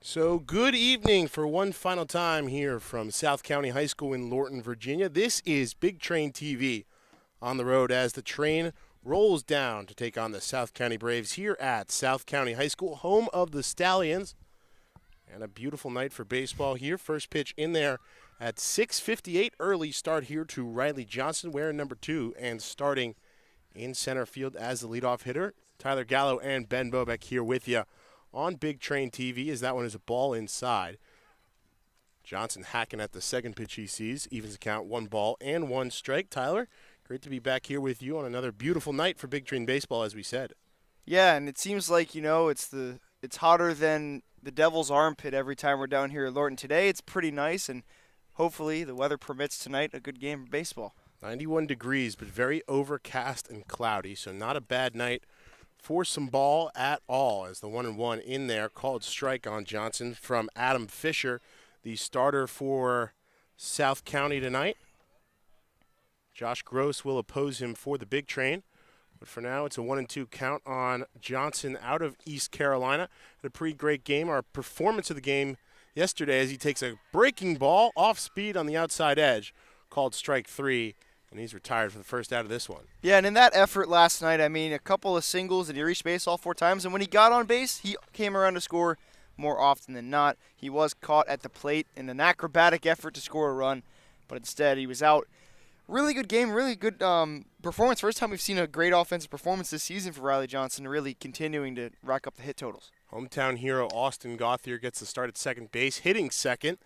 So good evening for one final time here from South County High School in Lorton, Virginia. This is Big Train TV on the road as the train rolls down to take on the South County Braves here at South County High School, home of the Stallions. And a beautiful night for baseball here. First pitch in there at 6:58. Early start here to Riley Johnson, wearing number 2, and starting in center field as the leadoff hitter. Tyler Gallo and Ben Bobek here with you on Big Train TV, as that one is a ball inside. Johnson hacking at the second pitch he sees. Evens the count, 1 ball and 1 strike. Tyler, great to be back here with you on another beautiful night for Big Train baseball, as we said. Yeah, and it seems like, it's hotter than the devil's armpit every time we're down here at Lorton. Today it's pretty nice, and hopefully the weather permits tonight a good game of baseball. 91 degrees, but very overcast and cloudy, so not a bad night for some ball at all, as the 1-1 in there. Called strike on Johnson from Adam Fisher, the starter for South County tonight. Josh Gross will oppose him for the Big Train, but for now it's a 1-2 count on Johnson out of East Carolina. Had a pretty great game. Our performance of the game yesterday, as he takes a breaking ball off speed on the outside edge, called strike 3. And he's retired for the first out of this one. Yeah, and in that effort last night, a couple of singles, and he reached base all 4 times. And when he got on base, he came around to score more often than not. He was caught at the plate in an acrobatic effort to score a run, but instead he was out. Really good game, really good performance. First time we've seen a great offensive performance this season for Riley Johnson, really continuing to rack up the hit totals. Hometown hero Austin Gauthier gets the start at second base, hitting second,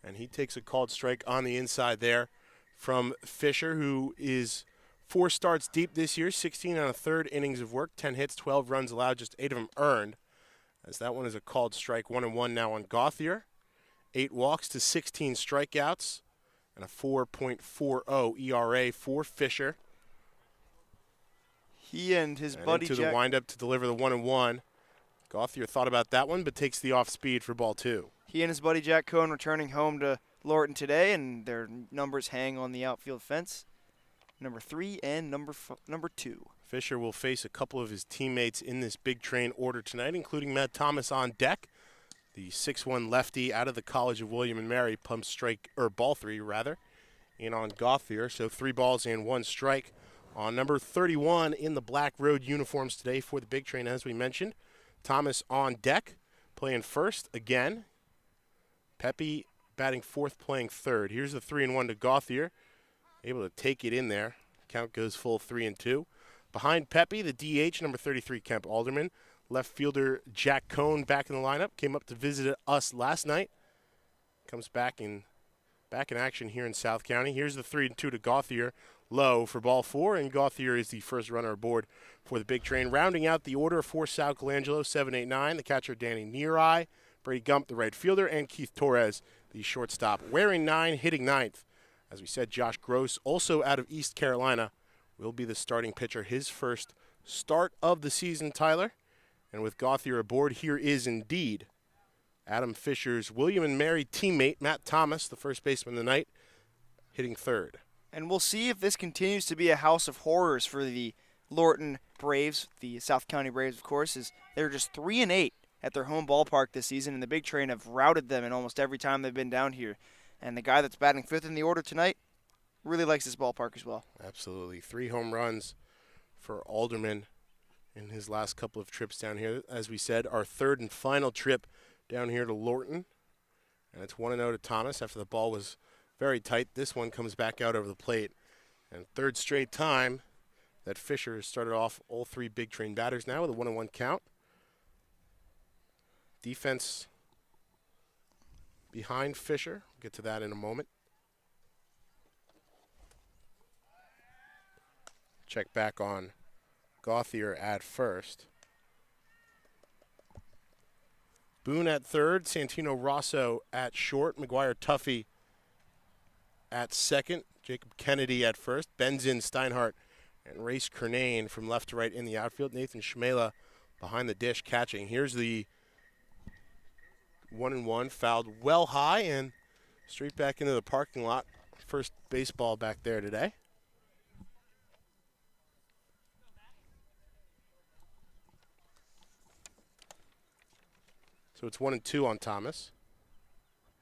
and he takes a called strike on the inside there from Fisher, who is 4 starts deep this year, 16 on a third innings of work, 10 hits, 12 runs allowed, just 8 of them earned, as that one is a called strike. 1-1 now on Gauthier. 8 walks to 16 strikeouts and a 4.40 ERA for Fisher. He and his buddy into the windup to deliver the 1-1. Gauthier thought about that one, but takes the off speed for ball 2. He and his buddy Jack Cohn returning home to Lorton today, and their numbers hang on the outfield fence. Number 3 and number 2. Fisher will face a couple of his teammates in this Big Train order tonight, including Matt Thomas on deck. The 6'1 lefty out of the College of William and Mary pumps ball 3 in on Gauthier. So 3 balls and 1 strike on number 31 in the black road uniforms today for the Big Train, as we mentioned. Thomas on deck, playing first again. Pepe batting fourth, playing third. Here's the 3-1 to Gauthier, able to take it in there. Count goes full 3-2. Behind Pepe, the DH, number 33, Kemp Alderman. Left fielder Jack Cohn back in the lineup. Came up to visit us last night. Comes back in action here in South County. Here's the 3-2 to Gauthier. Low for ball 4, and Gauthier is the first runner aboard for the Big Train. Rounding out the order for Sal Colangelo, 7-8-9. The catcher, Danny Neareye. Brady Gump, the right fielder, and Keith Torres, the shortstop, wearing 9, hitting 9th. As we said, Josh Gross, also out of East Carolina, will be the starting pitcher. His first start of the season, Tyler. And with Gauthier aboard, here is indeed Adam Fisher's William and Mary teammate, Matt Thomas, the first baseman of the night, hitting third. And we'll see if this continues to be a house of horrors for the Lorton Braves, the South County Braves, of course, is they're just 3-8 at their home ballpark this season, and the Big Train have routed them in almost every time they've been down here. And the guy that's batting 5th in the order tonight really likes this ballpark as well. Absolutely. 3 home runs for Alderman in his last couple of trips down here. As we said, our third and final trip down here to Lorton. And it's 1-0 to Thomas after the ball was very tight. This one comes back out over the plate. And third straight time that Fisher has started off all 3 Big Train batters now with a 1-1 count. Defense behind Fisher. We'll get to that in a moment. Check back on Gauthier at first. Boone at third. Santino Rosso at short. McGuire Tuffy at second. Jacob Kennedy at first. Benzin, Steinhardt, and Race Kernane from left to right in the outfield. Nathan Schmela behind the dish catching. Here's the 1-1, fouled well high and straight back into the parking lot. First baseball back there today. So it's 1-2 on Thomas.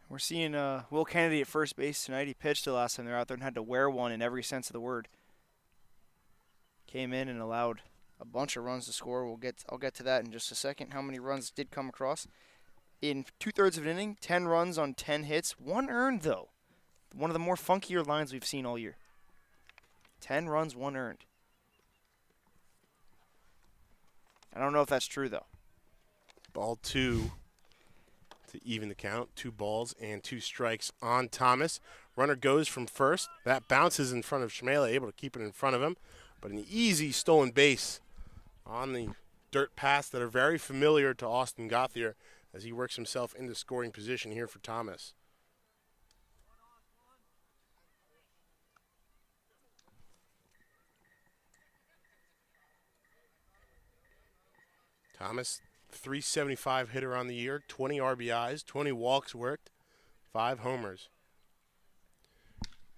We're seeing Will Kennedy at first base tonight. He pitched the last time they were out there and had to wear one in every sense of the word. Came in and allowed a bunch of runs to score. I'll get to that in just a second. How many runs did come across? In 2/3 of an inning, 10 runs on 10 hits. 1 earned, though. One of the more funkier lines we've seen all year. 10 runs, 1 earned. I don't know if that's true, though. Ball 2 to even the count. 2 balls and 2 strikes on Thomas. Runner goes from first. That bounces in front of Shmela, able to keep it in front of him. But an easy stolen base on the dirt paths that are very familiar to Austin Gauthier as he works himself into scoring position here for Thomas. Thomas, 375 hitter on the year, 20 RBIs, 20 walks worked, 5 homers.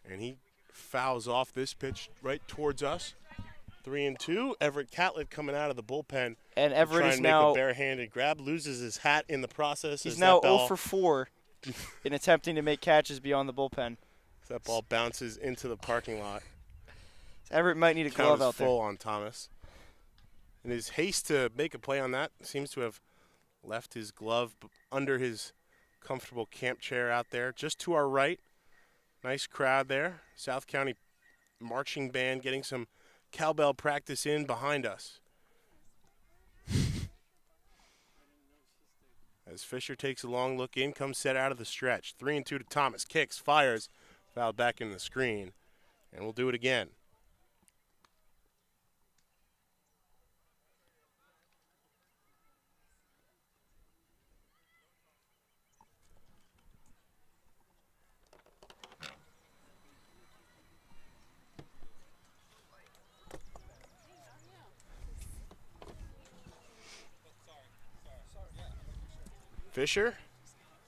And he fouls off this pitch right towards us. 3-2. Everett Catlett coming out of the bullpen. And Everett trying is to now make a barehanded grab, loses his hat in the process. He's now 0 for 4 in attempting to make catches beyond the bullpen. That ball bounces into the parking lot. Everett might need a glove out there. Full on Thomas. In his haste to make a play on that, seems to have left his glove under his comfortable camp chair out there. Just to our right, nice crowd there. South County marching band getting some cowbell practice in behind us. As Fisher takes a long look in, comes set out of the stretch. 3-2 to Thomas. Kicks, fires, fouled back in the screen. And we'll do it again. Fisher,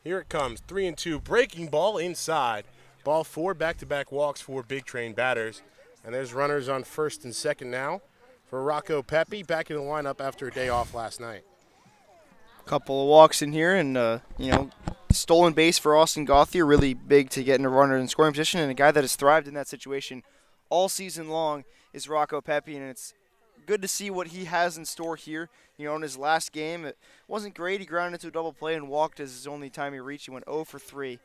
here it comes, 3-2, breaking ball inside. Ball 4, back-to-back walks for Big Train batters. And there's runners on first and second now for Rocco Pepe, back in the lineup after a day off last night. Couple of walks in here and, stolen base for Austin Gauthier, really big to get in a runner in scoring position. And a guy that has thrived in that situation all season long is Rocco Pepe, and it's good to see what he has in store here. In his last game, it wasn't great. He grounded into a double play and walked as his only time he reached. He went 0 for 3.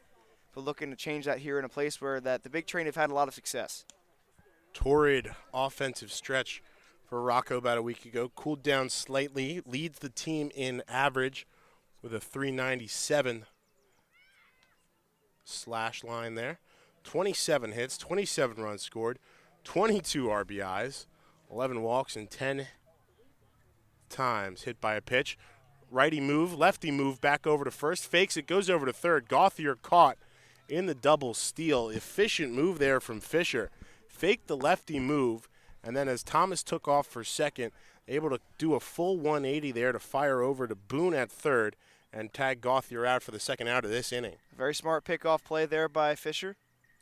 But looking to change that here in a place where the Big Train have had a lot of success. Torrid offensive stretch for Rocco about a week ago. Cooled down slightly, leads the team in average with a 397 slash line there. 27 hits, 27 runs scored, 22 RBIs, 11 walks, and 10 times hit by a pitch. Righty move, lefty move back over to first. Fakes it, goes over to third. Gauthier caught in the double steal. Efficient move there from Fisher. Faked the lefty move, and then as Thomas took off for second, able to do a full 180 there to fire over to Boone at third and tag Gauthier out for the second out of this inning. Very smart pickoff play there by Fisher.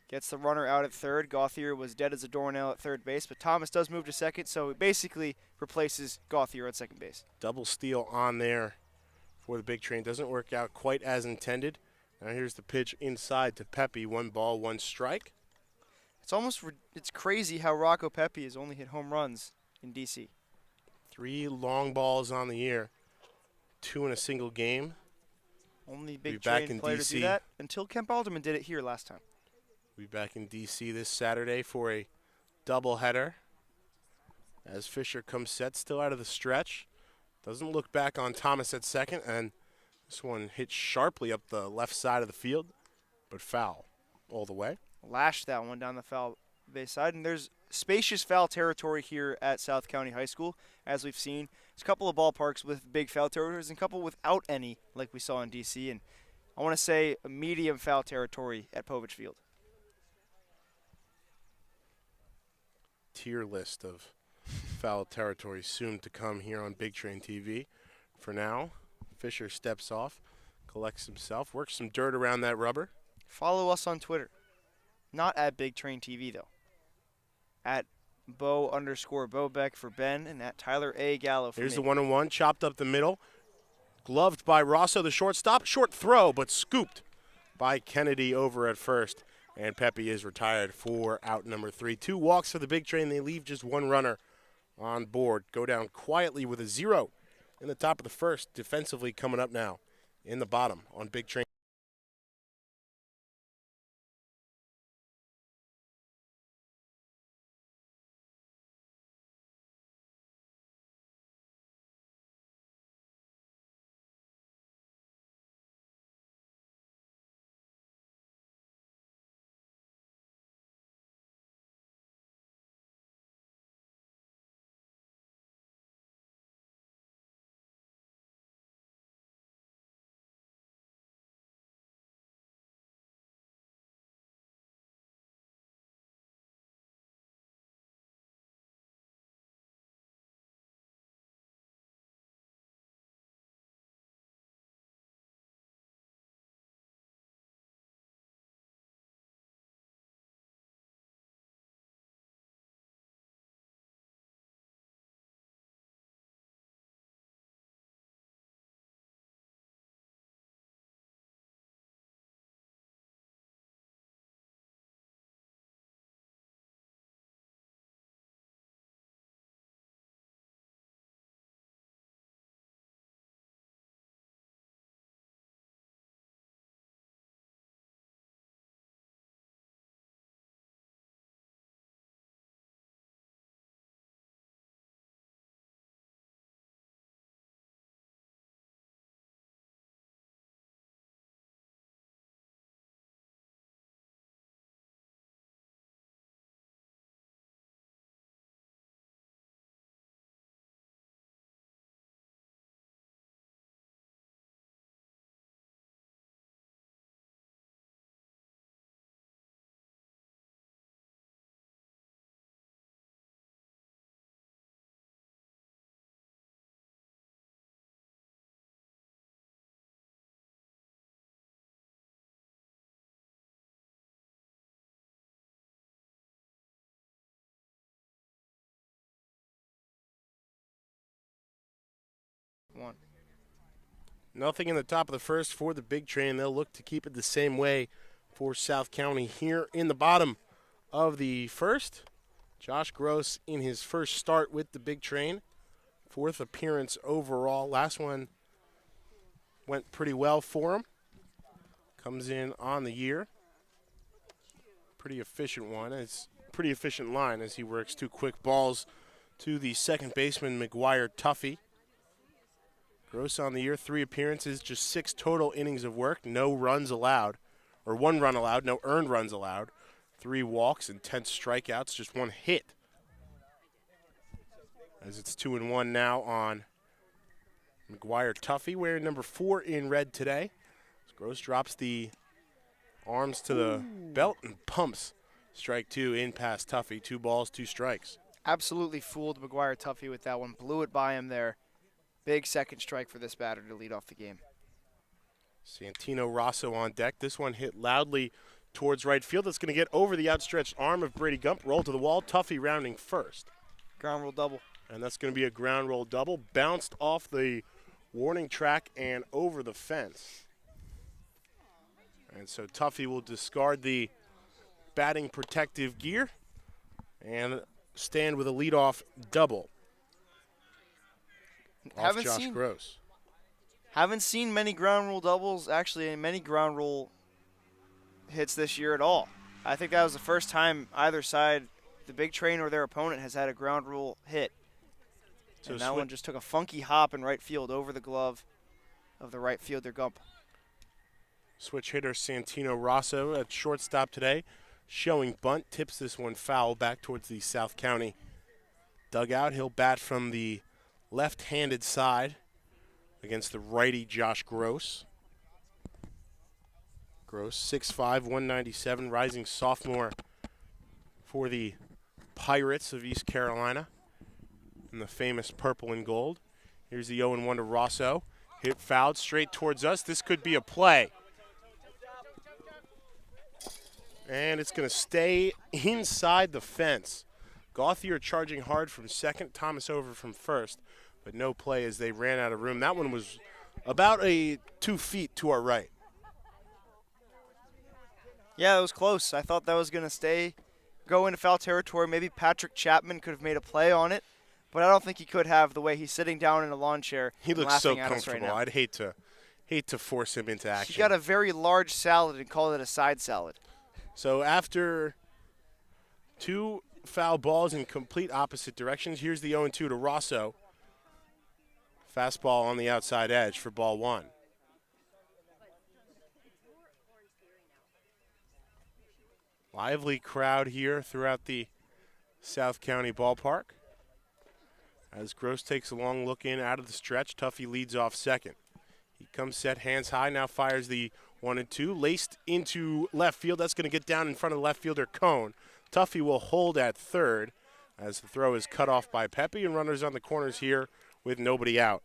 Gets the runner out at third. Gauthier was dead as a doornail at third base, but Thomas does move to second, so he basically replaces Gauthier at second base. Double steal on there for the Big Train. Doesn't work out quite as intended. Now here's the pitch inside to Pepe. 1 ball, 1 strike. It's crazy how Rocco Pepe has only hit home runs in D.C. 3 long balls on the year. 2 in a single game. Only Big Train player to do that until Kemp Alderman did it here last time. We'll be back in D.C. this Saturday for a doubleheader. As Fisher comes set, still out of the stretch. Doesn't look back on Thomas at second, and this one hits sharply up the left side of the field, but foul all the way. Lashed that one down the foul base side, and there's spacious foul territory here at South County High School, as we've seen. There's a couple of ballparks with big foul territories and a couple without any, like we saw in D.C., and I want to say a medium foul territory at Povich Field. Tier list of foul territory soon to come here on Big Train TV. For now, Fisher steps off, collects himself, works some dirt around that rubber. Follow us on Twitter. Not at Big Train TV, though. At Bo_Bobeck for Ben and at Tyler A. Gallo for Here's me. the 1-1, chopped up the middle. Gloved by Rosso, the shortstop. Short throw, but scooped by Kennedy over at first. And Pepe is retired for out number 3. 2 walks for the big train. They leave just 1 runner on board. Go down quietly with a 0 in the top of the first. Defensively coming up now in the bottom on big train. One. Nothing in the top of the first for the big train. They'll look to keep it the same way for South County here in the bottom of the first. Josh Gross in his first start with the big train. 4th appearance overall. Last one went pretty well for him. Comes in on the year. Pretty efficient one. It's pretty efficient line as he works 2 quick balls to the second baseman, McGuire Tuffy. Gross on the year, 3 appearances, just 6 total innings of work, no runs allowed, or 1 run allowed, no earned runs allowed, 3 walks and 10 strikeouts, just 1 hit. As it's 2-1 now on McGuire Tuffy, wearing number 4 in red today. As Gross drops the arms to the belt and pumps strike 2 in past Tuffy. 2 balls, 2 strikes. Absolutely fooled McGuire Tuffy with that one. Blew it by him there. Big second strike for this batter to lead off the game. Santino Rosso on deck. This one hit loudly towards right field. That's going to get over the outstretched arm of Brady Gump. Roll to the wall. Tuffy rounding first. Ground rule double. And that's going to be a ground roll double. Bounced off the warning track and over the fence. And so Tuffy will discard the batting protective gear and stand with a leadoff double. Off Josh Gross. Haven't seen many ground rule doubles, actually many ground rule hits this year at all. I think that was the first time either side, the big train or their opponent, has had a ground rule hit. So and that one just took a funky hop in right field over the glove of the right fielder Gump. Switch hitter Santino Rosso at shortstop today, showing bunt, tips this one foul back towards the South County dugout. He'll bat from the left-handed side against the righty Josh Gross. Gross, 6'5", 197, rising sophomore for the Pirates of East Carolina in the famous purple and gold. Here's the 0-1 to Rosso. Hit fouled straight towards us. This could be a play. And it's going to stay inside the fence. Gauthier charging hard from second, Thomas over from first, but no play as they ran out of room. That one was about 2 feet to our right. Yeah, it was close. I thought that was going to go into foul territory. Maybe Patrick Chapman could have made a play on it, but I don't think he could have the way he's sitting down in a lawn chair. He and looks so laughing at us right comfortable. now. I'd hate to force him into action. He got a very large salad and called it a side salad. So after 2 foul balls in complete opposite directions, here's the 0-2 to Rosso. Fastball on the outside edge for ball 1. Lively crowd here throughout the South County ballpark. As Gross takes a long look in out of the stretch, Tuffy leads off second. He comes set, hands high, now fires the 1-2, laced into left field. That's going to get down in front of the left fielder Cone. Tuffy will hold at third as the throw is cut off by Pepe, and runners on the corners here with nobody out.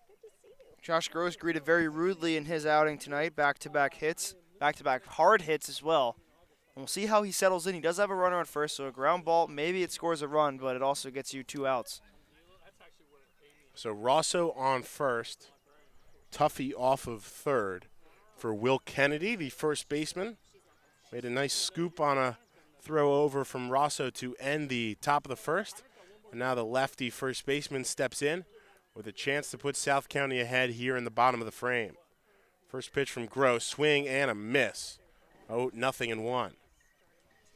Josh Gross greeted very rudely in his outing tonight. Back-to-back hits, back-to-back hard hits as well. And we'll see how he settles in. He does have a runner on first, so a ground ball, maybe it scores a run, but it also gets you 2 outs. So Rosso on first, Tuffy off of third for Will Kennedy, the first baseman. Made a nice scoop on a throw over from Rosso to end the top of the first. And now the lefty first baseman steps in with a chance to put South County ahead here in the bottom of the frame. First pitch from Gross, swing and a miss. 0-1.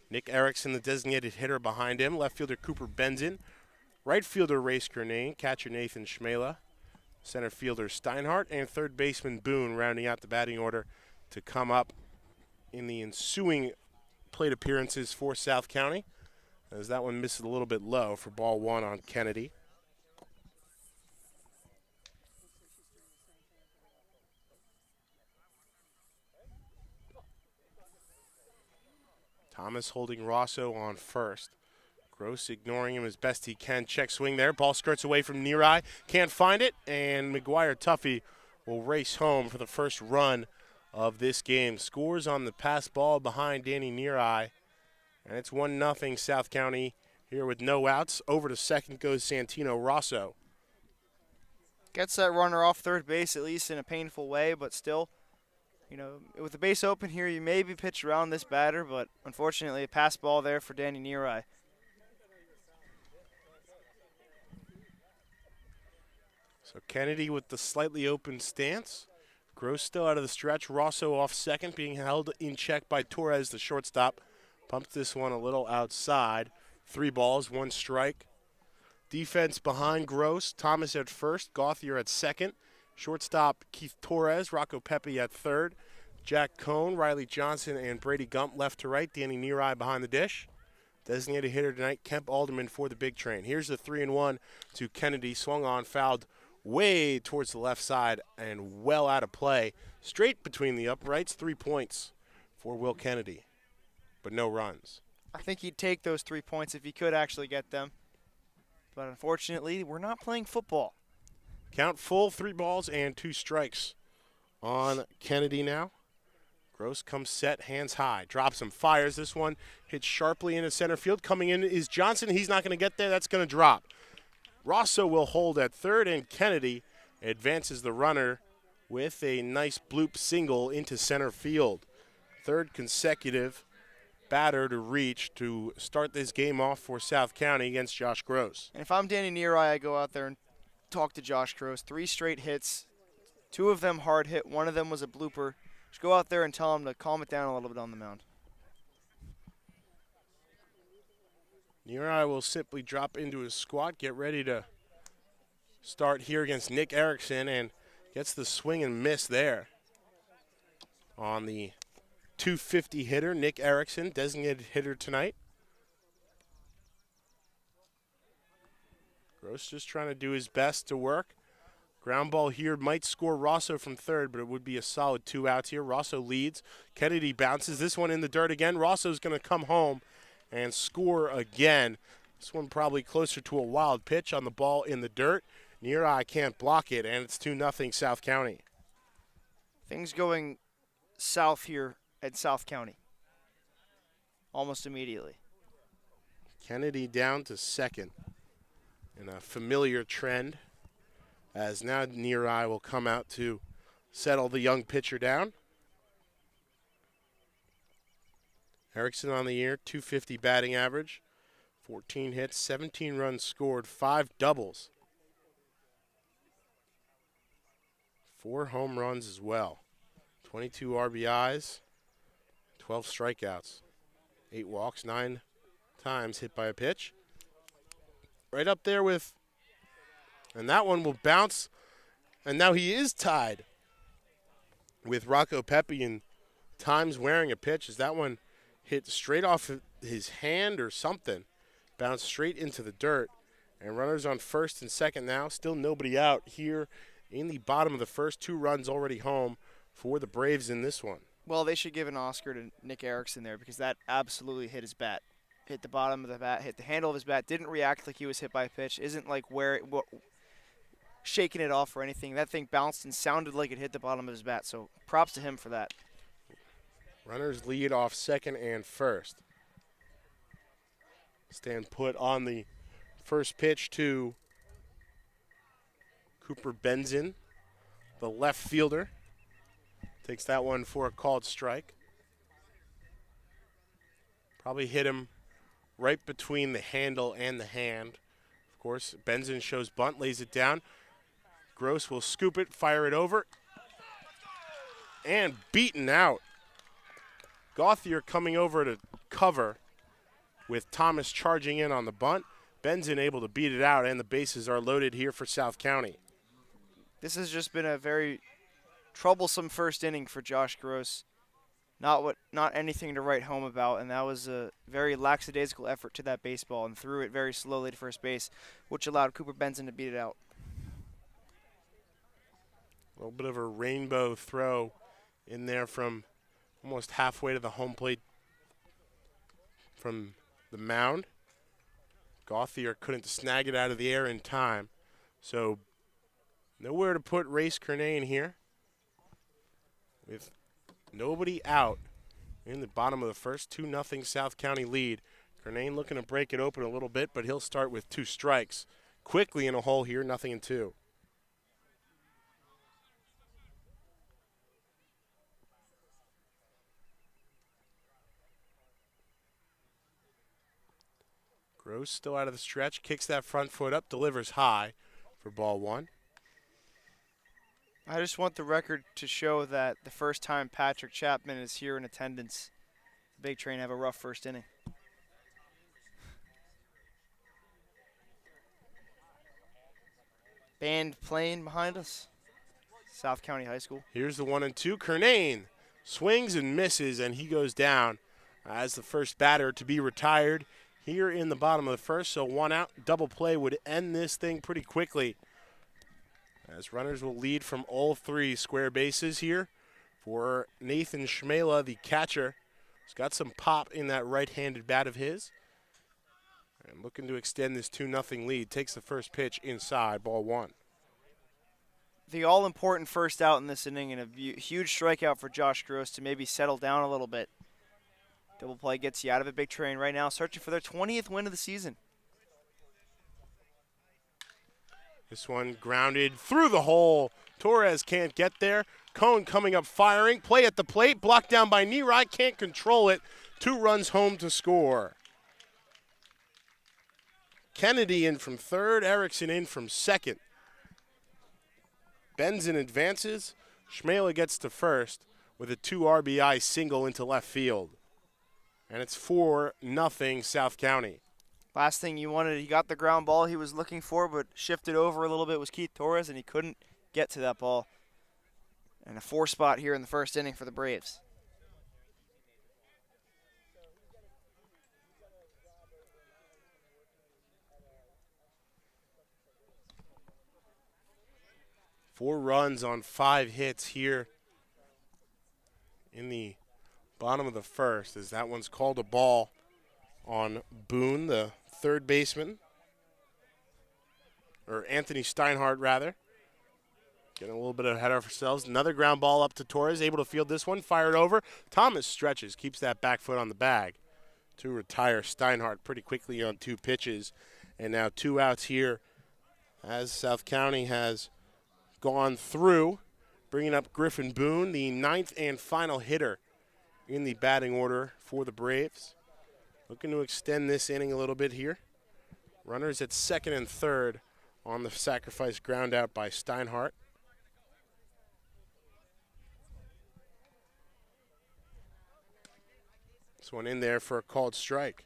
Nick Erickson, the designated hitter behind him. Left fielder Cooper Benzin. Right fielder Race Grenade. Catcher Nathan Schmela. Center fielder Steinhardt. And third baseman Boone rounding out the batting order to come up in the ensuing plate appearances for South County, as that one misses a little bit low for ball 1 on Kennedy. Thomas holding Rosso on first. Gross ignoring him as best he can. Check swing there. Ball skirts away from Neareye. Can't find it, and McGuire Tuffy will race home for the first run of this game. Scores on the pass ball behind Danny Neareye, and it's 1-0 South County here with no outs. Over to second goes Santino Rosso. Gets that runner off third base, at least in a painful way, but still, you know, with the base open here, you maybe pitch around this batter, but unfortunately a pass ball there for Danny Neareye. So Kennedy with the slightly open stance. Gross still out of the stretch. Rosso off second, being held in check by Torres, the shortstop. Pumps this one a little outside. 3 balls, 1 strike. Defense behind Gross. Thomas at first, Gauthier at second. Shortstop Keith Torres, Rocco Pepe at third. Jack Cohn, Riley Johnson, and Brady Gump left to right. Danny Neareye behind the dish. Designated hitter tonight, Kemp Alderman for the big train. Here's the 3-1 to Kennedy. Swung on, fouled way towards the left side and well out of play. Straight between the uprights, 3 points for Will Kennedy, but no runs. I think he'd take those 3 points if he could actually get them. But unfortunately, we're not playing football. Count full, 3 balls and 2 strikes on Kennedy now. Gross comes set, hands high, drops him, fires. This one hits sharply into center field. Coming in is Johnson. He's not going to get there. That's going to drop. Rosso will hold at third, and Kennedy advances the runner with a nice bloop single into center field. Third consecutive batter to reach to start this game off for South County against Josh Gross. And if I'm Danny Neareye, I go out there and talk to Josh Gross. 3 straight hits, 2 of them hard hit, 1 of them was a blooper. Just go out there and tell him to calm it down a little bit on the mound. Neareye will simply drop into his squat, get ready to start here against Nick Erickson, and gets the swing and miss there on the 250 hitter, Nick Erickson, designated hitter tonight. Gross just trying to do his best to work. Ground ball here might score Rosso from third, but it would be a solid 2 outs here. Rosso leads. Kennedy bounces this one in the dirt again. Rosso's going to come home and score again. This one probably closer to a wild pitch on the ball in the dirt. Neareye can't block it, and it's 2-0 South County. Things going south here at South County almost immediately. Kennedy down to second in a familiar trend, as now Neareye will come out to settle the young pitcher down. Erickson on the year, .250 batting average, 14 hits, 17 runs scored, 5 doubles, 4 home runs as well, 22 RBIs, 12 strikeouts, 8 walks, 9 times hit by a pitch. Right up there with, and that one will bounce, and now he is tied with Rocco Pepe in times wearing a pitch as that one hit straight off his hand or something, bounced straight into the dirt, and runners on first and second now, still nobody out here in the bottom of the first. 2 runs already home for the Braves in this one. Well, they should give an Oscar to Nick Erickson there because that absolutely hit his bat. Hit the bottom of the bat, hit the handle of his bat, didn't react like he was hit by a pitch, isn't like shaking it off or anything. That thing bounced and sounded like it hit the bottom of his bat, so props to him for that. Runners lead off second and first. Stand put on the first pitch to Cooper Benzin, the left fielder. Takes that one for a called strike. Probably hit him right between the handle and the hand. Of course, Benzin shows bunt, lays it down. Gross will scoop it, fire it over, and beaten out. Gauthier coming over to cover with Thomas charging in on the bunt. Benzin able to beat it out, and the bases are loaded here for South County. This has just been a very troublesome first inning for Josh Gross. Not anything to write home about, and that was a very lackadaisical effort to that baseball and threw it very slowly to first base, which allowed Cooper Benzin to beat it out. A little bit of a rainbow throw in there from almost halfway to the home plate from the mound. Gauthier couldn't snag it out of the air in time, so nowhere to put Race Kernane here. With nobody out in the bottom of the first, 2-0 South County lead. Kernane looking to break it open a little bit, but he'll start with 2 strikes. Quickly in a hole here, 0-2. Gross still out of the stretch, kicks that front foot up, delivers high for ball 1. I just want the record to show that the first time Patrick Chapman is here in attendance, the Big Train have a rough first inning. Band playing behind us, South County High School. Here's the 1-2. Kernane swings and misses, and he goes down as the first batter to be retired here in the bottom of the first. So 1 out, double play would end this thing pretty quickly, as runners will lead from all 3 square bases here for Nathan Schmela, the catcher. He's got some pop in that right-handed bat of his, and looking to extend this 2-0 lead. Takes the first pitch inside, ball 1. The all-important first out in this inning and a huge strikeout for Josh Gross to maybe settle down a little bit. Double play gets you out of it. Big Train right now searching for their 20th win of the season. This one grounded through the hole. Torres can't get there. Cohn coming up firing. Play at the plate. Blocked down by Neerai. Can't control it. 2 runs home to score. Kennedy in from third. Erickson in from second. Benzin advances. Schmela gets to first with a 2 RBI single into left field. And it's 4-0 South County. Last thing you wanted, he got the ground ball he was looking for, but shifted over a little bit was Keith Torres, and he couldn't get to that ball. And a 4 spot here in the first inning for the Braves. Four runs on 5 hits here in the bottom of the first, as that one's called a ball on Boone, the third baseman, or Anthony Steinhardt, rather. Getting a little bit ahead of ourselves. Another ground ball up to Torres, able to field this one, fired over. Thomas stretches, keeps that back foot on the bag to retire Steinhardt pretty quickly on 2 pitches. And now 2 outs here as South County has gone through Bringing up Griffin Boone, the 9th and final hitter in the batting order for the Braves. Looking to extend this inning a little bit here. Runners at second and third on the sacrifice ground out by Steinhardt. This one in there for a called strike.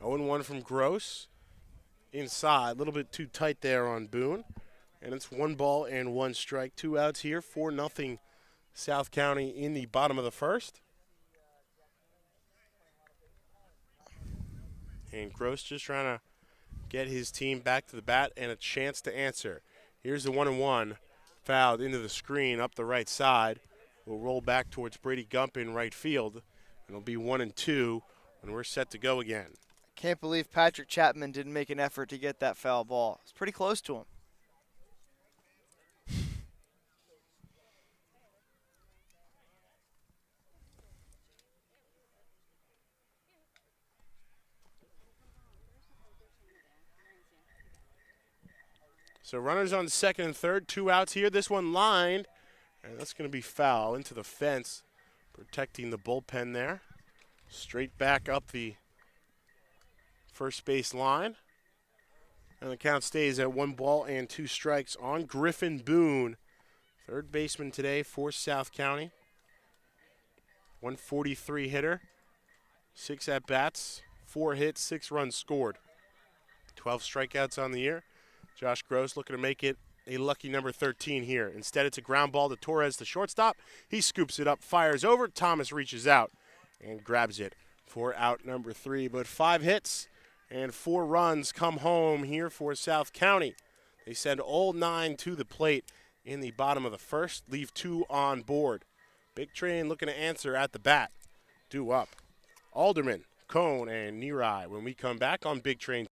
Oh, 0-1 from Gross. Inside, a little bit too tight there on Boone. And it's 1 ball and 1 strike. 2 outs here, 4-0 South County in the bottom of the first. And Gross just trying to get his team back to the bat and a chance to answer. Here's the 1-1, fouled into the screen up the right side. Will roll back towards Brady Gump in right field. And it'll be 1-2 when we're set to go again. Can't believe Patrick Chapman didn't make an effort to get that foul ball. It's pretty close to him. So runners on second and third, 2 outs here. This one lined, and that's going to be foul into the fence, protecting the bullpen there. Straight back up the first base line. And the count stays at 1 ball and 2 strikes on Griffin Boone, third baseman today for South County. 143 hitter, 6 at-bats, 4 hits, 6 runs scored. 12 strikeouts on the year. Josh Gross looking to make it a lucky number 13 here. Instead, it's a ground ball to Torres, the shortstop. He scoops it up, fires over. Thomas reaches out and grabs it for out number 3. But 5 hits and 4 runs come home here for South County. They send all 9 to the plate in the bottom of the first, leave 2 on board. Big Train looking to answer at the bat. Due up. Alderman, Cone, and Nerai when we come back on Big Train.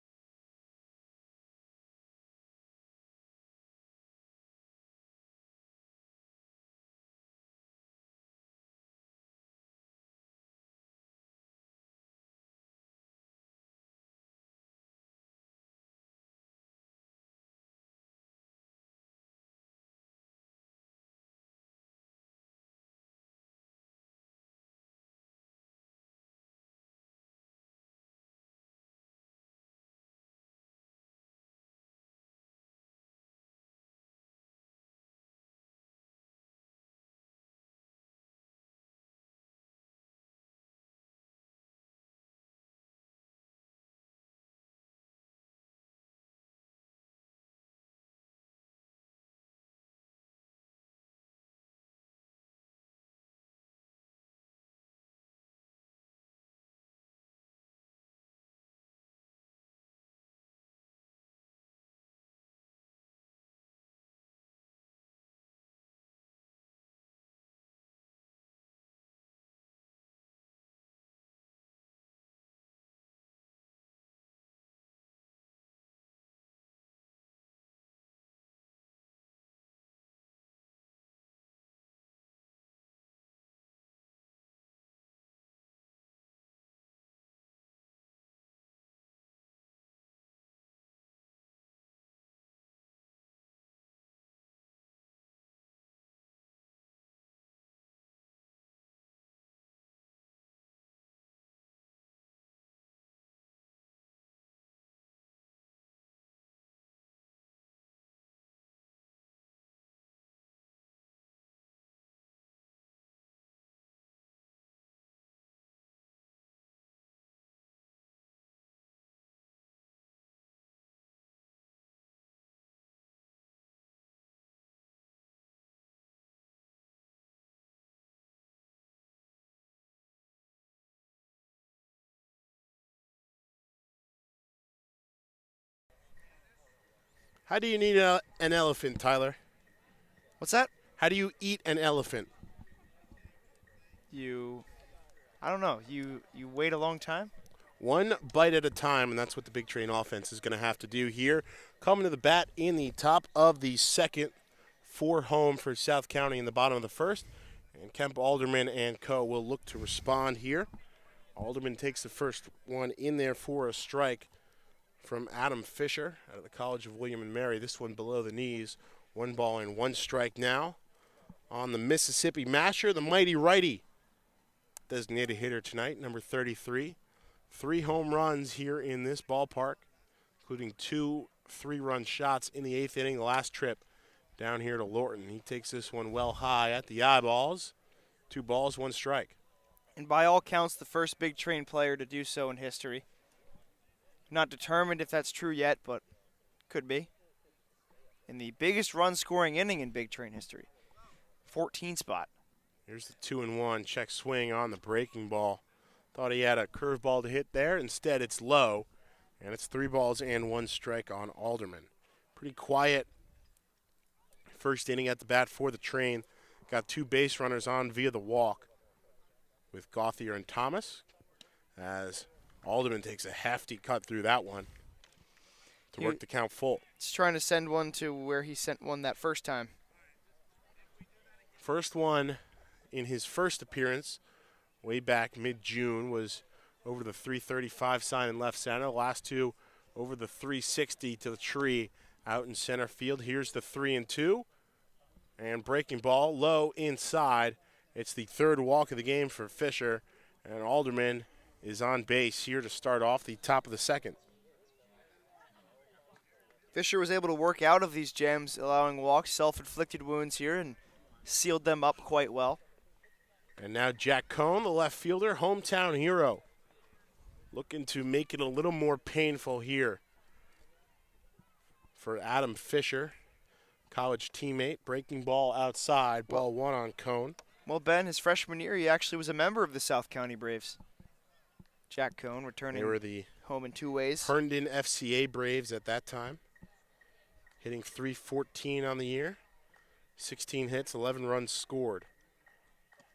How do you eat an elephant, Tyler? What's that? How do you eat an elephant? I don't know. You wait a long time? 1 bite at a time, and that's what the Big Train offense is going to have to do here. Coming to the bat in the top of the second 4 home for South County in the bottom of the first. And Kemp Alderman and co. will look to respond here. Alderman takes the first one in there for a strike from Adam Fisher out of the College of William and Mary. This one below the knees. 1 ball and 1 strike now. On the Mississippi Masher, the mighty righty. Designated hitter tonight, number 33. 3 home runs here in this ballpark, including 2 3-run shots in the 8th inning, the last trip down here to Lorton. He takes this one well high at the eyeballs. 2 balls, 1 strike. And by all counts, the first Big Train player to do so in history. Not determined if that's true yet, but could be. In the biggest run-scoring inning in Big Train history. 14 spot. Here's the 2-1 check swing on the breaking ball. Thought he had a curveball to hit there. Instead, it's low, and it's 3 balls and 1 strike on Alderman. Pretty quiet first inning at the bat for the Train. Got 2 base runners on via the walk with Gauthier and Thomas, as Alderman takes a hefty cut through that one to work the count full. He's trying to send one to where he sent one that first time. First one in his first appearance way back mid-June was over the 335 sign in left center. The last 2 over the 360 to the tree out in center field. Here's the 3-2. And breaking ball low inside. It's the 3rd walk of the game for Fisher. And Alderman is on base here to start off the top of the 2nd. Fisher was able to work out of these jams, allowing walks, self-inflicted wounds here, and sealed them up quite well. And now Jack Cohn, the left fielder, hometown hero, looking to make it a little more painful here for Adam Fisher, college teammate. Breaking ball outside, ball 1 on Cohn. Well, Ben, his freshman year, he actually was a member of the South County Braves. Jack Cohn returning They were the home in 2 ways. Herndon FCA Braves at that time, hitting .314 on the year. 16 hits, 11 runs scored.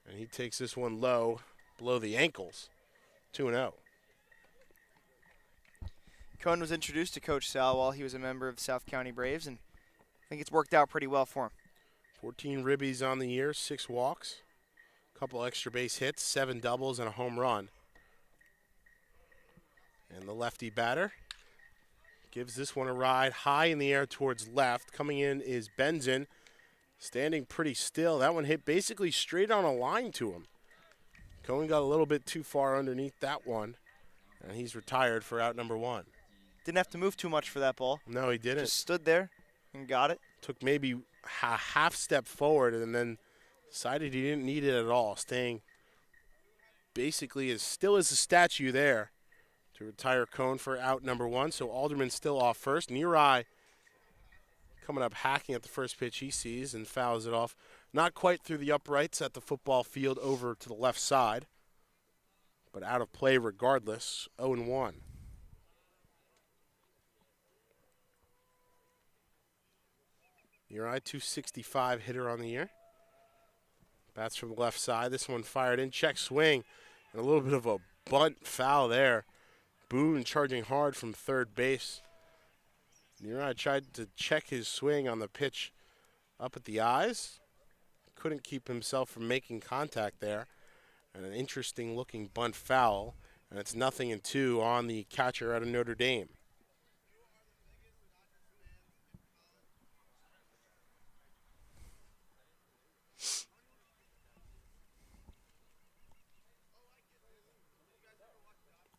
And he takes this one low, below the ankles, 2-0. Cohn was introduced to Coach Sal while he was a member of the South County Braves, and I think it's worked out pretty well for him. 14 ribbies on the year, 6 walks, a couple extra base hits, 7 doubles, and a home run. And the lefty batter gives this one a ride high in the air towards left. Coming in is Benzin, standing pretty still. That one hit basically straight on a line to him. Cohen got a little bit too far underneath that one, and he's retired for out number 1. Didn't have to move too much for that ball. No, he didn't. Just stood there and got it. Took maybe a half step forward and then decided he didn't need it at all, staying basically as still as a statue there to retire Cohn for out number 1. So Alderman still off first. Neareye coming up, hacking at the first pitch he sees and fouls it off. Not quite through the uprights at the football field over to the left side, but out of play regardless. 0-1. Neareye, 265 hitter on the year. Bats from the left side. This one fired in. Check swing. And a little bit of a bunt foul there. Boone charging hard from third base. Neareye tried to check his swing on the pitch up at the eyes. Couldn't keep himself from making contact there. And an interesting looking bunt foul. And it's 0-2 on the catcher out of Notre Dame.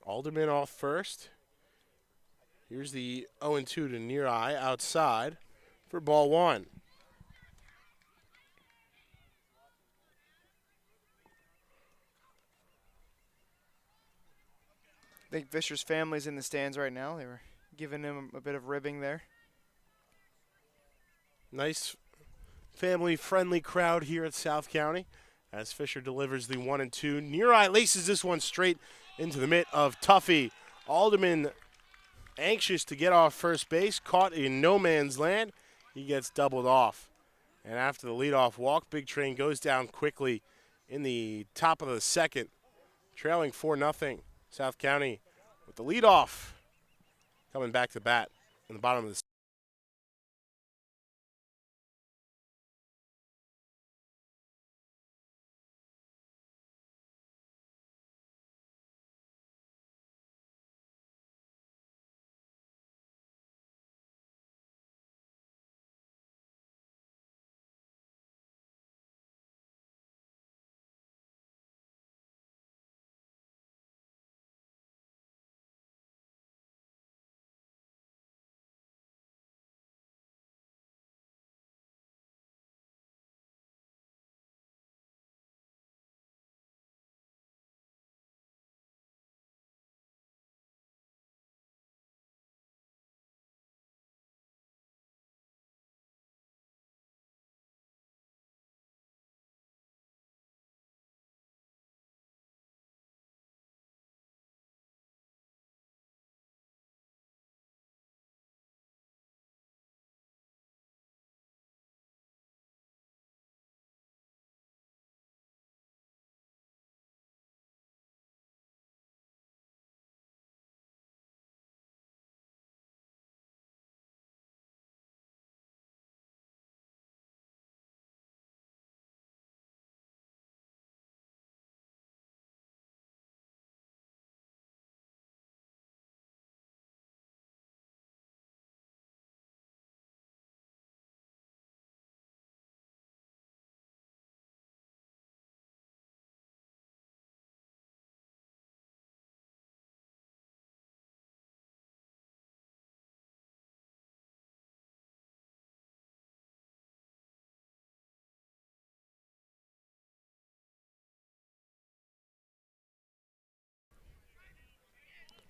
Alderman off first. Here's the 0-2 to Neareye outside for ball 1. I think Fisher's family's in the stands right now. They were giving him a bit of ribbing there. Nice family-friendly crowd here at South County as Fisher delivers the 1-2. Neareye laces this one straight into the mitt of Tuffy. Alderman anxious to get off first base, caught in no man's land. He gets doubled off. And after the leadoff walk, Big Train goes down quickly in the top of the 2nd, trailing 4-0. South County with the leadoff coming back to bat in the bottom of the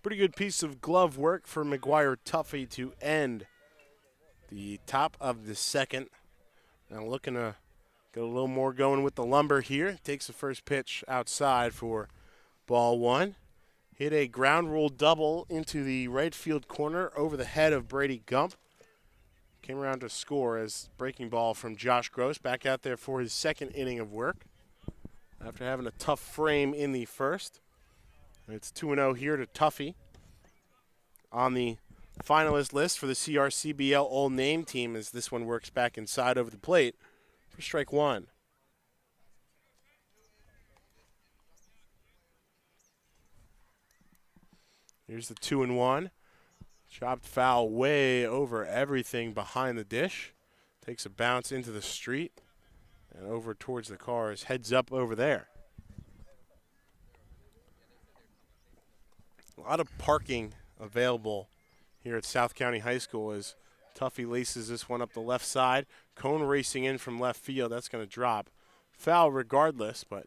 Pretty good piece of glove work for McGuire Tuffy to end the top of the second. Now looking to get a little more going with the lumber here. Takes the first pitch outside for ball one. Hit a ground rule double into the right field corner over the head of Brady Gump. Came around to score as breaking ball from Josh Gross back out there for his second inning of work after having a tough frame in the first. It's 2-0 here to Tuffy. On the finalist list for the CRCBL All Name team as this one works back inside over the plate for strike one. Here's the 2-1. Chopped foul way over everything behind the dish. Takes a bounce into the street and over towards the cars. Heads up over there. A lot of parking available here at South County High School as Tuffy laces this one up the left side. Cone racing in from left field. That's going to drop. Foul regardless, but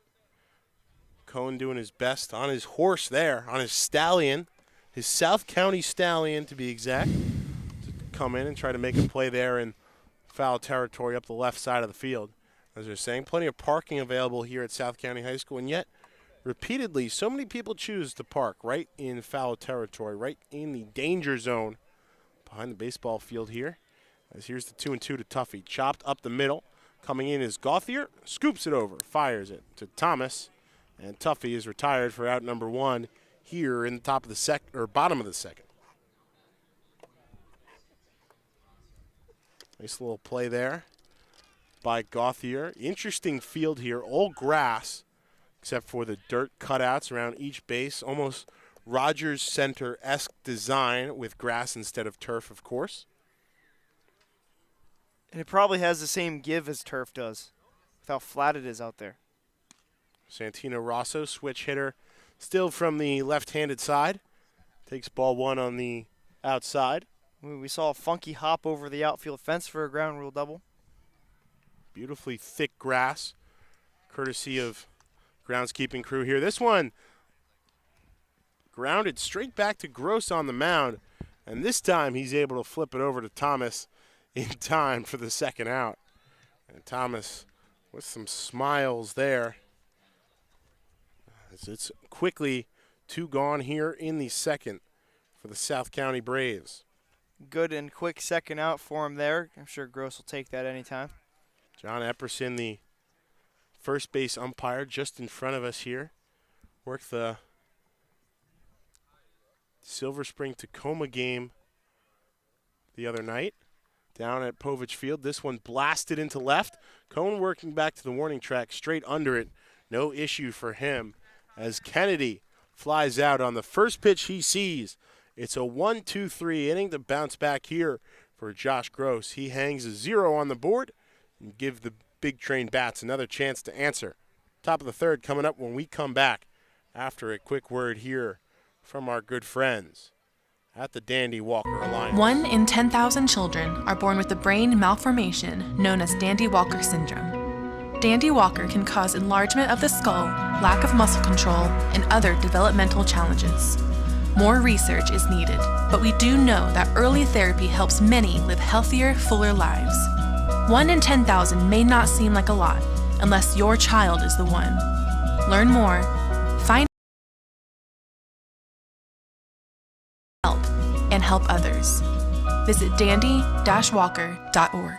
Cone doing his best on his horse there, on his stallion. His South County Stallion, to be exact, to come in and try to make a play there in foul territory up the left side of the field. As they're saying, plenty of parking available here at South County High School, and yet, repeatedly, so many people choose to park right in foul territory, right in the danger zone behind the baseball field here. As here's the 2-2 to Tuffy. Chopped up the middle. Coming in is Gauthier, scoops it over, fires it to Thomas, and Tuffy is retired for out number one here in the top of the bottom of the second. Nice little play there by Gauthier. Interesting field here, all grass, except for the dirt cutouts around each base. Almost Rogers Center-esque design with grass instead of turf, of course. And it probably has the same give as turf does, with how flat it is out there. Santino Rosso, switch hitter, still from the left-handed side. Takes ball one on the outside. We saw a funky hop over the outfield fence for a ground rule double. Beautifully thick grass, courtesy of groundskeeping crew here. This one grounded straight back to Gross on the mound, and this time he's able to flip it over to Thomas in time for the second out. And Thomas with some smiles there. It's quickly two gone here in the second for the South County Braves. Good and quick second out for him there. I'm sure Gross will take that anytime. John Epperson, the first base umpire, just in front of us here. Worked the Silver Spring Tacoma game the other night down at Povich Field. This one blasted into left. Cone working back to the warning track, straight under it. No issue for him as Kennedy flies out on the first pitch he sees. It's a 1-2-3 inning to bounce back here for Josh Gross. He hangs a 0 on the board and give the Big Train Bats another chance to answer. Top of the third coming up when we come back after a quick word here from our good friends at the Dandy Walker Alliance. 1 in 10,000 children are born with a brain malformation known as Dandy Walker syndrome. Dandy Walker can cause enlargement of the skull, lack of muscle control, and other developmental challenges. More research is needed, but we do know that early therapy helps many live healthier, fuller lives. 1 in 10,000 may not seem like a lot unless your child is the one. Learn more, find help, and help others. Visit dandy-walker.org.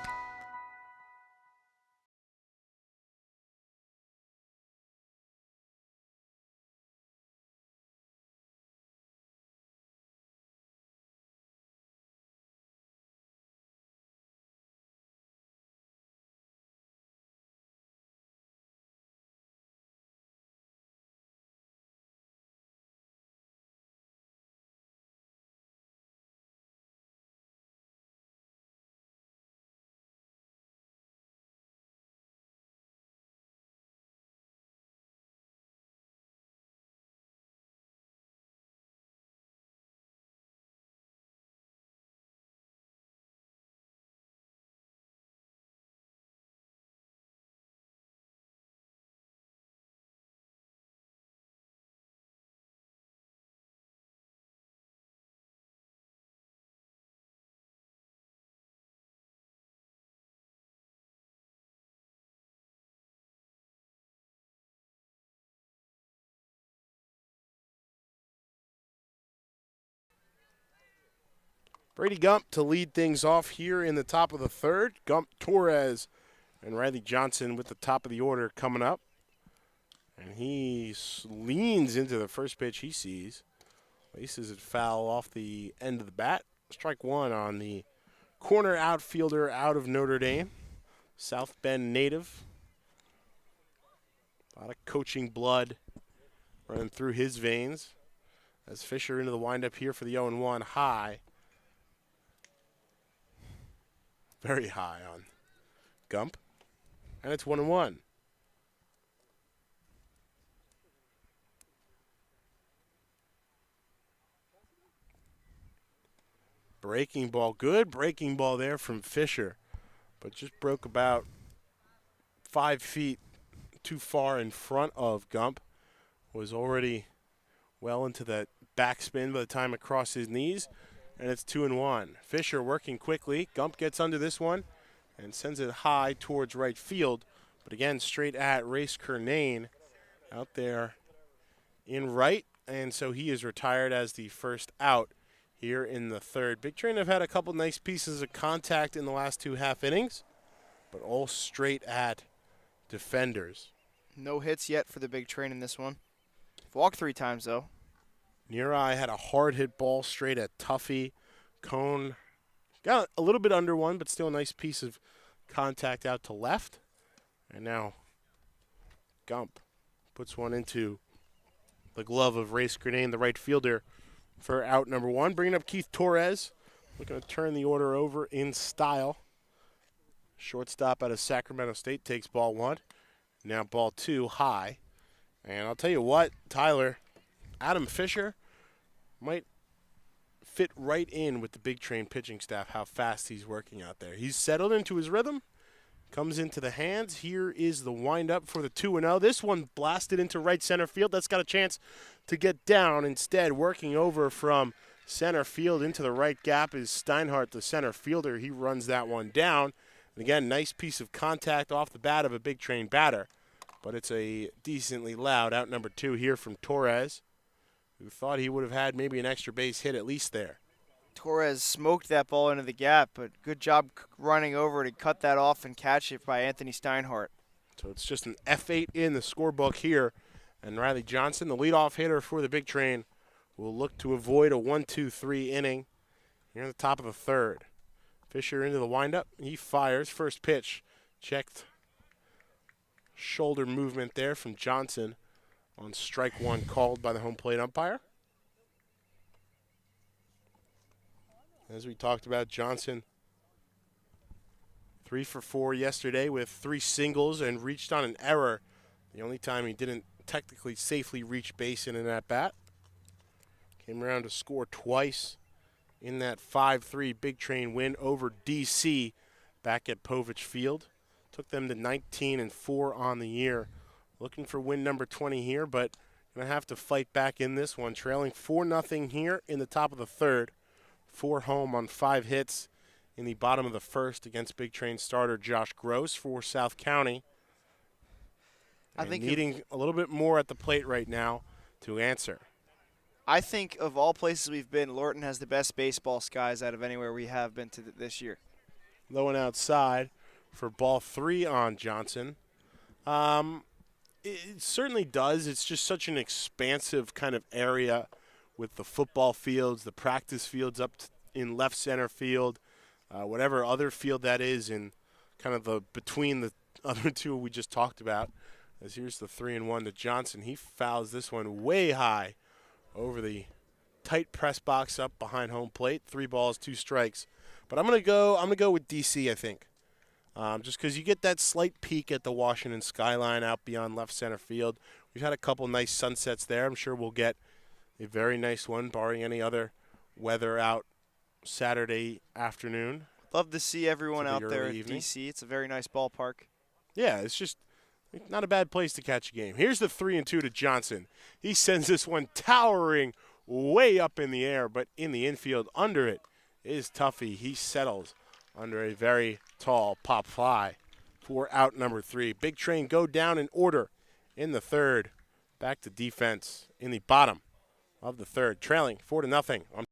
Brady Gump to lead things off here in the top of the third. Gump, Torres, and Riley Johnson with the top of the order coming up. And he leans into the first pitch he sees. Laces it foul off the end of the bat. Strike one on the corner outfielder out of Notre Dame. South Bend native. A lot of coaching blood running through his veins. As Fisher into the windup here for the 0-1 high. Very high on Gump. And it's 1-1. Breaking ball, good breaking ball there from Fisher, but just broke about 5 feet too far in front of Gump. Was already well into that backspin by the time it crossed his knees, and it's 2-1. Fisher working quickly. Gump gets under this one and sends it high towards right field, but again straight at Race Kernane out there in right, and so he is retired as the first out here in the third. Big Train have had a couple nice pieces of contact in the last 2 half innings, but all straight at defenders. No hits yet for the Big Train in this one. Walked 3 times, though. Near Eye had a hard hit ball straight at Tuffy. Cone got a little bit under one, but still a nice piece of contact out to left. And now Gump puts one into the glove of Race Grenade, the right fielder, for out number 1. Bringing up Keith Torres. Looking to turn the order over in style. Shortstop out of Sacramento State takes ball 1. Now ball 2 high. And I'll tell you what, Tyler, Adam Fisher might fit right in with the Big Train pitching staff, how fast he's working out there. He's settled into his rhythm. Comes into the hands. Here is the windup for the 2-0. This one blasted into right center field. That's got a chance to get down. Instead, working over from center field into the right gap is Steinhardt, the center fielder. He runs that one down. And again, nice piece of contact off the bat of a Big Train batter. But it's a decently loud out number 2 here from Torres, who thought he would have had maybe an extra base hit at least there. Torres smoked that ball into the gap, but good job running over to cut that off and catch it by Anthony Steinhardt. So it's just an F8 in the scorebook here. And Riley Johnson, the leadoff hitter for the Big Train, will look to avoid a 1-2-3 inning here in the top of the third. Fisher into the windup. He fires. First pitch checked. Shoulder movement there from Johnson on strike 1 called by the home plate umpire. As we talked about, Johnson 3 for 4 yesterday with 3 singles and reached on an error. The only time he didn't technically safely reach base in an at-bat. Came around to score twice in that 5-3 Big Train win over DC back at Povich Field. Took them to 19-4 on the year. Looking for win number 20 here, but going to have to fight back in this one. Trailing 4-0 here in the top of the third. 4 home on 5 hits in the bottom of the first against Big Train starter Josh Gross for South County. I think needing a little bit more at the plate right now to answer. I think of all places we've been, Lorton has the best baseball skies out of anywhere we have been to this year. Low and outside for ball 3 on Johnson. It certainly does. It's just such an expansive kind of area with the football fields, the practice fields up in left center field, whatever other field that is in kind of the between the other 2 we just talked about. As here's the 3-1 to Johnson. He fouls this one way high over the tight press box up behind home plate. 3 balls, 2 strikes. But I'm gonna go with DC, I think. Just because you get that slight peek at the Washington skyline out beyond left center field. We've had a couple nice sunsets there. I'm sure we'll get a very nice one, barring any other weather out Saturday afternoon. Love to see everyone out there at evening. DC. It's a very nice ballpark. Yeah, it's just not a bad place to catch a game. Here's the 3-2 to Johnson. He sends this one towering way up in the air, but in the infield under it is Tuffy. He settles under a very tall pop fly for out number 3. Big Train go down in order in the third. Back to defense in the bottom of the third, trailing 4-0 on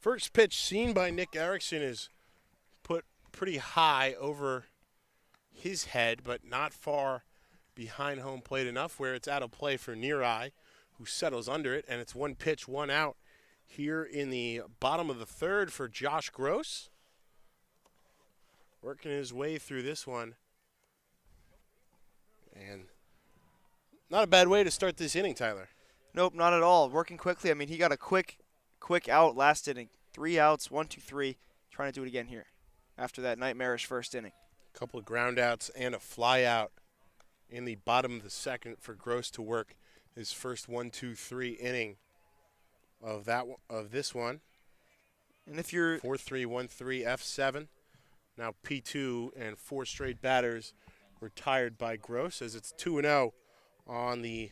First pitch seen by Nick Erickson is put pretty high over his head, but not far behind home plate enough where it's out of play for Neareye, who settles under it, and it's 1 pitch, 1 out here in the bottom of the third for Josh Gross. Working his way through this one. And not a bad way to start this inning, Tyler. Nope, not at all. Working quickly. I mean, he got a quick out last inning. 3 outs, 1, 2, 3. Trying to do it again here after that nightmarish first inning. A couple of ground outs and a fly out in the bottom of the second for Gross to work his first 1, 2, 3 inning of this one. And if you're 4-3, 1-3, F7. Now P2 and 4 straight batters retired by Gross as it's 2-0 on the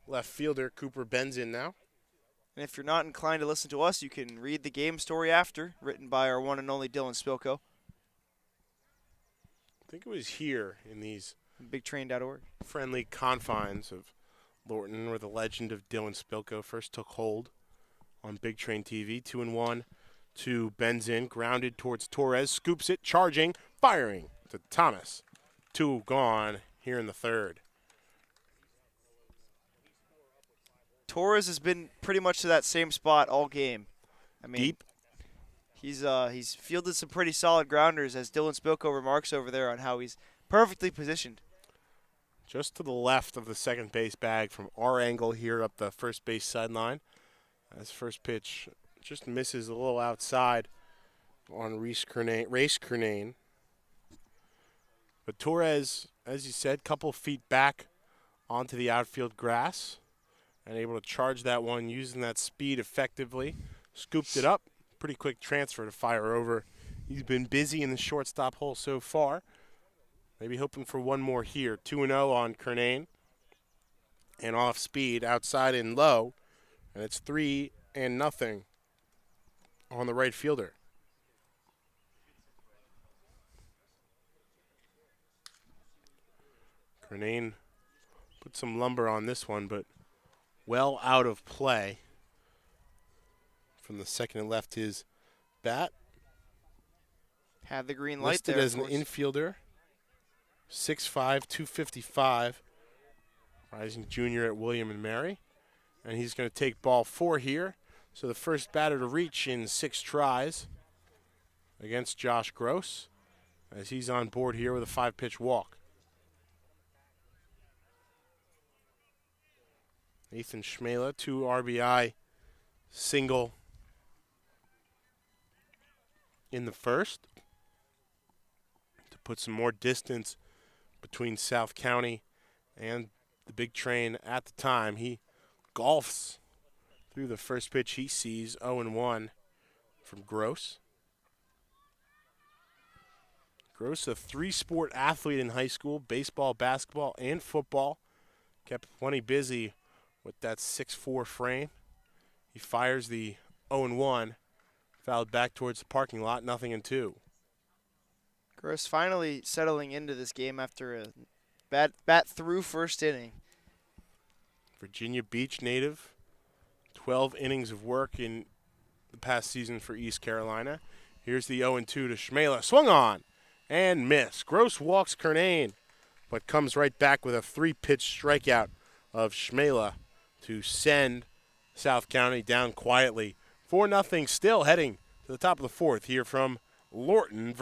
left fielder. Cooper Benzin now. And if you're not inclined to listen to us, you can read the game story after, written by our one and only Dylan Spilko. I think it was here in these BigTrain.org. friendly confines of Lorton where the legend of Dylan Spilko first took hold on Big Train TV. 2-1 to Benzin, grounded towards Torres, scoops it, charging, firing to Thomas. 2 gone here in the third. Torres has been pretty much to that same spot all game. I mean, Deep. He's fielded some pretty solid grounders, as Dylan Spilko remarks over there on how he's perfectly positioned. Just to the left of the second base bag from our angle here up the first base sideline. As first pitch just misses a little outside on Race Kernane. But Torres, as you said, couple feet back onto the outfield grass and able to charge that one using that speed effectively. Scooped it up. Pretty quick transfer to fire over. He's been busy in the shortstop hole so far. Maybe hoping for one more here. 2-0 on Kernane. And off speed, outside and low. And it's 3-0 on the right fielder. Kernane put some lumber on this one, but well out of play. From the second and left his bat. Had the green light Listed there. as an infielder. 6'5", 255. Rising junior at William and Mary. And he's going to take ball 4 here. So the first batter to reach in 6 tries against Josh Gross, as he's on board here with a 5-pitch walk. Nathan Schmela, 2 RBI single in the first to put some more distance between South County and the Big Train at the time. He golfs through the first pitch he sees, 0-1 from Gross. Gross, a 3-sport athlete in high school, baseball, basketball, and football. Kept plenty busy with that 6'4" frame. He fires the 0-1, fouled back towards the parking lot, 0-2. Gross finally settling into this game after a bat through first inning. Virginia Beach native, 12 innings of work in the past season for East Carolina. Here's the 0-2 to Schmela. Swung on and miss. Gross walks Kernane, but comes right back with a 3-pitch strikeout of Schmela to send South County down quietly. 4-0 still, heading to the top of the fourth here from Lorton.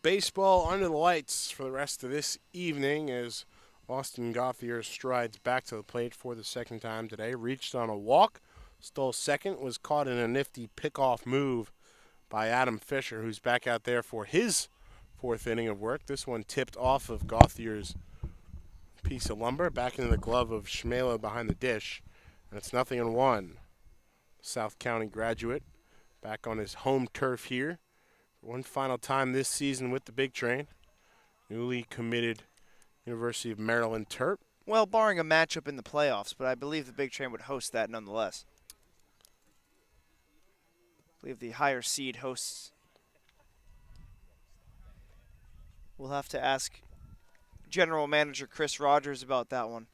baseball under the lights for the rest of this evening as Austin Gauthier strides back to the plate for the second time today. Reached on a walk, stole second, was caught in a nifty pickoff move by Adam Fisher, who's back out there for his fourth inning of work. This one tipped off of Gauthier's piece of lumber, back into the glove of Schmela behind the dish, and it's 0-1. South County graduate back on his home turf here for one final time this season with the big train. Newly committed University of Maryland Terp. Well, barring a matchup in the playoffs, but I believe the big train would host that nonetheless. I believe the higher seed hosts. We'll have to ask General Manager Chris Rogers about that one.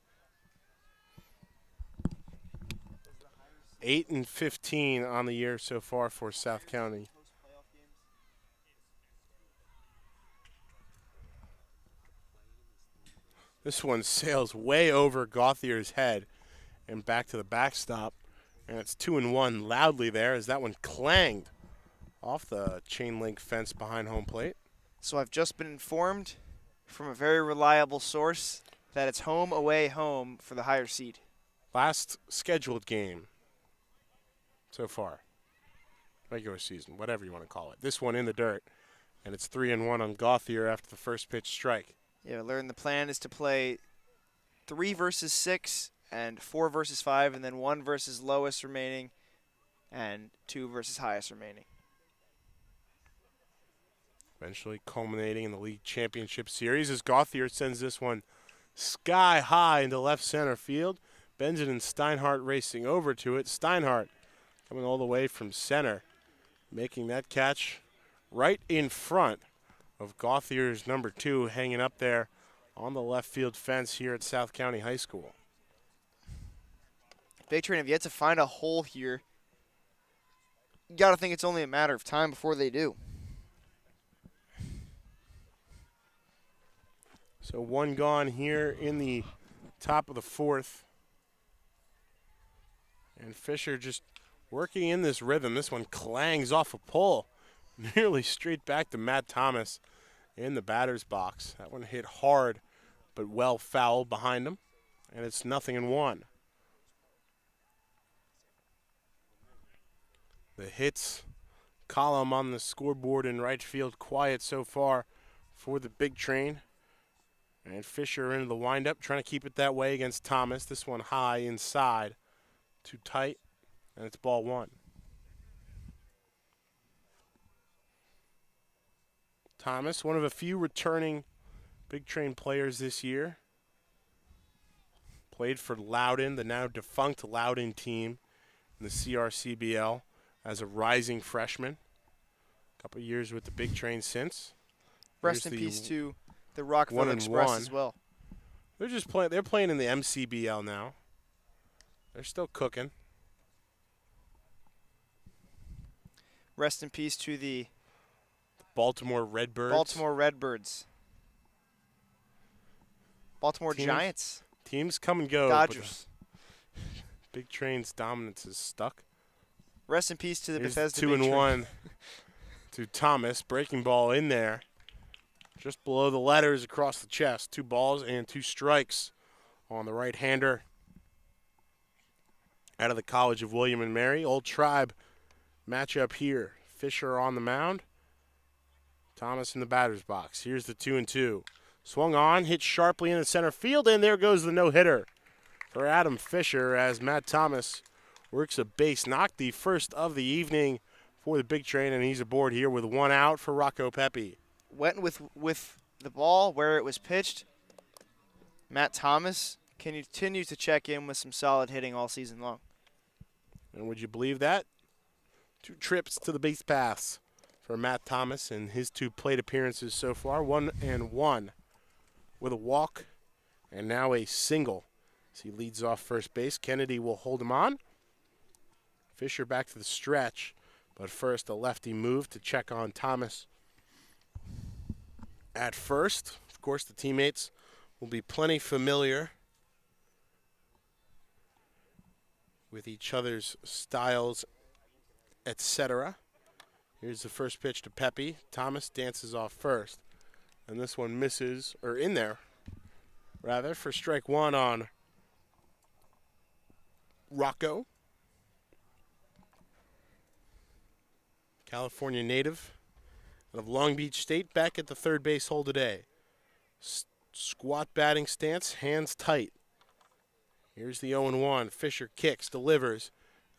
8-15 on the year so far for South County. This one sails way over Gauthier's head and back to the backstop. And it's 2-1 loudly there as that one clanged off the chain link fence behind home plate. So I've just been informed from a very reliable source that it's home, away, home for the higher seed. Last scheduled game so far. Regular season, whatever you want to call it. This one in the dirt. And it's 3-1 on Gauthier after the first pitch strike. Yeah, I learned the plan is to play 3 versus 6 and 4 versus 5, and then 1 versus lowest remaining and 2 versus highest remaining. Eventually culminating in the league championship series as Gauthier sends this one sky high into left center field. Bends it and Steinhardt racing over to it. Steinhardt coming all the way from center, making that catch right in front of Gauthier's number 2 hanging up there on the left field fence here at South County High School. Big Train have yet to find a hole here. You got to think it's only a matter of time before they do. So one gone here in the top of the fourth. And Fisher just working in this rhythm. This one clangs off a pole, nearly straight back to Matt Thomas in the batter's box. That one hit hard, but well fouled behind him. And it's 0-1. The hits column on the scoreboard in right field quiet so far for the big train. And Fisher into the windup, trying to keep it that way against Thomas. This one high inside, too tight, and it's ball 1. Thomas, one of a few returning big train players this year. Played for Loudon, the now defunct Loudon team in the CRCBL as a rising freshman. A couple years with the big train since. Rest in peace to the Rockville Express as well. They're just playing. They're playing in the MCBL now. They're still cooking. Rest in peace to the Baltimore Redbirds. Baltimore Giants. Teams come and go. Dodgers. But big train's dominance is stuck. Rest in peace to the Here's Bethesda 2-1 to Thomas. Breaking ball in there. Just below the letters across the chest. 2 balls and 2 strikes on the right-hander. Out of the College of William and Mary. Old Tribe matchup here. Fisher on the mound. Thomas in the batter's box. Here's the 2-2. Swung on, hit sharply in the center field, and there goes the no-hitter for Adam Fisher as Matt Thomas works a base knock, the first of the evening for the big train, and he's aboard here with 1 out for Rocco Pepe. Went with the ball where it was pitched. Matt Thomas continues to check in with some solid hitting all season long. And would you believe that? 2 trips to the base paths for Matt Thomas in his 2 plate appearances so far. 1-1 with a walk and now a single as he leads off first base. Kennedy will hold him on. Fisher back to the stretch, but first a lefty move to check on Thomas at first. Of course, the teammates will be plenty familiar with each other's styles, etc. Here's the first pitch to Pepe. Thomas dances off first. And this one misses, or in there, rather, for strike one on Rocco. California native of Long Beach State, back at the third base hole today. Squat batting stance, hands tight. Here's the 0-1. Fisher kicks, delivers.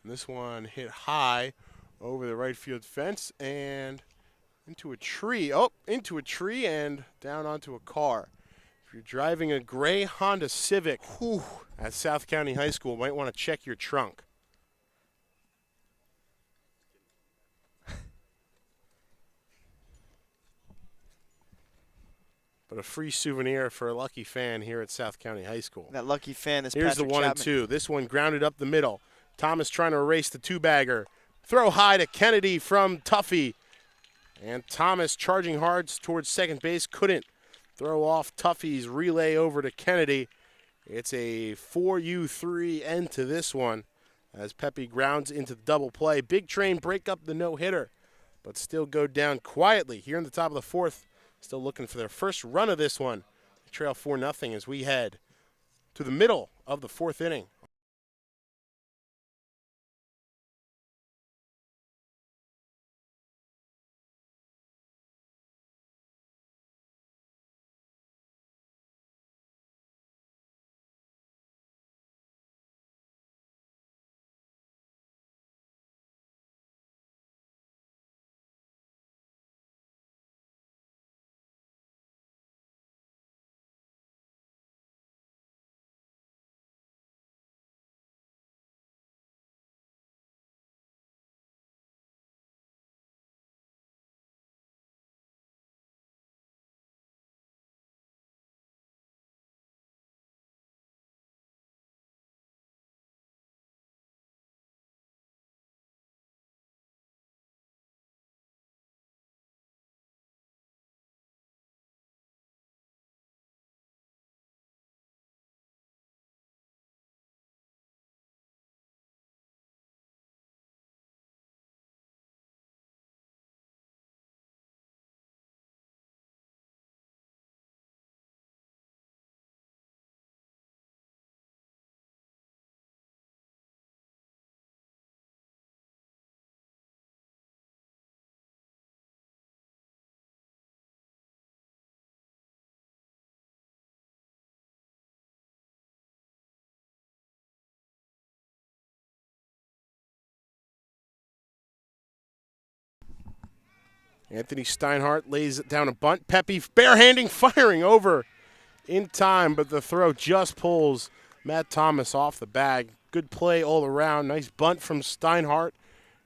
And this one hit high over the right field fence and into a tree. Oh, into a tree and down onto a car. If you're driving a gray Honda Civic at South County High School, might want to check your trunk. But a free souvenir for a lucky fan here at South County High School. That lucky fan is Here's Patrick the 1-2. Chapman. This one grounded up the middle. Thomas trying to erase the two-bagger. Throw high to Kennedy from Tuffy. And Thomas charging hard towards second base. Couldn't throw off Tuffy's relay over to Kennedy. It's a 4-3 end to this one as Pepe grounds into the double play. Big Train break up the no-hitter, but still go down quietly here in the top of the fourth. Still looking for their first run of this one. Trail 4-0 as we head to the middle of the fourth inning. Anthony Steinhardt lays down a bunt. Pepe barehanding, firing over in time, but the throw just pulls Matt Thomas off the bag. Good play all around. Nice bunt from Steinhardt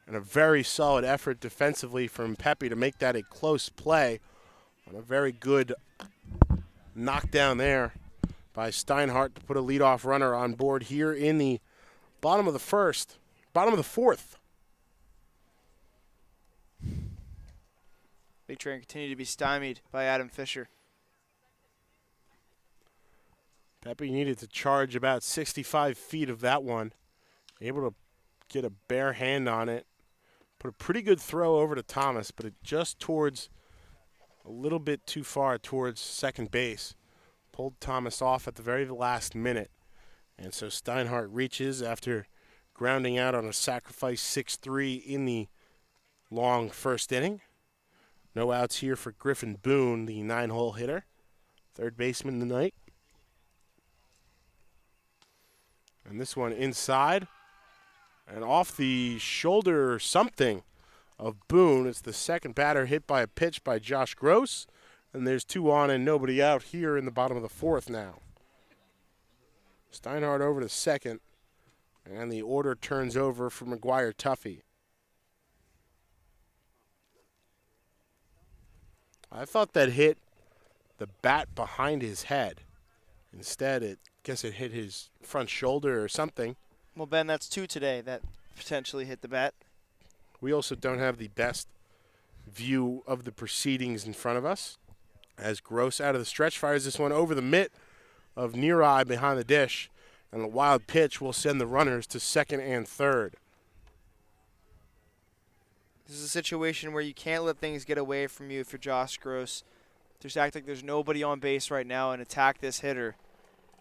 and a very solid effort defensively from Pepe to make that a close play. And a very good knockdown there by Steinhardt to put a leadoff runner on board here in the bottom of the fourth. Big Train continued to be stymied by Adam Fisher. Pepe needed to charge about 65 feet of that one. Able to get a bare hand on it. Put a pretty good throw over to Thomas, but it just towards a little bit too far towards second base. Pulled Thomas off at the very last minute. And so Steinhardt reaches after grounding out on a sacrifice 6-3 in the long first inning. No outs here for Griffin Boone, the 9-hole hitter. Third baseman tonight. And this one inside. And off the shoulder or something of Boone. It's the second batter hit by a pitch by Josh Gross. And there's 2 on and nobody out here in the bottom of the fourth now. Steinhardt over to second. And the order turns over for McGuire Tuffy. I thought that hit the bat behind his head. Instead, it hit his front shoulder or something. Well, Ben, that's 2 today that potentially hit the bat. We also don't have the best view of the proceedings in front of us. As Gross out of the stretch fires this one over the mitt of Neareye behind the dish. And a wild pitch will send the runners to second and third. This is a situation where you can't let things get away from you if you're Josh Gross. Just act like there's nobody on base right now and attack this hitter,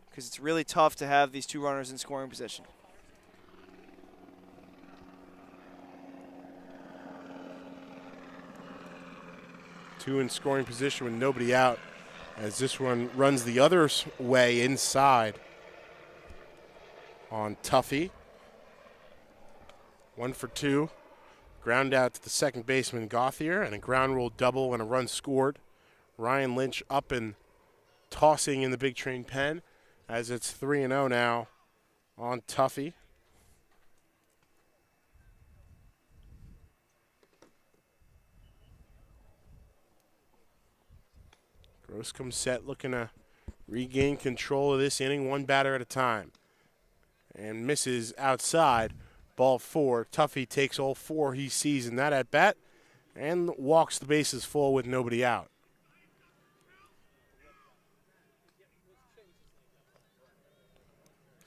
because it's really tough to have these two runners in scoring position. Two in scoring position with nobody out, as this one runs the other way inside on Tuffy. 1 for 2. Ground out to the second baseman Gauthier, and a ground rule double and a run scored. Ryan Lynch up and tossing in the big train pen, as it's 3-0 now on Tuffy. Gross comes set, looking to regain control of this inning, one batter at a time. And misses outside, ball 4. Tuffy takes all 4 he sees in that at-bat and walks the bases full with nobody out.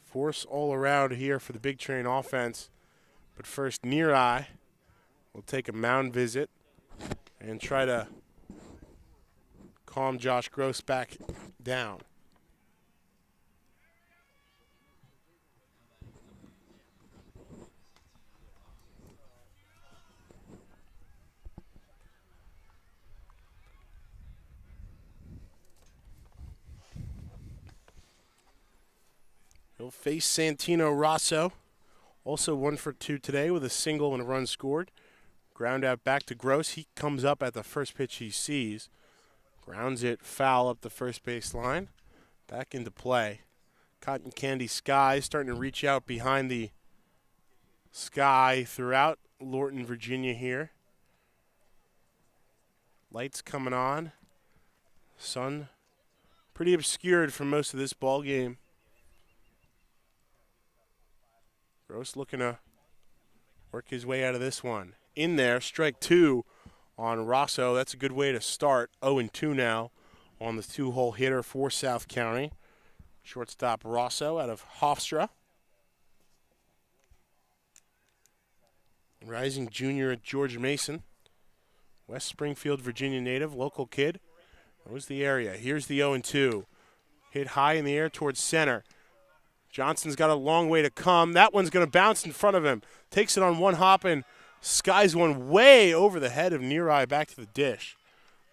Force all around here for the big train offense. But first, Near Eye will take a mound visit and try to calm Josh Gross back down. He'll face Santino Rosso, also 1 for 2 today with a single and a run scored. Ground out back to Gross. He comes up at the first pitch he sees. Grounds it foul up the first base line. Back into play. Cotton Candy Sky starting to reach out behind the sky throughout Lorton, Virginia here. Lights coming on. Sun pretty obscured for most of this ball game. Gross looking to work his way out of this one. In there, strike 2 on Rosso. That's a good way to start. 0-2 now on the 2-hole hitter for South County. Shortstop Rosso out of Hofstra. Rising junior at George Mason. West Springfield, Virginia native, local kid. Knows the area. Here's the 0-2. Hit high in the air towards center. Johnson's got a long way to come. That one's going to bounce in front of him. Takes it on one hop and skies one way over the head of Near Eye back to the dish.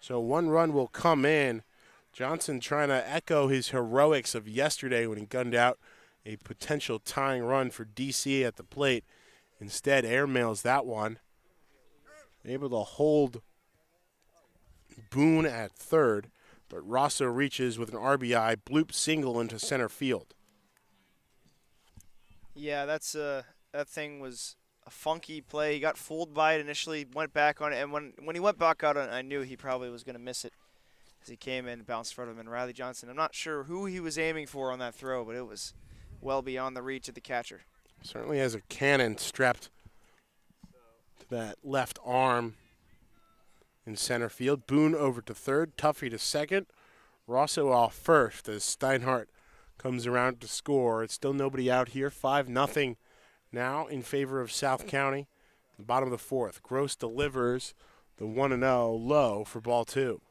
So 1 run will come in. Johnson trying to echo his heroics of yesterday when he gunned out a potential tying run for DC at the plate. Instead, airmails that one. Able to hold Boone at third, but Rosso reaches with an RBI bloop single into center field. Yeah, that thing was a funky play. He got fooled by it initially, went back on it, and when he went back out on it, I knew he probably was going to miss it as he came in and bounced in front of him. And Riley Johnson, I'm not sure who he was aiming for on that throw, but it was well beyond the reach of the catcher. Certainly has a cannon strapped to that left arm in center field. Boone over to third, Tuffy to second, Rosso off first as Steinhardt comes around to score. It's still nobody out here. 5-0 now in favor of South County. The bottom of the 4th. Gross delivers the 1-0 low for ball 2.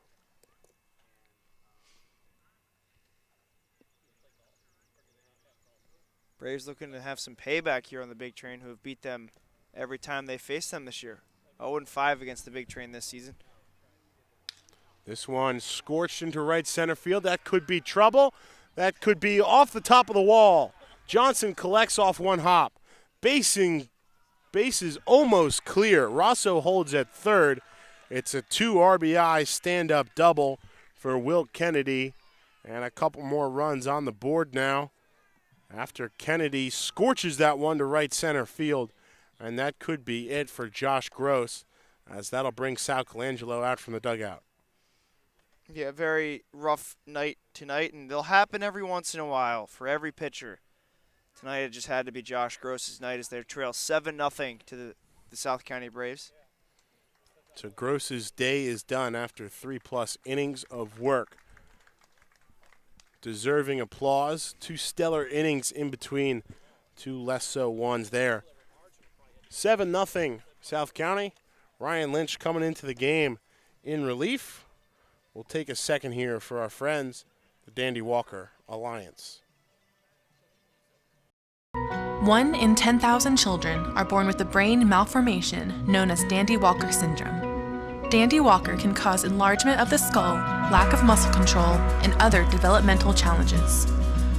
Braves looking to have some payback here on the Big Train, who have beat them every time they faced them this year. 0-5 against the Big Train this season. This one scorched into right center field. That could be trouble. That could be off the top of the wall. Johnson collects off one hop. Base is almost clear. Rosso holds at third. It's a 2 RBI stand-up double for Will Kennedy. And a couple more runs on the board now after Kennedy scorches that one to right center field. And that could be it for Josh Gross, as that'll bring Sal Colangelo out from the dugout. Yeah, very rough night tonight, and they'll happen every once in a while for every pitcher. Tonight it just had to be Josh Gross's night as they trail 7-0 to the South County Braves. So Gross's day is done after 3+ innings of work. Deserving applause. 2 stellar innings in between 2 less so ones there. 7-0 South County. Ryan Lynch coming into the game in relief. We'll take a second here for our friends, the Dandy Walker Alliance. 1 in 10,000 children are born with a brain malformation known as Dandy Walker syndrome. Dandy Walker can cause enlargement of the skull, lack of muscle control, and other developmental challenges.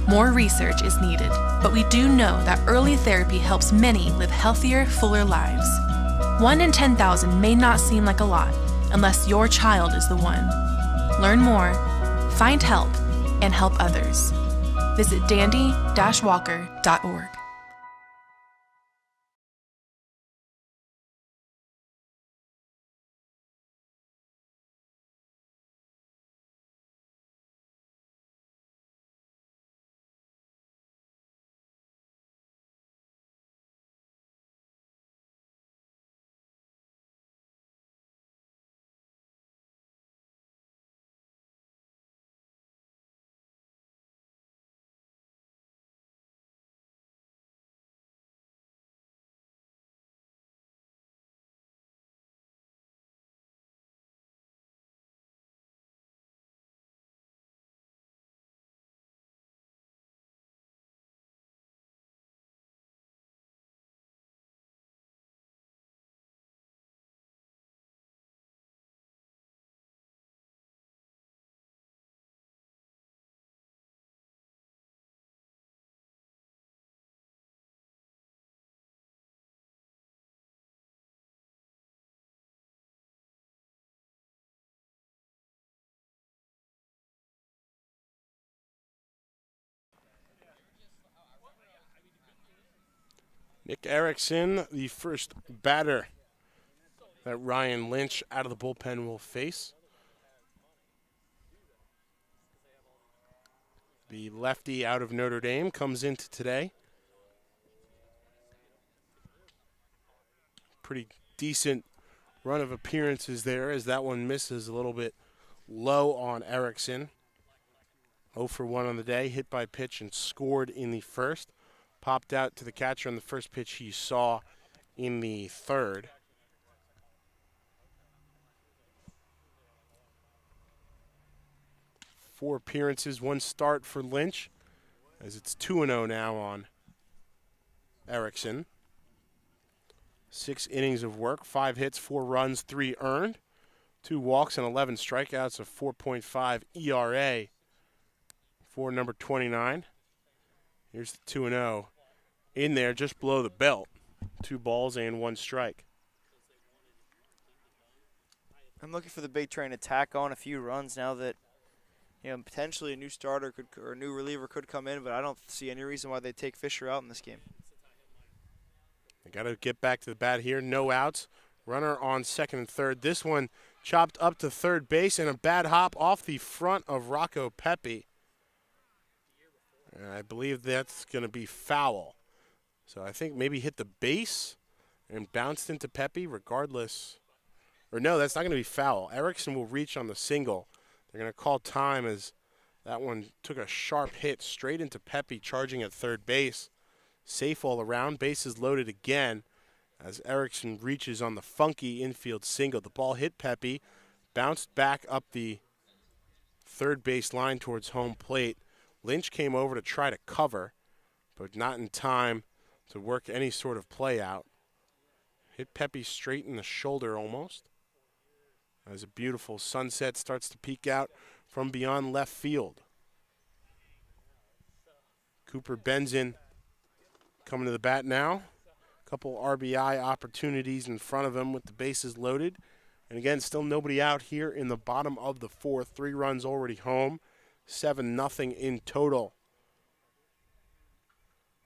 More research is needed, but we do know that early therapy helps many live healthier, fuller lives. 1 in 10,000 may not seem like a lot unless your child is the one. Learn more, find help, and help others. Visit dandy-walker.org. Nick Erickson, the first batter that Ryan Lynch out of the bullpen will face. The lefty out of Notre Dame comes into today. Pretty decent run of appearances there as that one misses a little bit low on Erickson. 0 for 1 on the day, hit by pitch and scored in the first. Popped out to the catcher on the first pitch he saw in the third. Four appearances, one start for Lynch, as it's 2-0 now on Erickson. 6 innings of work, 5 hits, 4 runs, 3 earned, 2 walks and 11 strikeouts, a 4.5 ERA for number 29. Here's the 2-0. In there just below the belt. 2 balls and 1 strike. I'm looking for the big train to tack on a few runs now that, potentially a new starter or a new reliever could come in, but I don't see any reason why they take Fisher out in this game. They got to get back to the bat here. No outs. Runner on second and third. This one chopped up to third base and a bad hop off the front of Rocco Pepe. And I believe that's going to be foul. So I think maybe hit the base and bounced into Pepe regardless. Or no, that's not going to be foul. Erickson will reach on the single. They're going to call time as that one took a sharp hit straight into Pepe charging at third base. Safe all around. Bases loaded again as Erickson reaches on the funky infield single. The ball hit Pepe, bounced back up the third base line towards home plate. Lynch came over to try to cover, but not in time to work any sort of play out. Hit Pepe straight in the shoulder almost. As a beautiful sunset starts to peek out from beyond left field. Cooper Benson coming to the bat now. Couple RBI opportunities in front of him with the bases loaded. And again, still nobody out here in the bottom of the fourth. 3 runs already home. 7-0 in total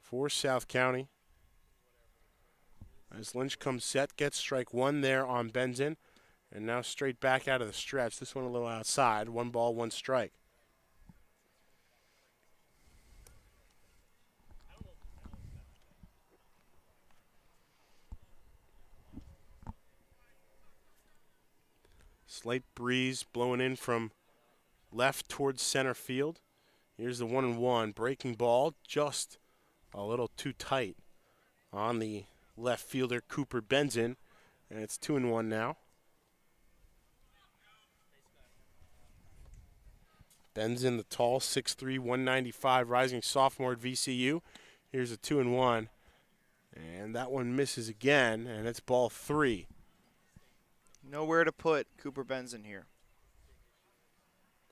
for South County. As Lynch comes set, gets strike 1 there on Benson. And now straight back out of the stretch. This one a little outside. 1 ball, 1 strike. Slight breeze blowing in from left towards center field. Here's the 1-1. Breaking ball just a little too tight on the left fielder, Cooper Benson. And it's 2-1 now. Benson, the tall, 6'3", 195, rising sophomore at VCU. Here's a 2-1. And that one misses again, and it's ball 3. Nowhere to put Cooper Benson here.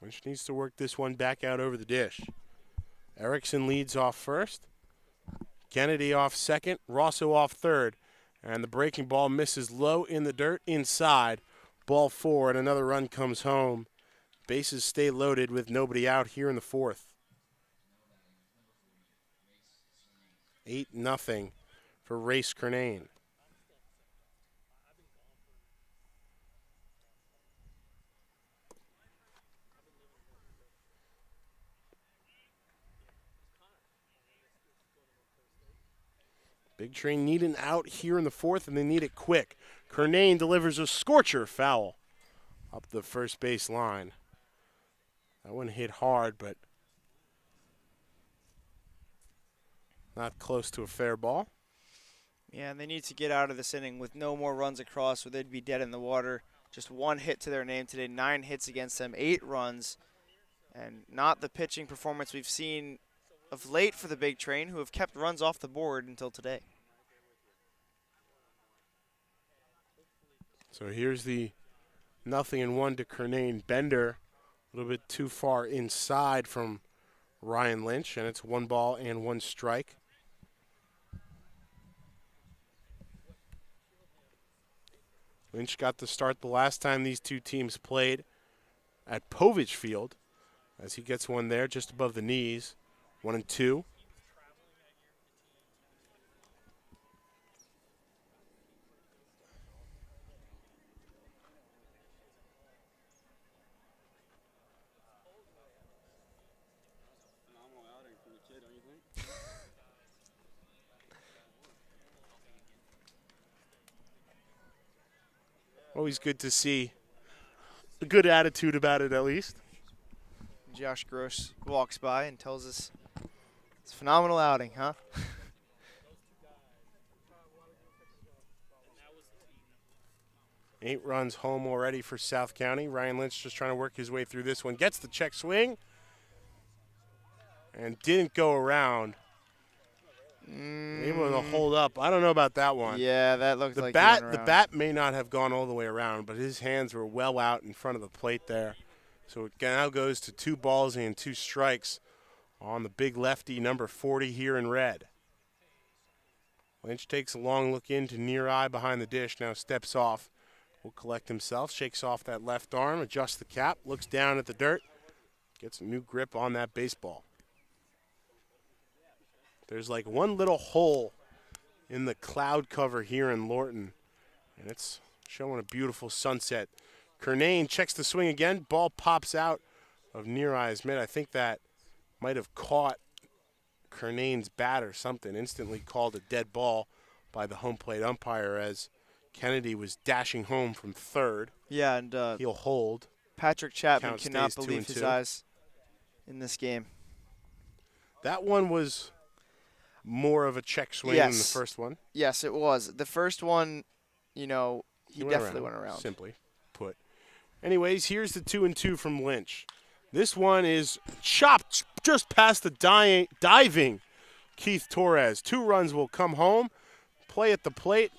Lynch needs to work this one back out over the dish. Erickson leads off first. Kennedy off second. Rosso off third. And the breaking ball misses low in the dirt inside. Ball 4, and another run comes home. Bases stay loaded with nobody out here in the 4th. 8-0 for Race Curnane. Big Train need an out here in the 4th, and they need it quick. Curnane delivers a scorcher foul up the first base line. That one hit hard, but not close to a fair ball. Yeah, and they need to get out of this inning with no more runs across or they'd be dead in the water. Just 1 hit to their name today, 9 hits against them, 8 runs, and not the pitching performance we've seen of late for the Big Train, who have kept runs off the board until today. So here's the 0-1 to Curnane. Bender a little bit too far inside from Ryan Lynch, and it's 1 ball and 1 strike. Lynch got the start the last time these two teams played at Povich Field, as he gets one there just above the knees. 1-2. Always good to see a good attitude about it, at least. Josh Gross walks by and tells us it's a phenomenal outing, huh? 8 runs home already for South County. Ryan Lynch just trying to work his way through this one. Gets the check swing and didn't go around. Able to hold up. I don't know about that one. Yeah, that looked like the bat may not have gone all the way around, but his hands were well out in front of the plate there. So it now goes to 2 balls and 2 strikes on the big lefty, number 40 here in red. Lynch takes a long look into near eye behind the dish, now steps off. Will collect himself, shakes off that left arm, adjusts the cap, looks down at the dirt, gets a new grip on that baseball. There's like one little hole in the cloud cover here in Lorton, and it's showing a beautiful sunset. Curnane checks the swing again. Ball pops out of near eye's mid. I think that might have caught Curnane's bat or something. Instantly called a dead ball by the home plate umpire as Kennedy was dashing home from third. Yeah, and he'll hold. Patrick Chapman Count cannot stays believe 2-2. his eyes in this game. That one was more of a check swing than the first one. Yes, it was. The first one, he definitely went around. Simply put. Anyways, here's the 2-2 from Lynch. This one is chopped just past the diving Keith Torres. 2 runs will come home. Play at the plate.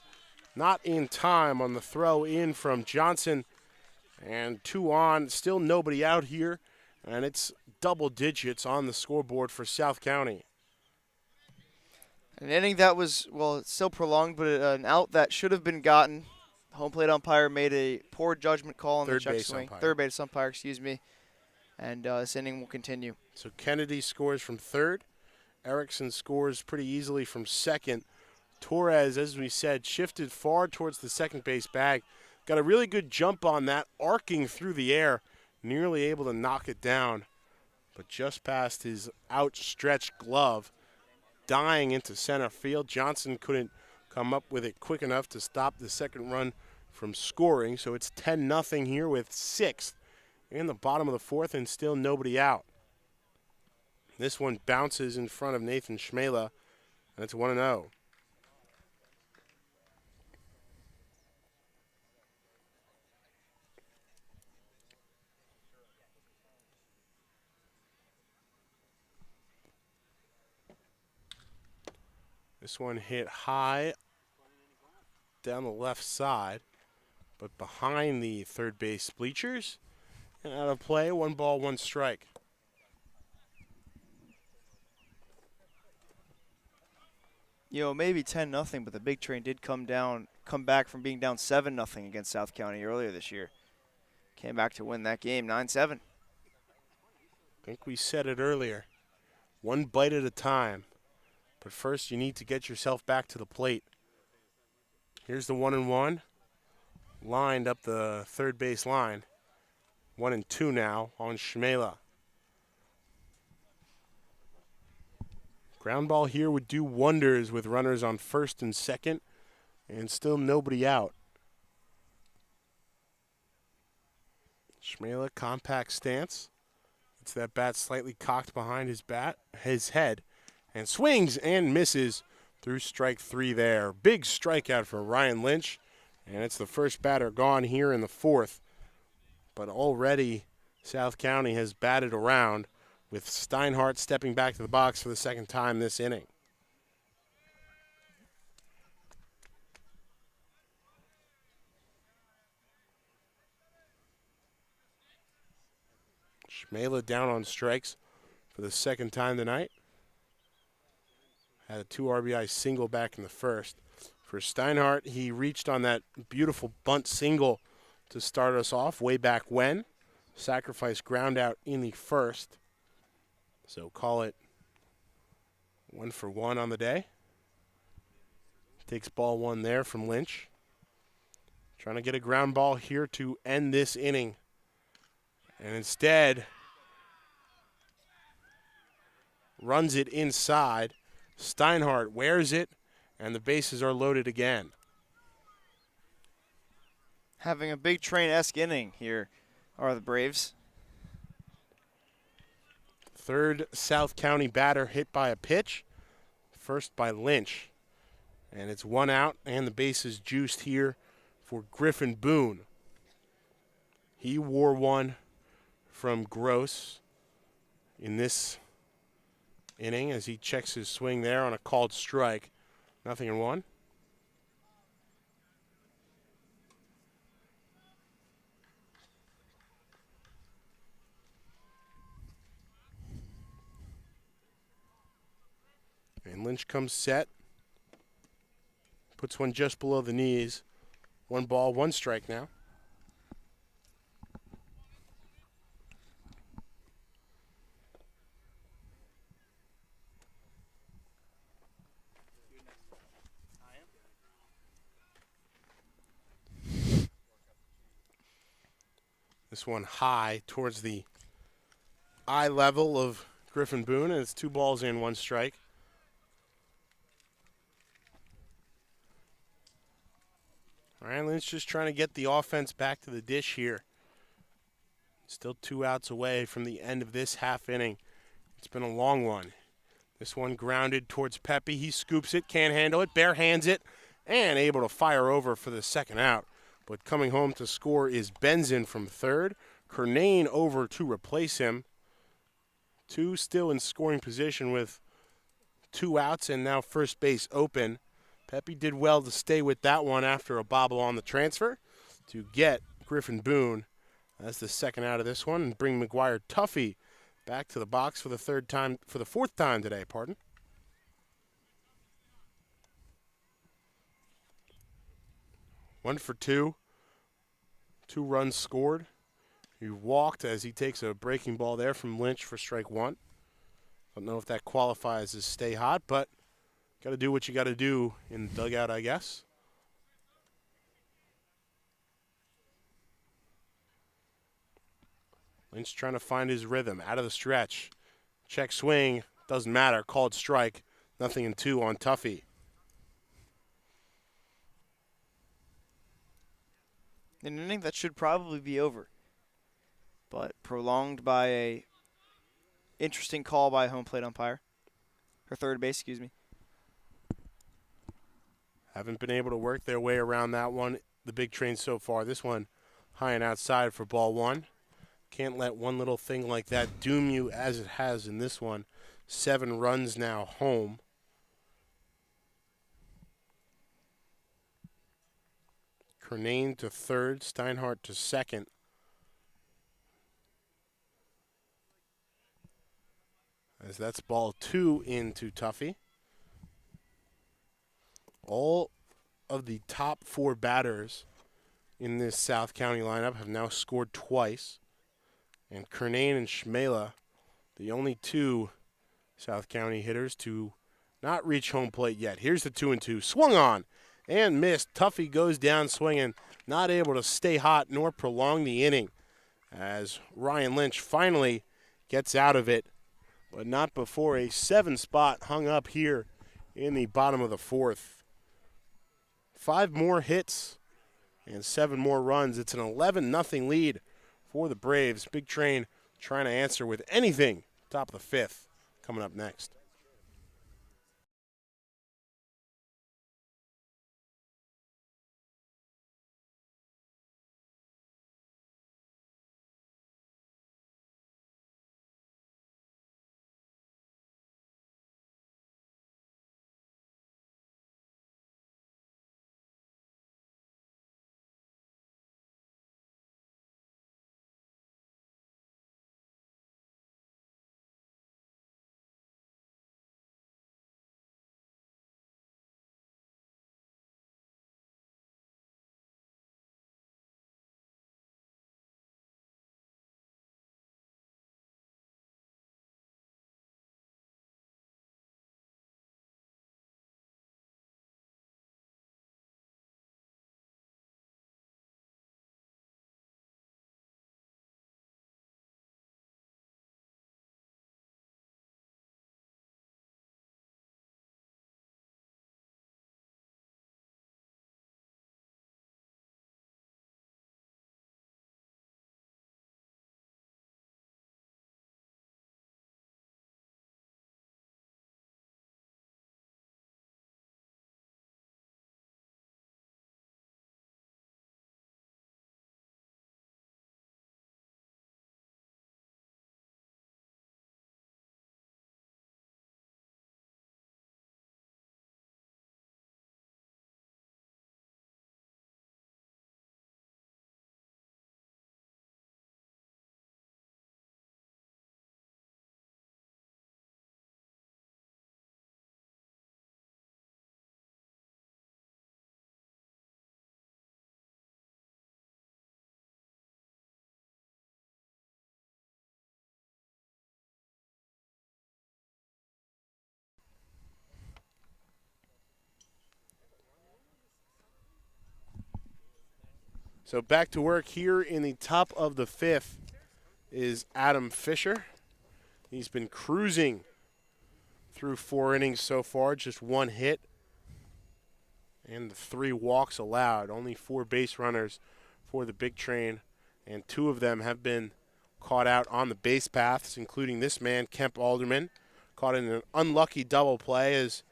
Not in time on the throw in from Johnson. And 2 on. Still nobody out here. And it's double digits on the scoreboard for South County. An inning that was, it's still prolonged, but an out that should have been gotten. The home plate umpire made a poor judgment call on the check swing. Third base umpire, excuse me. And this inning will continue. So Kennedy scores from third. Erickson scores pretty easily from second. Torres, as we said, shifted far towards the second base bag. Got a really good jump on that, arcing through the air. Nearly able to knock it down. But just past his outstretched glove. Dying into center field. Johnson couldn't come up with it quick enough to stop the second run from scoring. So it's 10-0 here with 6th in the bottom of the 4th and still nobody out. This one bounces in front of Nathan Schmela, and it's 1-0. This one hit high down the left side, but behind the third base bleachers and out of play. 1 ball, 1 strike. You know, maybe 10-0, but the big train did come back from being down 7-0 against South County earlier this year. Came back to win that game 9-7. I think we said it earlier. One bite at a time. But first you need to get yourself back to the plate. Here's the 1-1. Lined up the third base line. 1-2 now on Shmela. Ground ball here would do wonders with runners on first and second, and still nobody out. Shmela, compact stance. It's that bat slightly cocked behind his head, and swings and misses through strike 3 there. Big strikeout for Ryan Lynch, and it's the first batter gone here in the 4th. But already South County has batted around, with Steinhardt stepping back to the box for the second time this inning. Shmela down on strikes for the second time tonight. Had a 2 RBI single back in the first. For Steinhardt, he reached on that beautiful bunt single to start us off way back when. Sacrifice ground out in the first. So call it 1 for 1 on the day. Takes ball 1 there from Lynch. Trying to get a ground ball here to end this inning. And instead, runs it inside. Steinhardt wears it, and the bases are loaded again. Having a big train-esque inning here are the Braves. Third South County batter hit by a pitch. First by Lynch. And it's 1 out, and the bases juiced here for Griffin Boone. He wore 1 from Gross in this inning as he checks his swing there on a called strike. 0-1. And Lynch comes set. Puts one just below the knees. 1 ball, 1 strike now. This one high towards the eye level of Griffin Boone, and it's 2 balls and 1 strike. Ryan Lynch just trying to get the offense back to the dish here. Still 2 outs away from the end of this half inning. It's been a long one. This one grounded towards Pepe. He scoops it, can't handle it, bare hands it, and able to fire over for the second out. But coming home to score is Benzin from third. Kernane over to replace him. 2 still in scoring position with 2 outs and now first base open. Pepe did well to stay with that one after a bobble on the transfer to get Griffin Boone as the second out of this one and bring McGuire Tuffy back to the box for the 4th time today, pardon. One for 2. 2 runs scored. He walked as he takes a breaking ball there from Lynch for strike 1. Don't know if that qualifies as stay hot, but got to do what you got to do in the dugout, I guess. Lynch trying to find his rhythm out of the stretch. Check swing, doesn't matter, called strike. 0-2 on Tuffy. An inning that should probably be over, but prolonged by a interesting call by a home plate umpire, or third base, excuse me. Haven't been able to work their way around that one, the big train so far. This one high and outside for ball 1. Can't let one little thing like that doom you as it has in this one. 7 runs now home. Kernane to third, Steinhardt to second. As that's ball 2 into Tuffy. All of the top 4 batters in this South County lineup have now scored twice. And Kernane and Schmela, the only 2 South County hitters to not reach home plate yet. Here's the 2-2. Swung on and missed. Tuffy goes down swinging, not able to stay hot nor prolong the inning as Ryan Lynch finally gets out of it, but not before a 7 spot hung up here in the bottom of the 4th. 5 more hits and 7 more runs. It's an 11-0 lead for the Braves. Big Train trying to answer with anything. Top of the 5th coming up next. So back to work here in the top of the 5th is Adam Fisher. He's been cruising through 4 innings so far, just 1 hit and 3 walks allowed. Only 4 base runners for the Big Train, and 2 of them have been caught out on the base paths, including this man, Kemp Alderman, caught in an unlucky double play as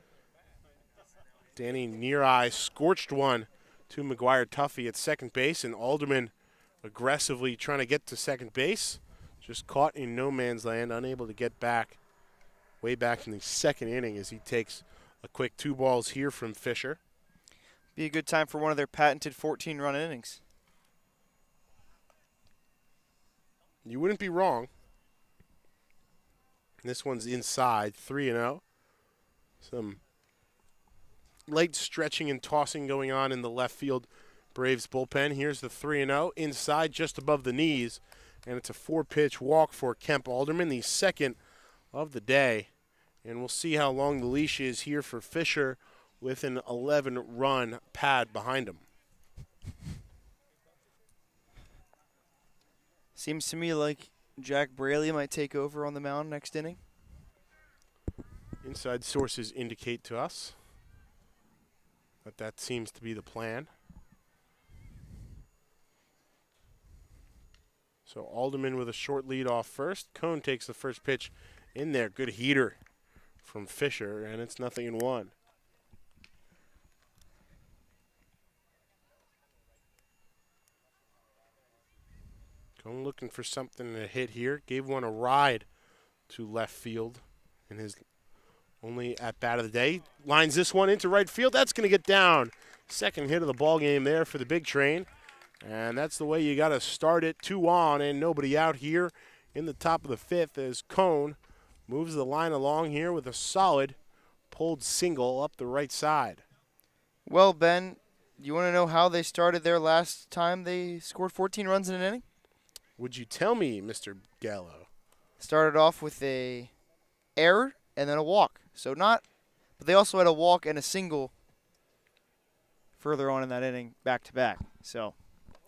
Danny Near-Eye scorched one to McGuire Tuffy at second base, and Alderman aggressively trying to get to second base, just caught in no man's land, unable to get back way back in the 2nd inning as he takes a quick 2 balls here from Fisher. Be a good time for one of their patented 14-run innings. You wouldn't be wrong. This one's inside, 3-0. Some light stretching and tossing going on in the left field Braves bullpen. Here's the 3-0 inside just above the knees, and it's a 4-pitch walk for Kemp Alderman, the 2nd of the day. And we'll see how long the leash is here for Fisher with an 11-run pad behind him. Seems to me like Jack Braley might take over on the mound next inning. Inside sources indicate to us that seems to be the plan. So Alderman with a short lead off first. Cone takes the first pitch in there. Good heater from Fisher, and it's 0-1. Cone looking for something to hit here. Gave one a ride to left field in his only at bat of the day. Lines this one into right field. That's going to get down Second hit of the ball game there for the Big Train. And that's the way you got to start it. 2 on and nobody out here in the top of the 5th as Cone moves the line along here with a solid pulled single up the right side. Well, Ben, you want to know how they started their last time they scored 14 runs in an inning? Would you tell me, Mr. Gallo? Started off with a error and then a walk. But they also had a walk and a single further on in that inning back to back. So,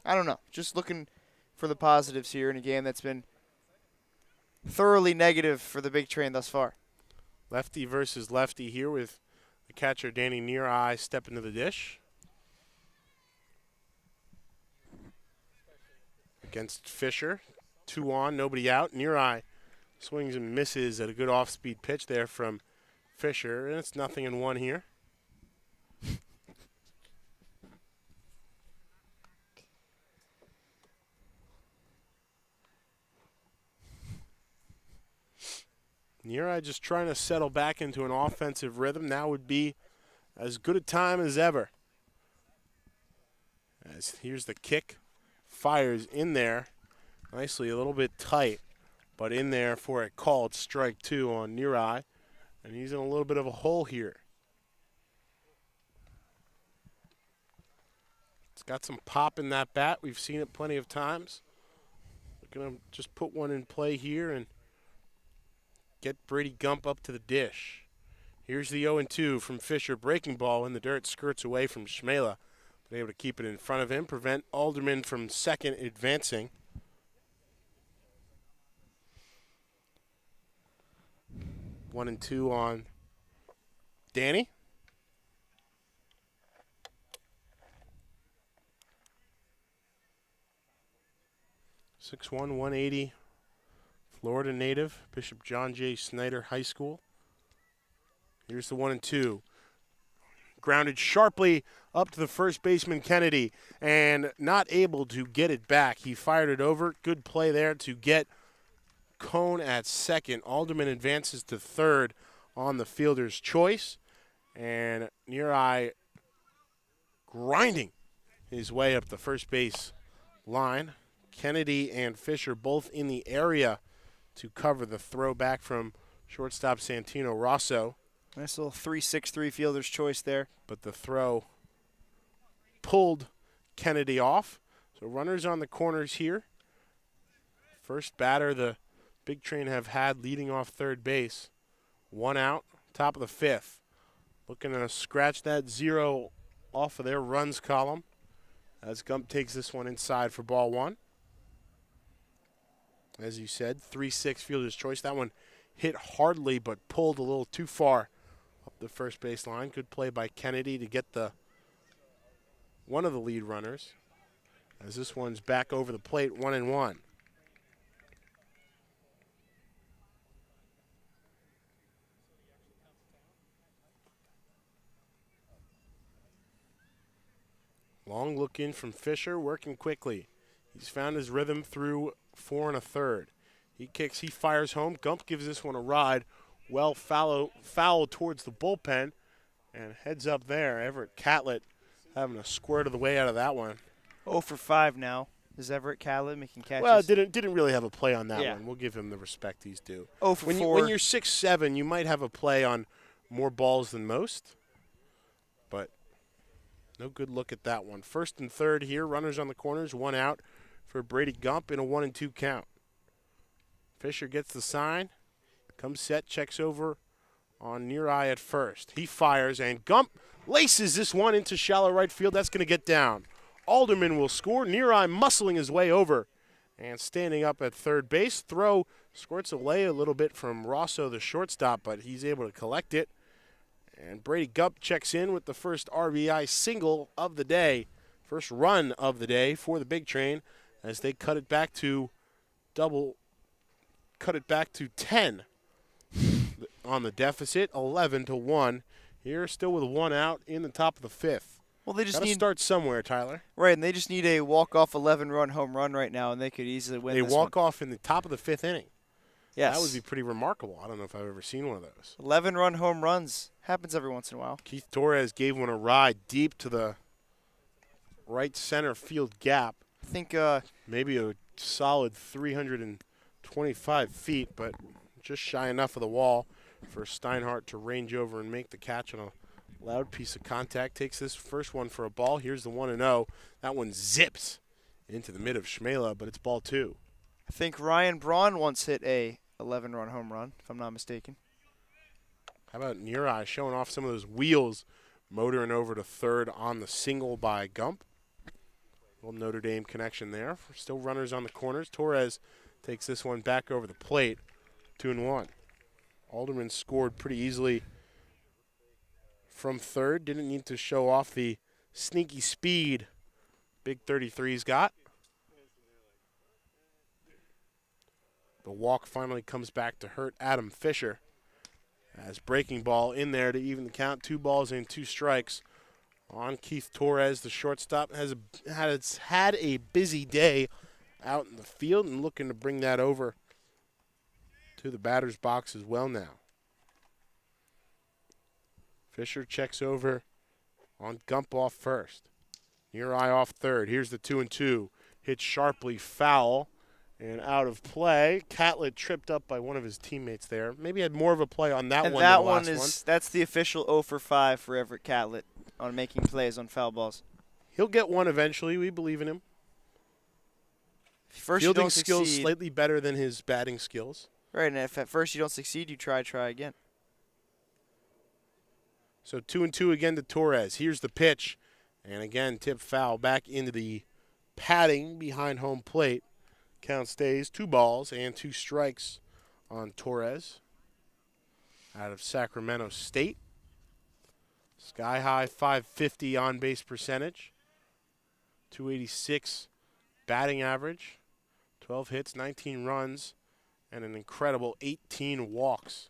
I don't know. Just looking for the positives here in a game that's been thoroughly negative for the Big Train thus far. Lefty versus lefty here with the catcher Danny Neareye stepping to the dish. Against Fisher. 2 on, nobody out. Neareye swings and misses at a good off-speed pitch there from Fisher, and it's 0-1 here. Neareye just trying to settle back into an offensive rhythm. Now would be as good a time as ever. As here's the kick. Fires in there. Nicely, a little bit tight, but in there for a called strike 2 on Neareye. And he's in a little bit of a hole here. It's got some pop in that bat. We've seen it plenty of times. We're going to just put one in play here and get Brady Gump up to the dish. Here's the 0-2 from Fisher. Breaking ball in the dirt, skirts away from Schmela. But able to keep it in front of him, prevent Alderman from second advancing. One and 2 on Danny. .61", 180. Florida native, Bishop John J. Snyder High School. Here's the 1-2. Grounded sharply up to the first baseman Kennedy and not able to get it back. He fired it over. Good play there to get Cone at second. Alderman advances to third on the fielder's choice. And Neareye grinding his way up the first base line. Kennedy and Fisher both in the area to cover the throw back from shortstop Santino Rosso. Nice little 3-6-3 fielder's choice there. But the throw pulled Kennedy off. So runners on the corners here. First batter the Big Train have had leading off third base. 1 out, top of the 5th. Looking to scratch that 0 off of their runs column as Gump takes this one inside for ball 1. As you said, 3-6 fielder's choice. That one hit hardly but pulled a little too far up the first base line. Good play by Kennedy to get one of the lead runners. As this one's back over the plate, 1-1. Long look in from Fisher, working quickly. He's found his rhythm through 4 1/3. He kicks, he fires home. Gump gives this one a ride. Well foul towards the bullpen and heads up there. Everett Catlett having a squirt of the way out of that one. 0 for 5 now. Is Everett Catlett making catches? Well, didn't really have a play on that one. We'll give him the respect he's due. 0 for 4. When you're 6'7", you might have a play on more balls than most. But no good look at that one. First and third here. Runners on the corners. 1 out for Brady Gump in a 1-2 count. Fisher gets the sign. Comes set, checks over on Neareye at first. He fires, and Gump laces this one into shallow right field. That's going to get down. Alderman will score. Neareye muscling his way over and standing up at third base. Throw squirts away a little bit from Rosso, the shortstop, but he's able to collect it. And Brady Gump checks in with the first RBI single of the day. First run of the day for the Big Train as they cut it back to 10 on the deficit, 11-1. Here, still with 1 out in the top of the 5th. Well, they just Gotta need start somewhere, Tyler. Right, and they just need a walk-off 11-run home run right now, and they could easily win this one. A walk-off in the top of the 5th inning. Yes. That would be pretty remarkable. I don't know if I've ever seen one of those. 11-run home runs. Happens every once in a while. Keith Torres gave one a ride deep to the right center field gap. I think Maybe a solid 325 feet, but just shy enough of the wall for Steinhardt to range over and make the catch on a loud piece of contact. Takes this first one for a ball. Here's the 1-0. That one zips into the mid of Shmela, but it's ball 2. I think Ryan Braun once hit a 11-run home run, if I'm not mistaken. How about Neareye showing off some of those wheels, motoring over to third on the single by Gump. Little Notre Dame connection there. Still runners on the corners. Torres takes this one back over the plate. 2-1. Alderman scored pretty easily from third. Didn't need to show off the sneaky speed big 33's got. The walk finally comes back to hurt Adam Fisher. As breaking ball in there to even the count. 2 balls and 2 strikes on Keith Torres. The shortstop has had a busy day out in the field and looking to bring that over to the batter's box as well now. Fisher checks over on Gump off first. Neareye off third. Here's the 2-2. Hit sharply foul and out of play. Catlett tripped up by one of his teammates there. Maybe had more of a play on that And one that than the one last one. that's the official 0 for 5 for Everett Catlett on making plays on foul balls. He'll get one eventually. We believe in him. First you Fielding don't skills succeed. slightly better than his batting skills. Right, and if at first you don't succeed, you try again. So 2-2 again to Torres. Here's the pitch. And again, tip foul back into the padding behind home plate. Count stays 2 balls and 2 strikes on Torres out of Sacramento State. Sky high 550 on base percentage. 286 batting average. 12 hits, 19 runs, and an incredible 18 walks.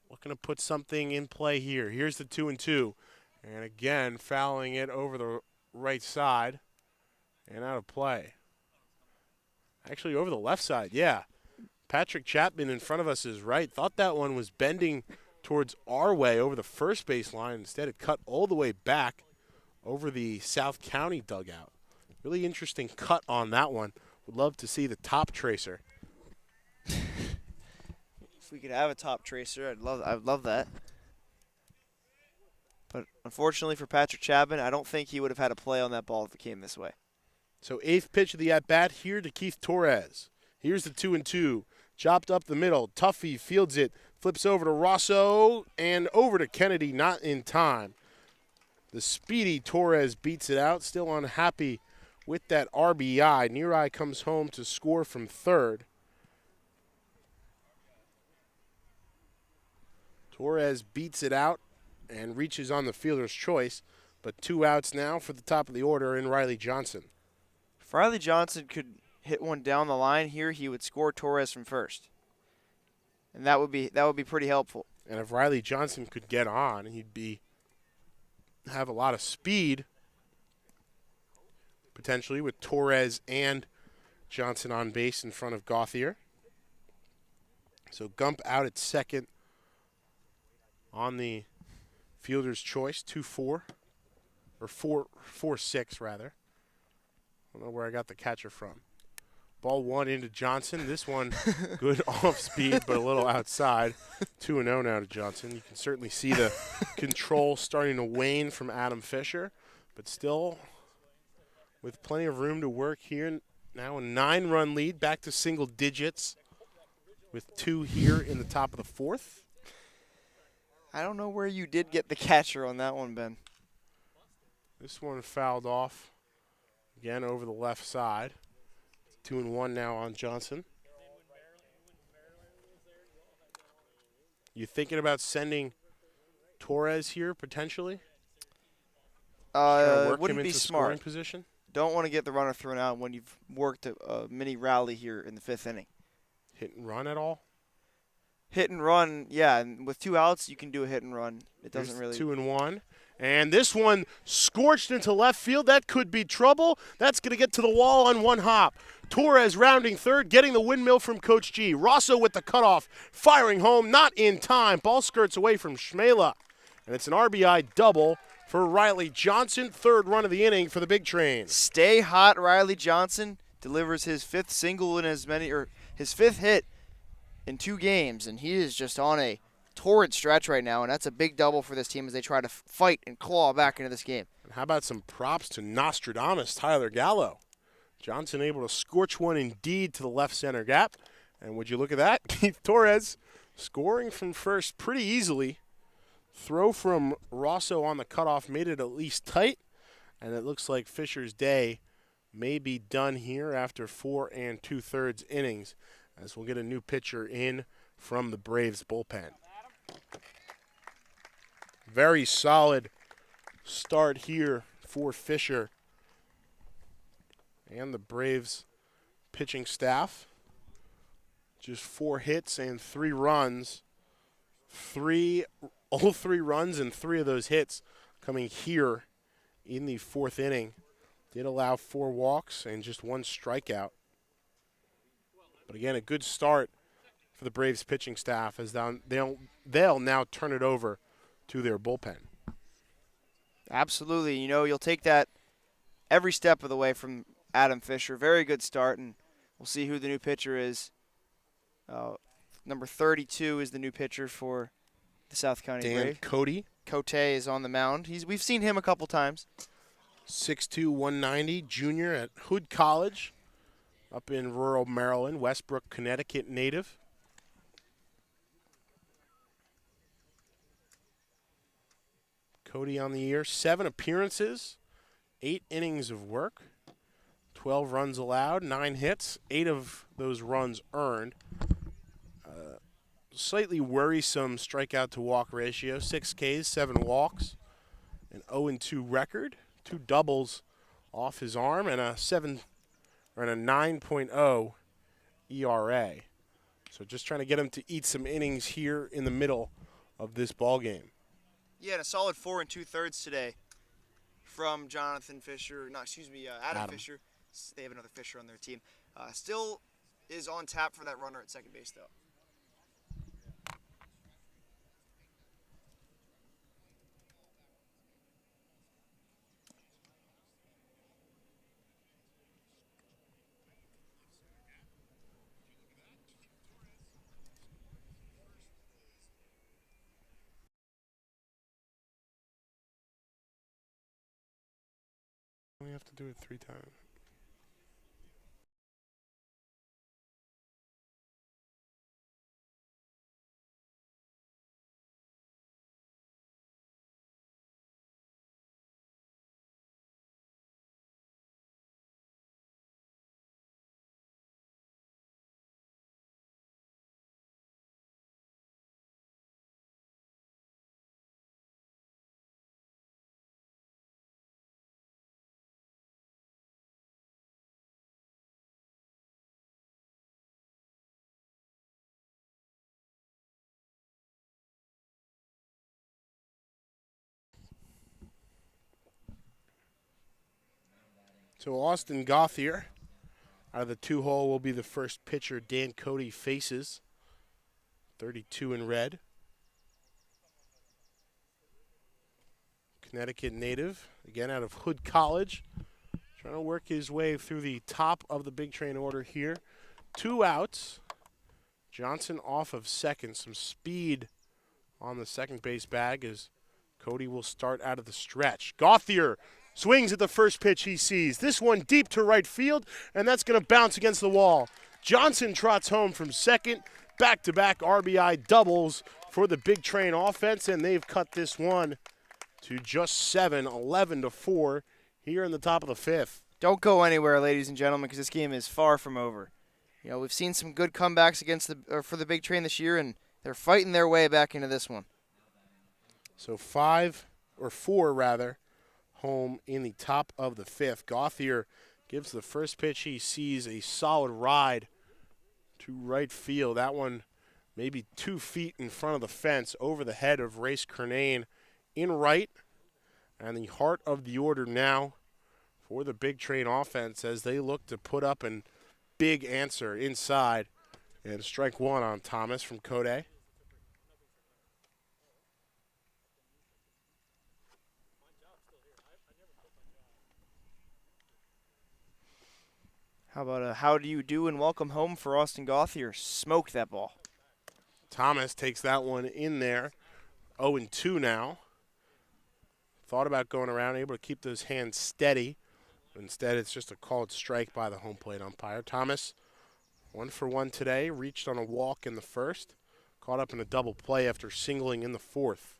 Looking to put something in play here. Here's the 2-2. And again, fouling it over the right side and out of play. Actually, over the left side, yeah. Patrick Chapman in front of us is right. Thought that one was bending towards our way over the first base line. Instead, it cut all the way back over the South County dugout. Really interesting cut on that one. Would love to see the top tracer. If we could have a top tracer, I'd love that. But unfortunately for Patrick Chapman, I don't think he would have had a play on that ball if it came this way. So 8th pitch of the at-bat here to Keith Torres. Here's the 2-2. Chopped up the middle. Tuffy fields it. Flips over to Rosso and over to Kennedy, not in time. The speedy Torres beats it out. Still unhappy with that RBI. Neareye comes home to score from third. Torres beats it out and reaches on the fielder's choice. But 2 outs now for the top of the order in Riley Johnson. If Riley Johnson could hit one down the line here, he would score Torres from first. And that would be pretty helpful. And if Riley Johnson could get on, he'd have a lot of speed, potentially, with Torres and Johnson on base in front of Gauthier. So Gump out at second on the fielder's choice, 2-4, or 4-6 rather. I don't know where I got the catcher from. Ball 1 into Johnson. This one good off speed, but a little outside. 2-0 now to Johnson. You can certainly see the control starting to wane from Adam Fisher, but still with plenty of room to work here. Now a 9-run lead, back to single digits with 2 here in the top of the 4th. I don't know where you did get the catcher on that one, Ben. This one fouled off again over the left side. 2-1 now on Johnson. You thinking about sending Torres here potentially? Wouldn't be scoring smart. Position? Don't want to get the runner thrown out when you've worked a mini rally here in the 5th inning. Hit and run at all? Hit and run, yeah. And with 2 outs, you can do a hit and run. It doesn't Here's really. 2-1. And this one scorched into left field. That could be trouble. That's going to get to the wall on 1 hop. Torres rounding third, getting the windmill from Coach G. Rosso with the cutoff, firing home, not in time. Ball skirts away from Shmela. And it's an RBI double for Riley Johnson. Third run of the inning for the big train. Stay hot, Riley Johnson delivers his fifth single in his fifth hit in 2 games, and he is just on a torrid stretch right now, and that's a big double for this team as they try to fight and claw back into this game. And how about some props to Nostradamus Tyler Gallo? Johnson able to scorch one indeed to the left center gap. And would you look at that? Keith Torres scoring from first pretty easily. Throw from Rosso on the cutoff made it at least tight. And it looks like Fisher's day may be done here after 4 2/3 innings, as we'll get a new pitcher in from the Braves bullpen. Very solid start here for Fisher and the Braves pitching staff. Just 4 hits and 3 runs. All 3 runs and 3 of those hits coming here in the 4th inning. Did allow 4 walks and just 1 strikeout. But again, a good start for the Braves pitching staff as they'll now turn it over to their bullpen. Absolutely. You know, you'll take that every step of the way from Adam Fisher. Very good start, and we'll see who the new pitcher is. Number 32 is the new pitcher for the South County Dan Brave. Cody. Cote is on the mound. We've seen him a couple times. 6'2", 190, junior at Hood College up in rural Maryland, Westbrook, Connecticut native. Cody on the year, 7 appearances, 8 innings of work, 12 runs allowed, 9 hits, 8 of those runs earned. Slightly worrisome strikeout to walk ratio, 6 Ks, 7 walks, an 0-2 record, 2 doubles off his arm, and a 9.0 ERA. So just trying to get him to eat some innings here in the middle of this ball game. Yeah, and a solid 4 2/3 today from Jonathan Fisher. Adam Fisher. They have another Fisher on their team. Still is on tap for that runner at second base, though. We have to do it 3 times. So Austin Gauthier out of the 2-hole will be the first pitcher Dan Cody faces. 32 in red. Connecticut native, again out of Hood College. Trying to work his way through the top of the big train order here. 2 outs. Johnson off of second. Some speed on the second base bag as Cody will start out of the stretch. Gauthier swings at the first pitch he sees. This one deep to right field, and that's going to bounce against the wall. Johnson trots home from second. Back-to-back RBI doubles for the big train offense, and they've cut this one to just 7, 11-4 here in the top of the 5th. Don't go anywhere, ladies and gentlemen, because this game is far from over. You know, we've seen some good comebacks for the big train this year, and they're fighting their way back into this one. So 4 home in the top of the 5th. Gauthier gives the first pitch he sees a solid ride to right field. That one maybe 2 feet in front of the fence over the head of Race Kernane in right. And the heart of the order now for the big train offense as they look to put up a big answer inside. And strike 1 on Thomas from Code. How about a how do you do and welcome home for Austin Gauthier? Smoked that ball. Thomas takes that one in there. 0-2 now. Thought about going around, able to keep those hands steady. Instead, it's just a called strike by the home plate umpire. Thomas, 1 for 1 today, reached on a walk in the first. Caught up in a double play after singling in the fourth.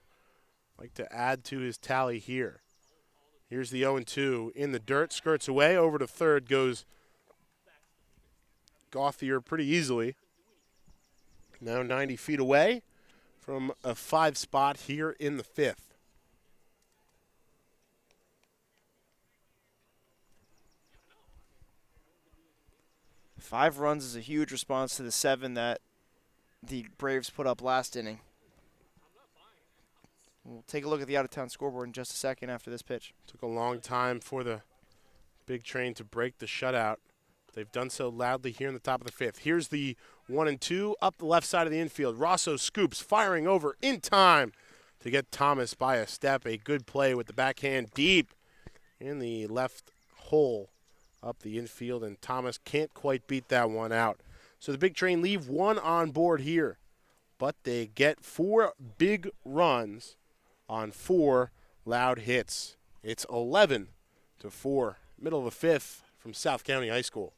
Like to add to his tally here. Here's the 0-2 in the dirt, skirts away, over to third goes Gauthier pretty easily. Now 90 feet away from a 5 spot here in the fifth. Five runs is a huge response to the 7 that the Braves put up last inning. We'll take a look at the out-of-town scoreboard in just a second after this pitch. Took a long time for the Big Train to break the shutout. They've done so loudly here in the top of the fifth. Here's the 1-2 up the left side of the infield. Rosso scoops, firing over in time to get Thomas by a step. A good play with the backhand deep in the left hole up the infield, and Thomas can't quite beat that one out. So the Big Train leave 1 on board here, but they get 4 big runs on 4 loud hits. It's 11-4, middle of the fifth from South County High School.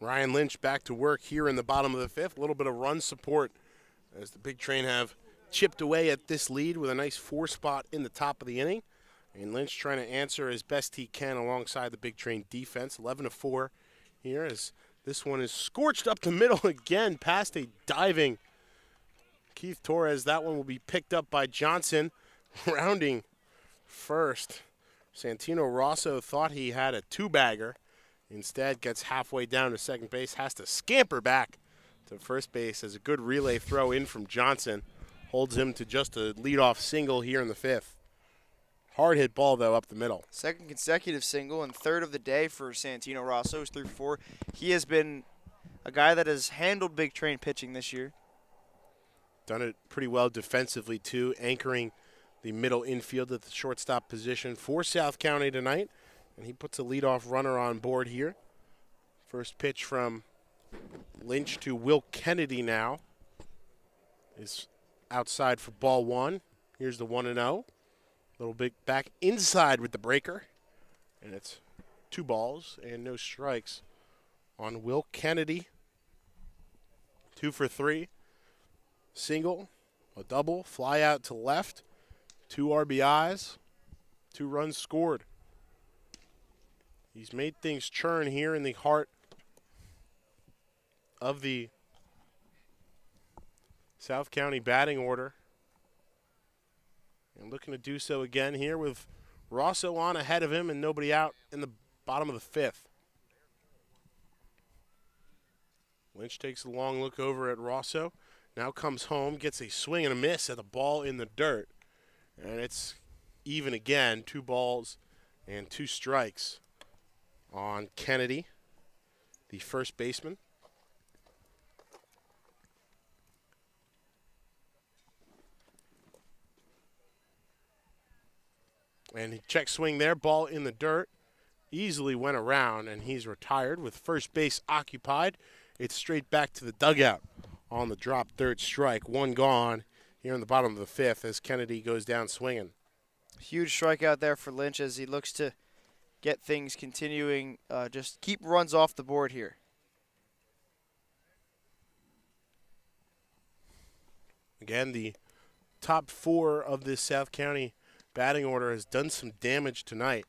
Ryan Lynch back to work here in the bottom of the fifth. A little bit of run support as the Big Train have chipped away at this lead with a nice 4 spot in the top of the inning. And Lynch trying to answer as best he can alongside the Big Train defense. 11-4 here as this one is scorched up the middle again past a diving Keith Torres. That one will be picked up by Johnson, rounding first. Santino Rosso thought he had a 2-bagger. Instead, gets halfway down to second base, has to scamper back to first base as a good relay throw in from Johnson holds him to just a leadoff single here in the fifth. Hard hit ball, though, up the middle. Second consecutive single and third of the day for Santino Rosso. He's 3-4. He has been a guy that has handled Big Train pitching this year. Done it pretty well defensively, too, anchoring the middle infield at the shortstop position for South County tonight. And he puts a leadoff runner on board here. First pitch from Lynch to Will Kennedy now is outside for ball 1. Here's the 1-0. Little big back inside with the breaker. And it's 2 balls and no strikes on Will Kennedy. 2 for 3. Single, a double, fly out to left. 2 RBIs, 2 runs scored. He's made things churn here in the heart of the South County batting order. And looking to do so again here with Rosso on ahead of him and nobody out in the bottom of the fifth. Lynch takes a long look over at Rosso. Now comes home, gets a swing and a miss at the ball in the dirt. And it's even again, 2 balls and 2 strikes on Kennedy, the first baseman. And he check swing there, ball in the dirt. Easily went around, and he's retired with first base occupied. It's straight back to the dugout on the drop third strike. 1 gone here in the bottom of the 5th as Kennedy goes down swinging. Huge strikeout there for Lynch as he looks to get things continuing. Just keep runs off the board here. Again, the top 4 of this South County batting order has done some damage tonight.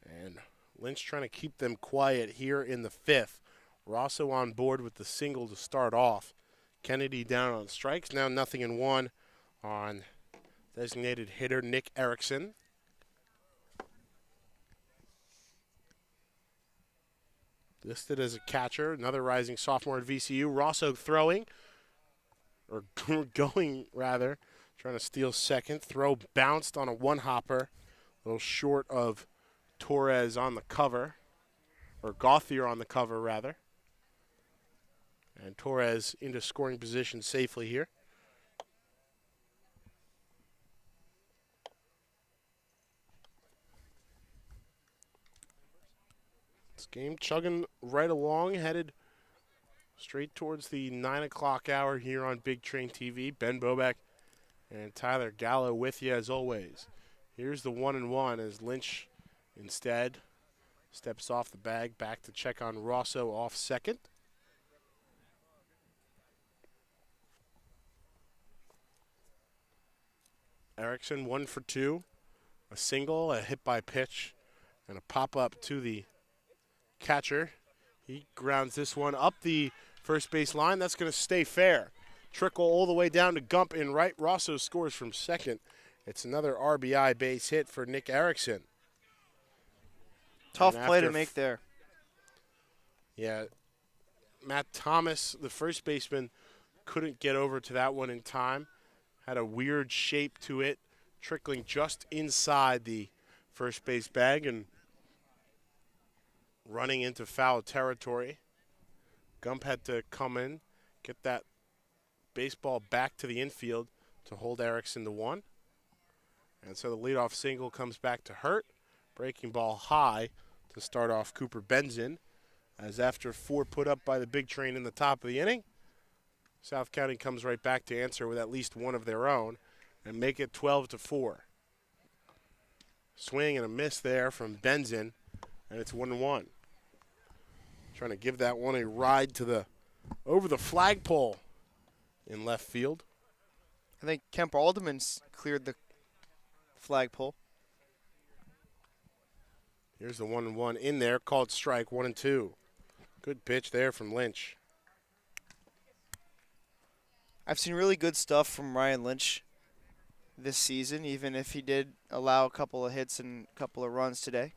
And Lynch trying to keep them quiet here in the 5th. Rosso on board with the single to start off. Kennedy down on strikes. Now 0-1 on designated hitter Nick Erickson. Listed as a catcher. Another rising sophomore at VCU. Rosso throwing, or going rather, trying to steal second. Throw bounced on a 1-hopper. A little short of Torres on the cover, or Gauthier on the cover rather. And Torres into scoring position safely here. This game chugging right along, headed straight towards the 9 o'clock hour here on Big Train TV. Ben Bobek and Tyler Gallo with you as always. Here's the 1-1 as Lynch instead steps off the bag, back to check on Rosso off second. Erickson 1 for 2, a single, a hit by pitch, and a pop-up to the catcher. He grounds this one up the first base line. That's going to stay fair. Trickle all the way down to Gump in right. Rosso scores from second. It's another RBI base hit for Nick Erickson. Tough play to make there. Yeah. Matt Thomas, the first baseman, couldn't get over to that one in time. Had a weird shape to it, trickling just inside the first base bag and running into foul territory. Gump had to come in, get that baseball back to the infield to hold Erickson to 1. And so the leadoff single comes back to Hurt. Breaking ball high to start off Cooper Benzin. As after 4 put up by the Big Train in the top of the inning, South County comes right back to answer with at least one of their own and make it 12-4. Swing and a miss there from Benzin, and it's 1-1. Trying to give that one a ride to the over the flagpole in left field. I think Kemp Alderman's cleared the flagpole. Here's the 1-1 in there, called strike, 1-2. Good pitch there from Lynch. I've seen really good stuff from Ryan Lynch this season, even if he did allow a couple of hits and a couple of runs today.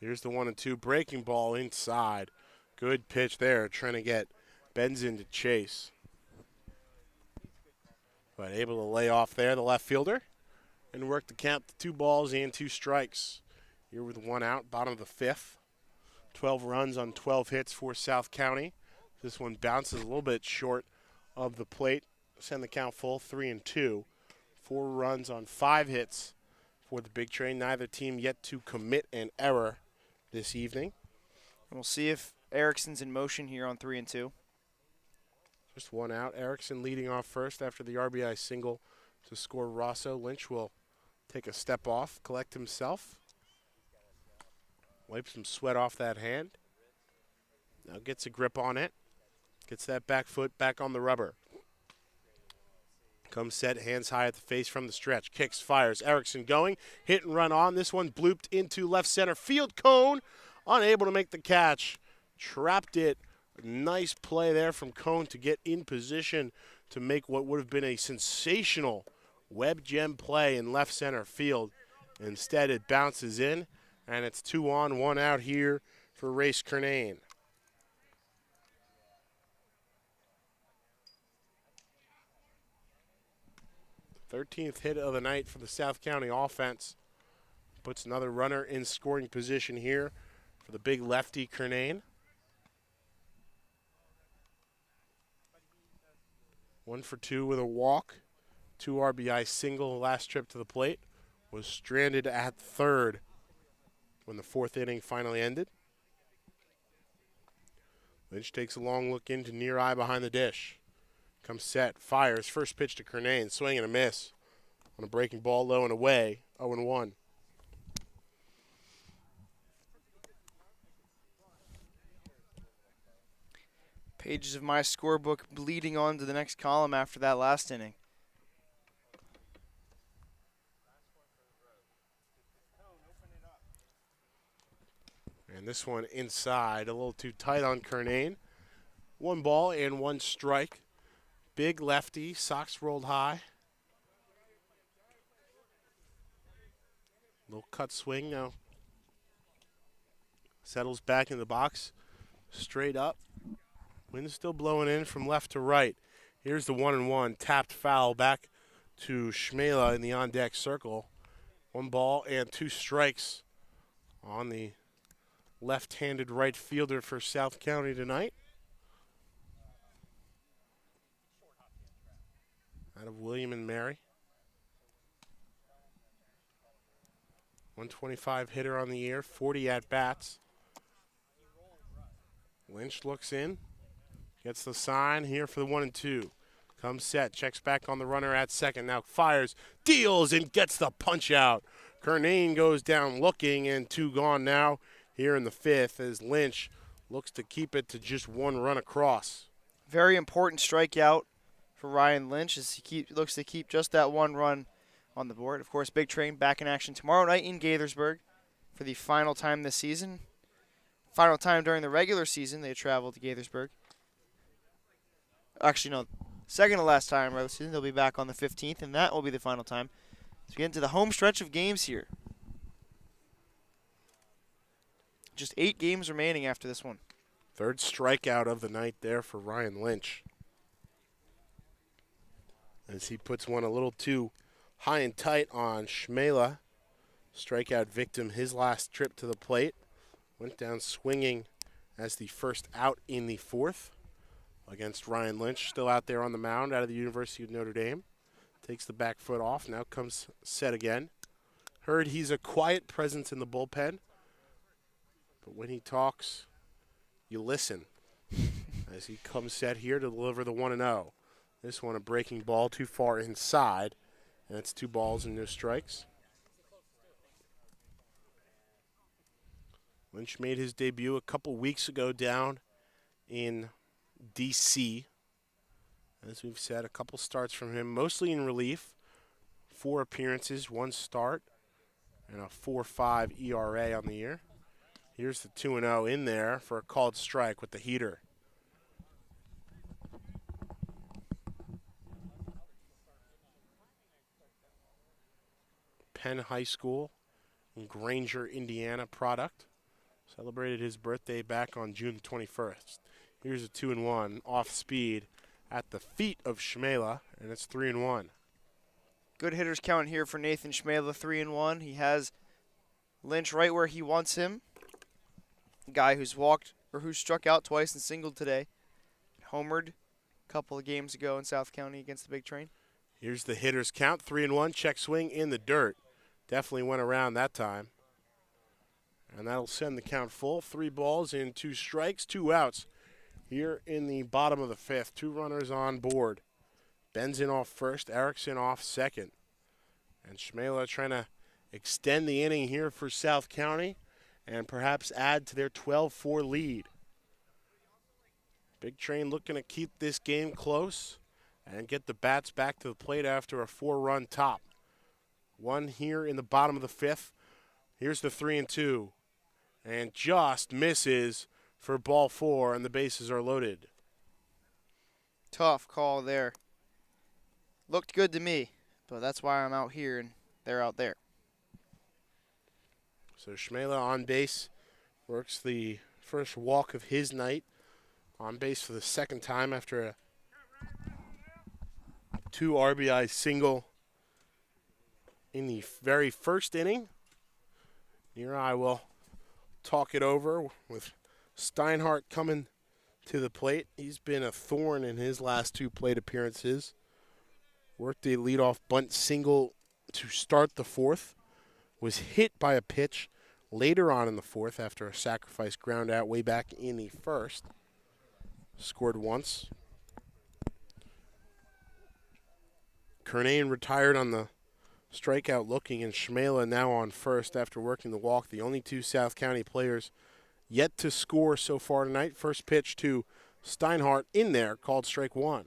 Here's the 1-2 breaking ball inside. Good pitch there, trying to get Benzin to chase. But able to lay off there, the left fielder, and work the count to 2 balls and 2 strikes. Here with 1 out, bottom of the 5th. 12 runs on 12 hits for South County. This one bounces a little bit short of the plate. Send the count full, 3-2. 4 runs on 5 hits for the Big Train. Neither team yet to commit an error this evening. And we'll see if Erickson's in motion here on 3-2. Just 1 out. Erickson leading off first after the RBI single to score Rosso. Lynch will take a step off, collect himself. Wipe some sweat off that hand. Now gets a grip on it. Gets that back foot back on the rubber. Comes set, hands high at the face from the stretch. Kicks, fires. Erickson going. Hit and run on. This one blooped into left center field cone. Unable to make the catch. Trapped it. Nice play there from Cone to get in position to make what would have been a sensational web gem play in left center field. Instead, it bounces in, and it's 2 on, 1 out here for Race Kernane. 13th hit of the night for the South County offense. Puts another runner in scoring position here for the big lefty, Kernane. 1 for 2 with a walk. 2 RBI single last trip to the plate. Was stranded at third when the 4th inning finally ended. Lynch takes a long look into near eye behind the dish. Comes set, fires, first pitch to Kernane, swing and a miss. On a breaking ball low and away, 0-1. Pages of my scorebook bleeding on to the next column after that last inning. And this one inside, a little too tight on Kernane. 1 ball and 1 strike. Big lefty, socks rolled high. Little cut swing now. Settles back in the box, straight up. Wind still blowing in from left to right. Here's the 1-1, tapped foul back to Shmela in the on-deck circle. 1 ball and 2 strikes on the left-handed right fielder for South County tonight. Out of William and Mary. 125 hitter on the year, 40 at-bats. Lynch looks in. Gets the sign here for the 1-2. Comes set, checks back on the runner at second. Now fires, deals, and gets the punch out. Kernane goes down looking, and 2 gone now here in the 5th as Lynch looks to keep it to just 1 run across. Very important strikeout for Ryan Lynch as he looks to keep just that 1 run on the board. Of course, Big Train back in action tomorrow night in Gaithersburg for the final time this season. Final time during the regular season they travel to Gaithersburg. Actually, no, second to last time regular season. They'll be back on the 15th, and that will be the final time. So we get into the home stretch of games here. Just 8 games remaining after this one. 3rd strikeout of the night there for Ryan Lynch. As he puts one a little too high and tight on Shmela. Strikeout victim his last trip to the plate. Went down swinging as the first out in the 4th against Ryan Lynch. Still out there on the mound out of the University of Notre Dame. Takes the back foot off. Now comes set again. Heard he's a quiet presence in the bullpen. But when he talks, you listen as he comes set here to deliver the 1-0. This one a breaking ball too far inside, and it's 2 balls and no strikes. Lynch made his debut a couple weeks ago down in D.C. As we've said, a couple starts from him, mostly in relief. 4 appearances, 1 start, and a 4.5 ERA on the year. Here's the 2-0 in there for a called strike with the heater. Penn High School in Granger, Indiana product. Celebrated his birthday back on June 21st. Here's a 2-1 off speed at the feet of Shmela, and it's 3-1. Good hitters count here for Nathan Shmela, 3-1. He has Lynch right where he wants him. Guy who's struck out twice and singled today. Homered a couple of games ago in South County against the Big Train. Here's the hitters count, 3-1, check swing in the dirt. Definitely went around that time. And that'll send the count full. 3 balls and 2 strikes, 2 outs. Here in the bottom of the 5th, 2 runners on board. Benson off first, Erickson off second. And Shmela trying to extend the inning here for South County and perhaps add to their 12-4 lead. Big Train looking to keep this game close and get the bats back to the plate after a 4-run top. 1 here in the bottom of the 5th. Here's the 3-2. And just misses for ball 4, and the bases are loaded. Tough call there. Looked good to me, but that's why I'm out here and they're out there. So Shmela on base, works the first walk of his night. On base for the 2nd time after a 2 RBI single in the very first inning. Near will talk it over with Steinhardt coming to the plate. He's been a thorn in his last 2 plate appearances. Worked a leadoff bunt single to start the 4th. Was hit by a pitch later on in the 4th after a sacrifice ground out way back in the 1st. Scored once. Kernane retired on the strikeout looking, and Schmela now on first after working the walk. The only 2 South County players yet to score so far tonight. First pitch to Steinhardt in there, called strike 1.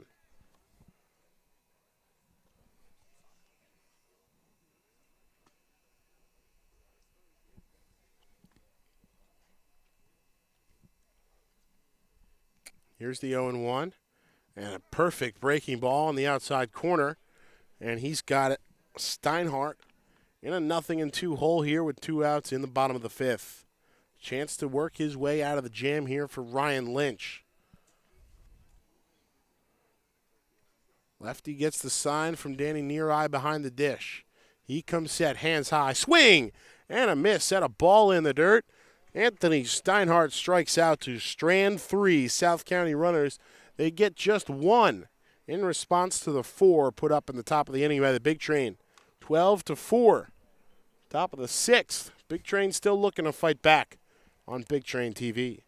Here's the 0-1, and a perfect breaking ball on the outside corner, and he's got it. Steinhardt in a 0-2 hole here with 2 outs in the bottom of the 5th. Chance to work his way out of the jam here for Ryan Lynch. Lefty gets the sign from Danny Neareye behind the dish. He comes set, hands high, swing, and a miss. Set a ball in the dirt. Anthony Steinhardt strikes out to strand 3 South County runners. They get just 1 in response to the 4 put up in the top of the inning by the Big Train. 12-4. Top of the 6th. Big Train still looking to fight back on Big Train TV.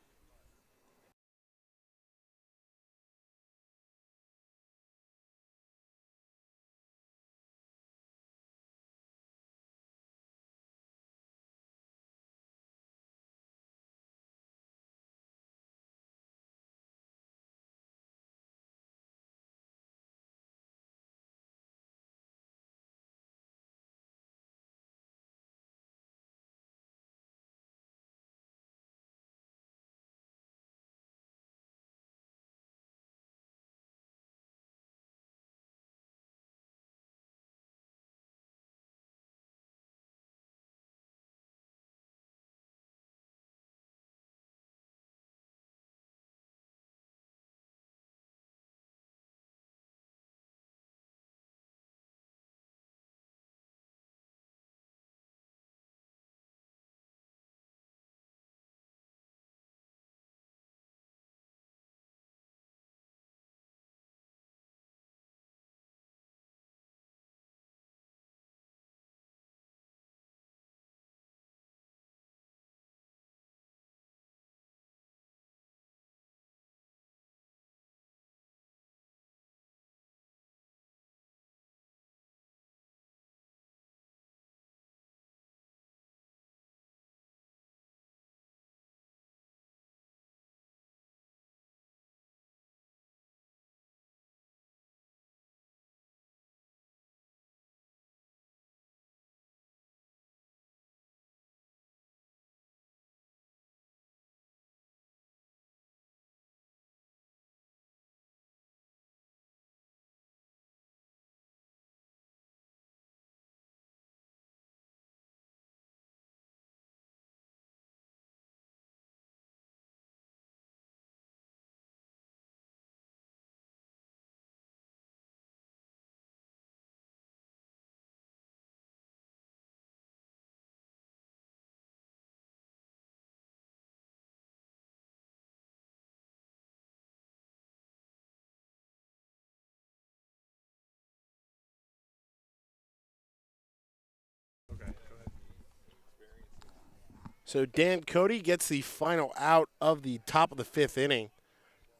So Dan Cody gets the final out of the top of the 5th inning.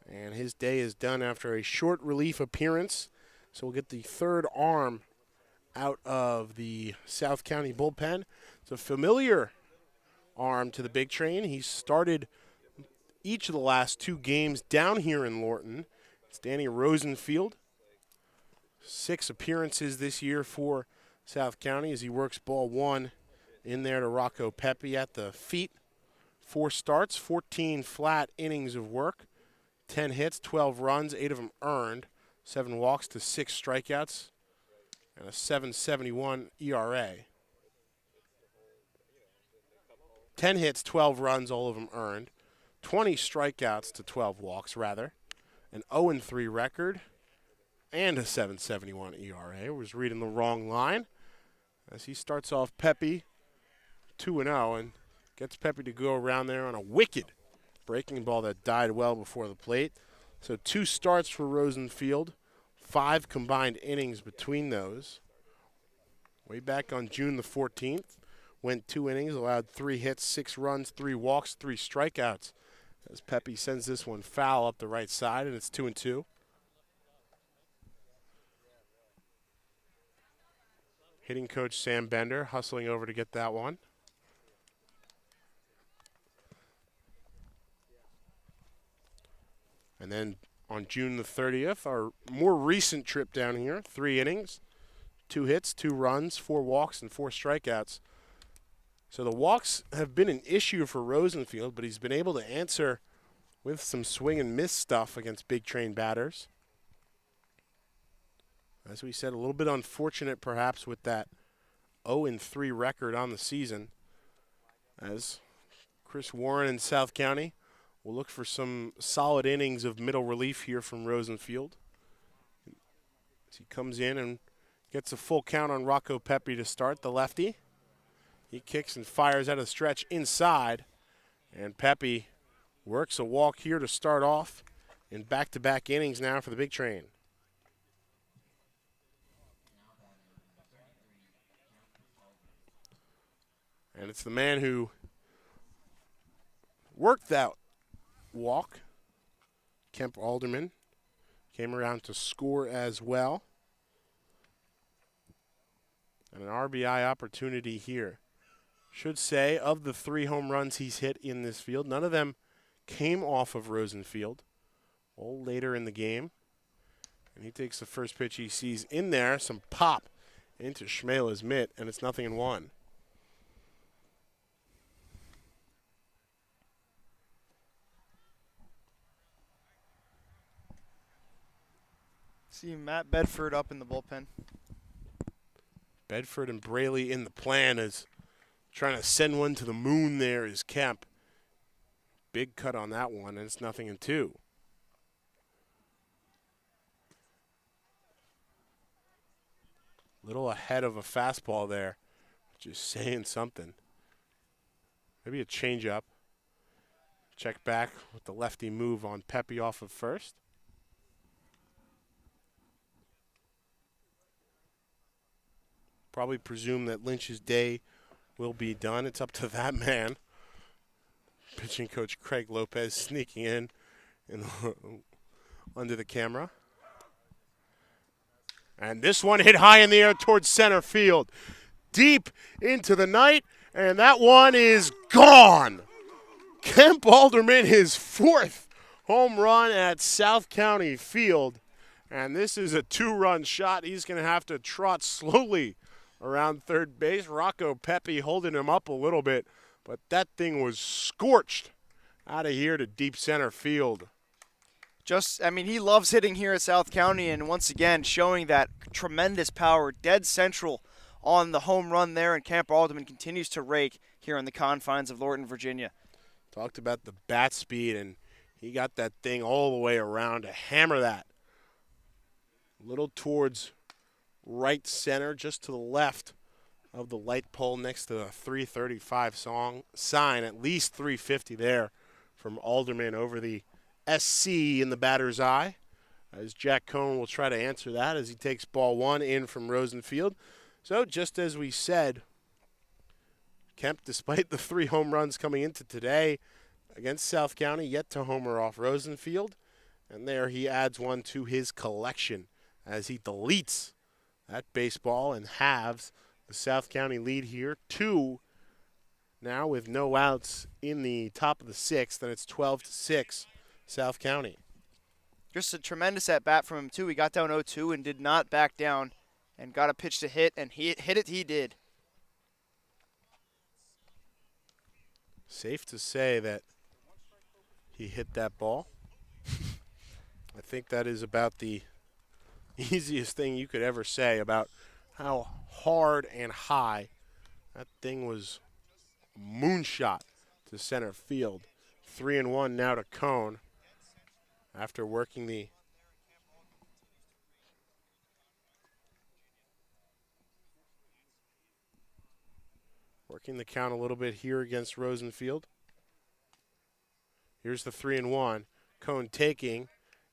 And his day is done after a short relief appearance. So we'll get the 3rd arm out of the South County bullpen. It's a familiar arm to the Big Train. He started each of the last 2 games down here in Lorton. It's Danny Rosenfield. 6 appearances this year for South County as he works ball 1 in there to Rocco Pepe at the feet. 4 starts, 14 flat innings of work, 10 hits, 12 runs, 8 of them earned, 7 walks to 6 strikeouts, and a 7.71 ERA. 10 hits, 12 runs, all of them earned, 20 strikeouts to 12 walks, rather, an 0-3 record, and a 7.71 ERA. I was reading the wrong line. as he starts off Pepe 2-0 and gets Pepe to go around there on a wicked breaking ball that died well before the plate. So 2 starts for Rosenfield, 5 combined innings between those. Way back on June the 14th, went 2 innings, allowed 3 hits, 6 runs, 3 walks, 3 strikeouts. As Pepe sends this one foul up the right side, and it's 2-2. Hitting coach Sam Bender hustling over to get that one. And then on June the 30th, our more recent trip down here, 3 innings, 2 hits, 2 runs, 4 walks, and 4 strikeouts. So the walks have been an issue for Rosenfield, but he's been able to answer with some swing and miss stuff against big train batters. As we said, a little bit unfortunate perhaps with that 0-3 record on the season, as Chris Warren in South County will look for some solid innings of middle relief here from Rosenfield. As he comes in and gets a full count on Rocco Pepe to start, the lefty. He kicks and fires out of the stretch inside, and Pepe works a walk here to start off in back-to-back innings now for the big train. And it's the man who worked that walk, Kemp Alderman, came around to score as well. And an RBI opportunity here. Should say, of the 3 home runs he's hit in this field, none of them came off of Rosenfield. All later in the game. And he takes the first pitch he sees in there, some pop into Schmela's mitt, and it's 0-1. See Matt Bedford up in the bullpen. Bedford and Braley in the plan is trying to send one to the moon there is Kemp. Big cut on that one, and it's 0-2. Little ahead of a fastball there. Just saying something. Maybe a changeup. Check back with the lefty move on Pepe off of first. Probably presume that Lynch's day will be done. It's up to that man. Pitching coach Craig Lopez sneaking in under the camera. And this one hit high in the air towards center field. Deep into the night, and that one is gone. Kemp Alderman, his 4th home run at South County Field. And this is a 2-run shot. He's going to have to trot slowly around third base. Rocco Pepe holding him up a little bit, but that thing was scorched out of here to deep center field. He loves hitting here at South County, and once again showing that tremendous power, dead central on the home run there, and Kemp Alderman continues to rake here on the confines of Lorton, Virginia. Talked about the bat speed, and he got that thing all the way around to hammer that. A little towards right center, just to the left of the light pole next to the 335 sign, at least 350 there from Alderman over the SC in the batter's eye. As Jack Cohn will try to answer that as he takes ball 1 in from Rosenfield. So just as we said, Kemp, despite the 3 home runs coming into today against South County, yet to homer off Rosenfield. And there he adds 1 to his collection as he deletes that baseball and halves the South County lead here. 2 now with no outs in the top of the 6th, and it's 12-6 South County. Just a tremendous at-bat from him, too. He got down 0-2 and did not back down and got a pitch to hit, and he did. Safe to say that he hit that ball. I think that is about the easiest thing you could ever say about how hard and high that thing was. Moonshot to center field. 3-1 now to Cone after working the Working the count a little bit here against Rosenfield. Here's the 3-1. Cone taking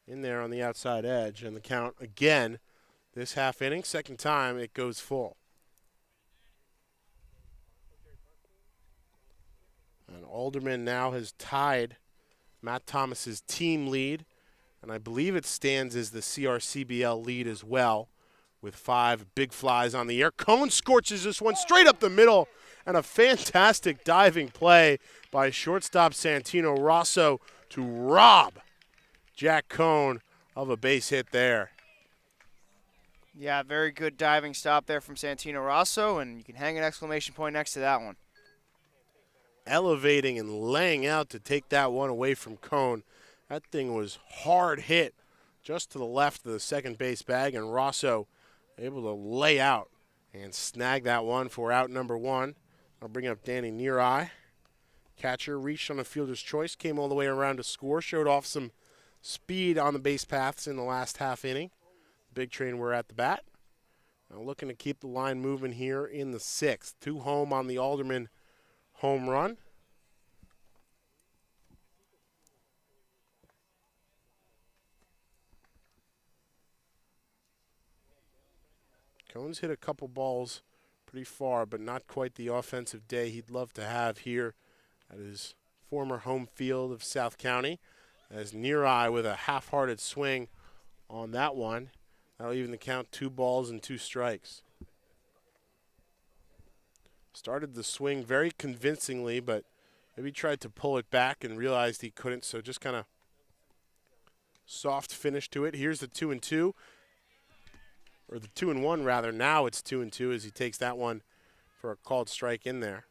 in there on the outside edge, and the count again this half inning. Second time it goes full. And Alderman now has tied Matt Thomas's team lead, and I believe it stands as the CRCBL lead as well, with 5 big flies on the air. Cone scorches this one straight up the middle, and a fantastic diving play by shortstop Santino Rosso to rob Jack Cone of a base hit there. Yeah, very good diving stop there from Santino Rosso, and you can hang an exclamation point next to that one. Elevating and laying out to take that one away from Cone. That thing was hard hit just to the left of the second base bag, and Rosso able to lay out and snag that one for out number 1. I'll bring up Danny Neareye. Catcher reached on a fielder's choice, came all the way around to score, showed off some speed on the base paths in the last half inning. Big Train were at the bat. Now looking to keep the line moving here in the 6th. 2 home on the Alderman home run. Cone's hit a couple balls pretty far, but not quite the offensive day he'd love to have here at his former home field of South County. As Neareye with a half-hearted swing on that one. That'll even the count, 2 balls and 2 strikes. Started the swing very convincingly, but maybe tried to pull it back and realized he couldn't, so just kind of soft finish to it. Here's the 2-2. Or the 2-1 rather. Now it's 2-2 as he takes that one for a called strike in there.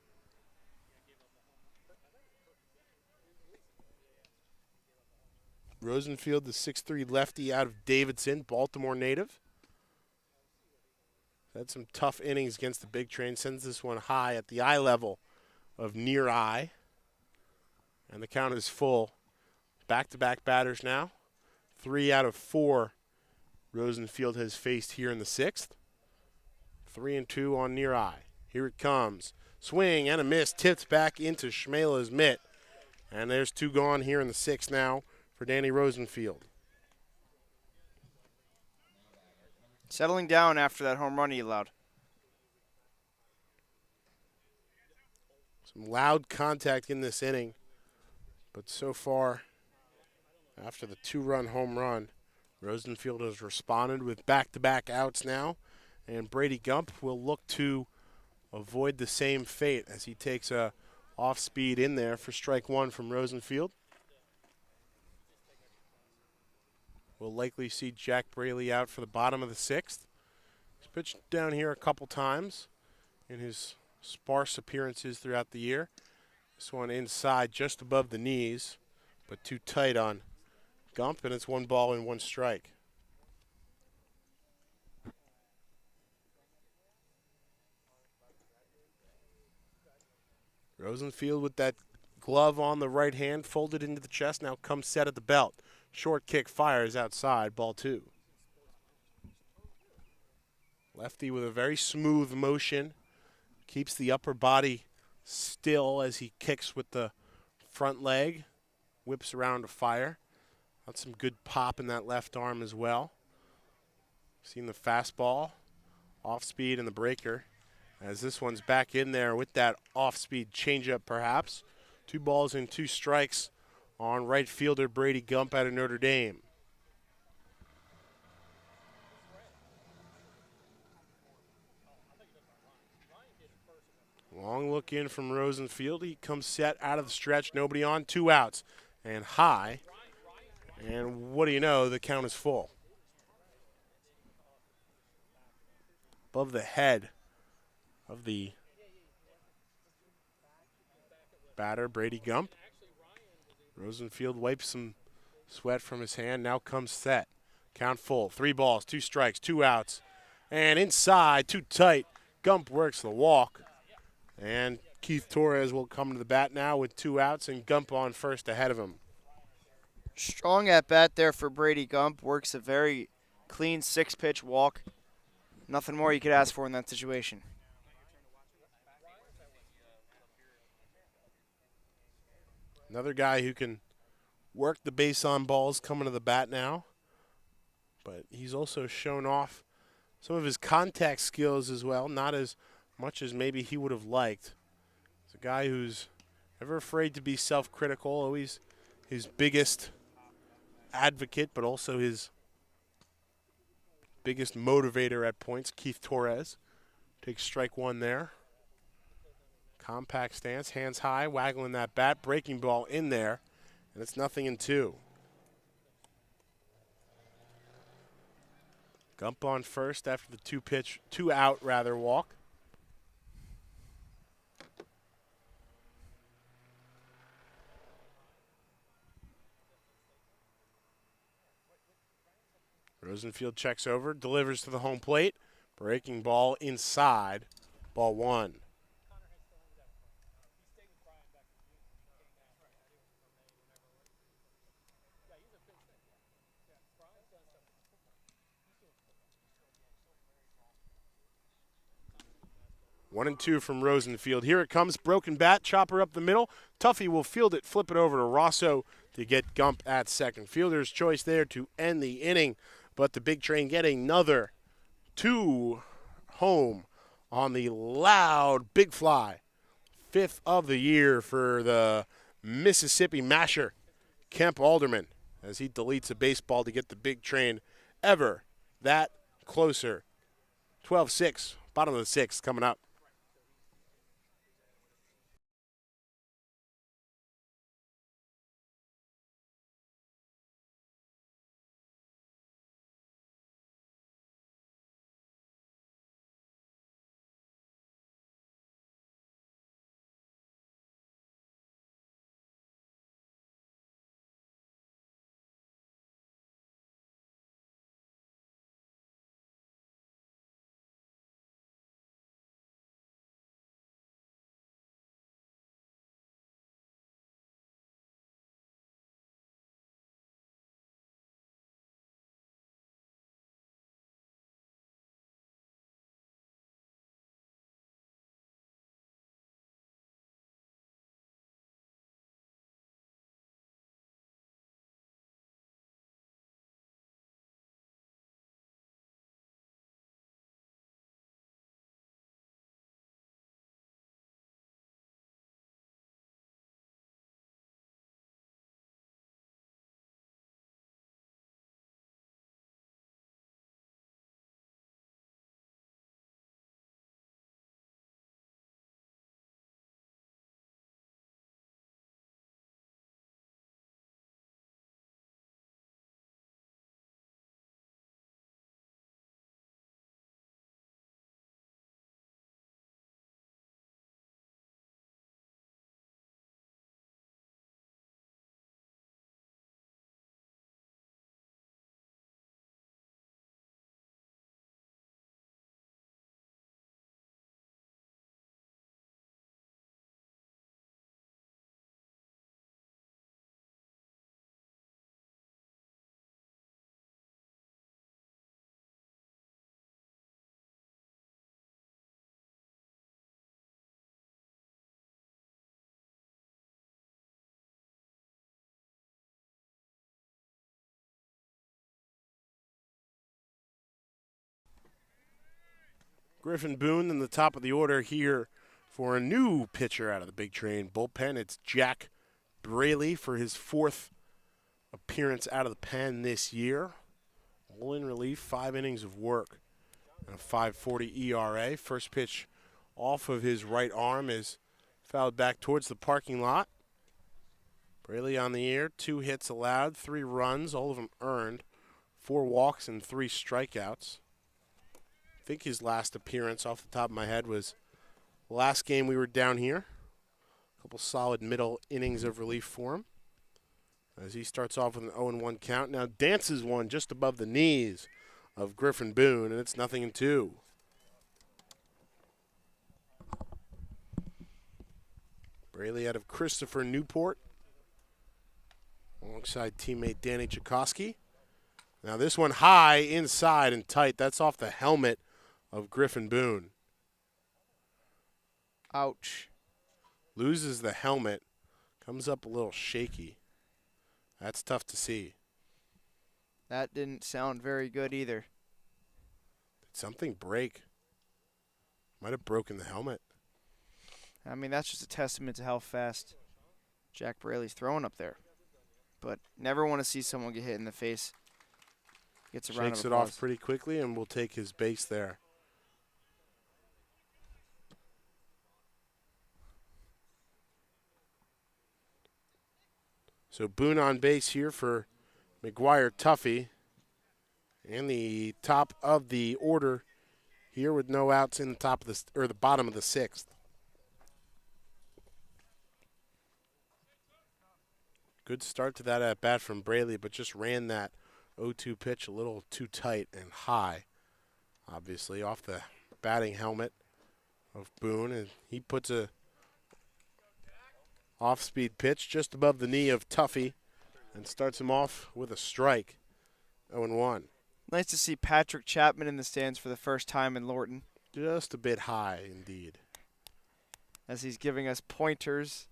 Rosenfield, the 6'3 lefty out of Davidson, Baltimore native. Had some tough innings against the Big Train. Sends this one high at the eye level of Neareye. And the count is full. Back-to-back batters now. 3 out of 4 Rosenfield has faced here in the 6th. 3-2 on Neareye. Here it comes. Swing and a miss. Tipped back into Shmela's mitt. And there's 2 gone here in the 6th now for Danny Rosenfield. Settling down after that home run he allowed. Some loud contact in this inning. But so far, after the 2-run home run, Rosenfield has responded with back-to-back outs now, and Brady Gump will look to avoid the same fate as he takes a off-speed in there for strike 1 from Rosenfield. We'll likely see Jack Braley out for the bottom of the 6th. He's pitched down here a couple times in his sparse appearances throughout the year. This one inside just above the knees, but too tight on Gump, and it's 1 ball and 1 strike. Rosenfield with that glove on the right hand, folded into the chest, now comes set at the belt. Short kick fires outside, ball 2. Lefty with a very smooth motion, keeps the upper body still as he kicks with the front leg, whips around to fire. Got some good pop in that left arm as well. Seen the fastball, off speed, and the breaker. As this one's back in there with that off speed changeup perhaps. 2 balls and 2 strikes on right fielder Brady Gump out of Notre Dame. Long look in from Rosenfield. He comes set out of the stretch, nobody on, 2 outs, and high. And what do you know, the count is full. Above the head of the batter, Brady Gump. Rosenfield wipes some sweat from his hand, now comes set. Count full, 3 balls, 2 strikes, 2 outs. And inside, too tight, Gump works the walk. And Keith Torres will come to the bat now with 2 outs and Gump on first ahead of him. Strong at bat there for Brady Gump. Works a very clean 6-pitch walk. Nothing more you could ask for in that situation. Another guy who can work the base on balls coming to the bat now. But he's also shown off some of his contact skills as well, not as much as maybe he would have liked. He's a guy who's never afraid to be self-critical, always his biggest advocate, but also his biggest motivator at points. Keith Torres takes strike one there. Compact stance, hands high, waggling that bat, breaking ball in there, and it's 0-2. Gump on first after the two out walk. Rosenfield checks over, delivers to the home plate. Breaking ball inside, ball one. One and two from Rosenfield. Here it comes, broken bat, chopper up the middle. Tuffy will field it, flip it over to Rosso to get Gump at second. Fielder's choice there to end the inning, but the big train getting another two home on the loud big fly. Fifth of the year for the Mississippi Masher, Kemp Alderman, as he deletes a baseball to get the big train ever that closer. 12-6, bottom of the sixth coming up. Griffin Boone in the top of the order here for a new pitcher out of the big train bullpen. It's Jack Braley for his fourth appearance out of the pen this year. All in relief, 5 innings of work and a 5.40 ERA. First pitch off of his right arm is fouled back towards the parking lot. Braley on the year, 2 hits allowed, 3 runs, all of them earned, 4 walks and 3 strikeouts. I think his last appearance off the top of my head was last game we were down here. A couple solid middle innings of relief for him as he starts off with an 0-1 count. Now dances one just above the knees of Griffin Boone, and it's 0-2. Braley out of Christopher Newport alongside teammate Danny Chakosky. Now this one high, inside, and tight. That's off the helmet of Griffin Boone. Ouch. Loses the helmet. Comes up a little shaky. That's tough to see. That didn't sound very good either. Did something break? Might have broken the helmet. I mean, that's just a testament to how fast Jack Braley's throwing up there. But never want to see someone get hit in the face. Gets a round of Shakes it applause. off pretty quickly and will take his base there. So Boone on base here for McGuire Tuffy. And the top of the order here with no outs in the top of the bottom of the 6th. Good start to that at bat from Braley, but just ran that 0-2 pitch a little too tight and high. Obviously off the batting helmet of Boone, and he puts a off-speed pitch just above the knee of Tuffy and starts him off with a strike. 0-1. Nice to see Patrick Chapman in the stands for the first time in Lorton. Just a bit high indeed. As he's giving us pointers,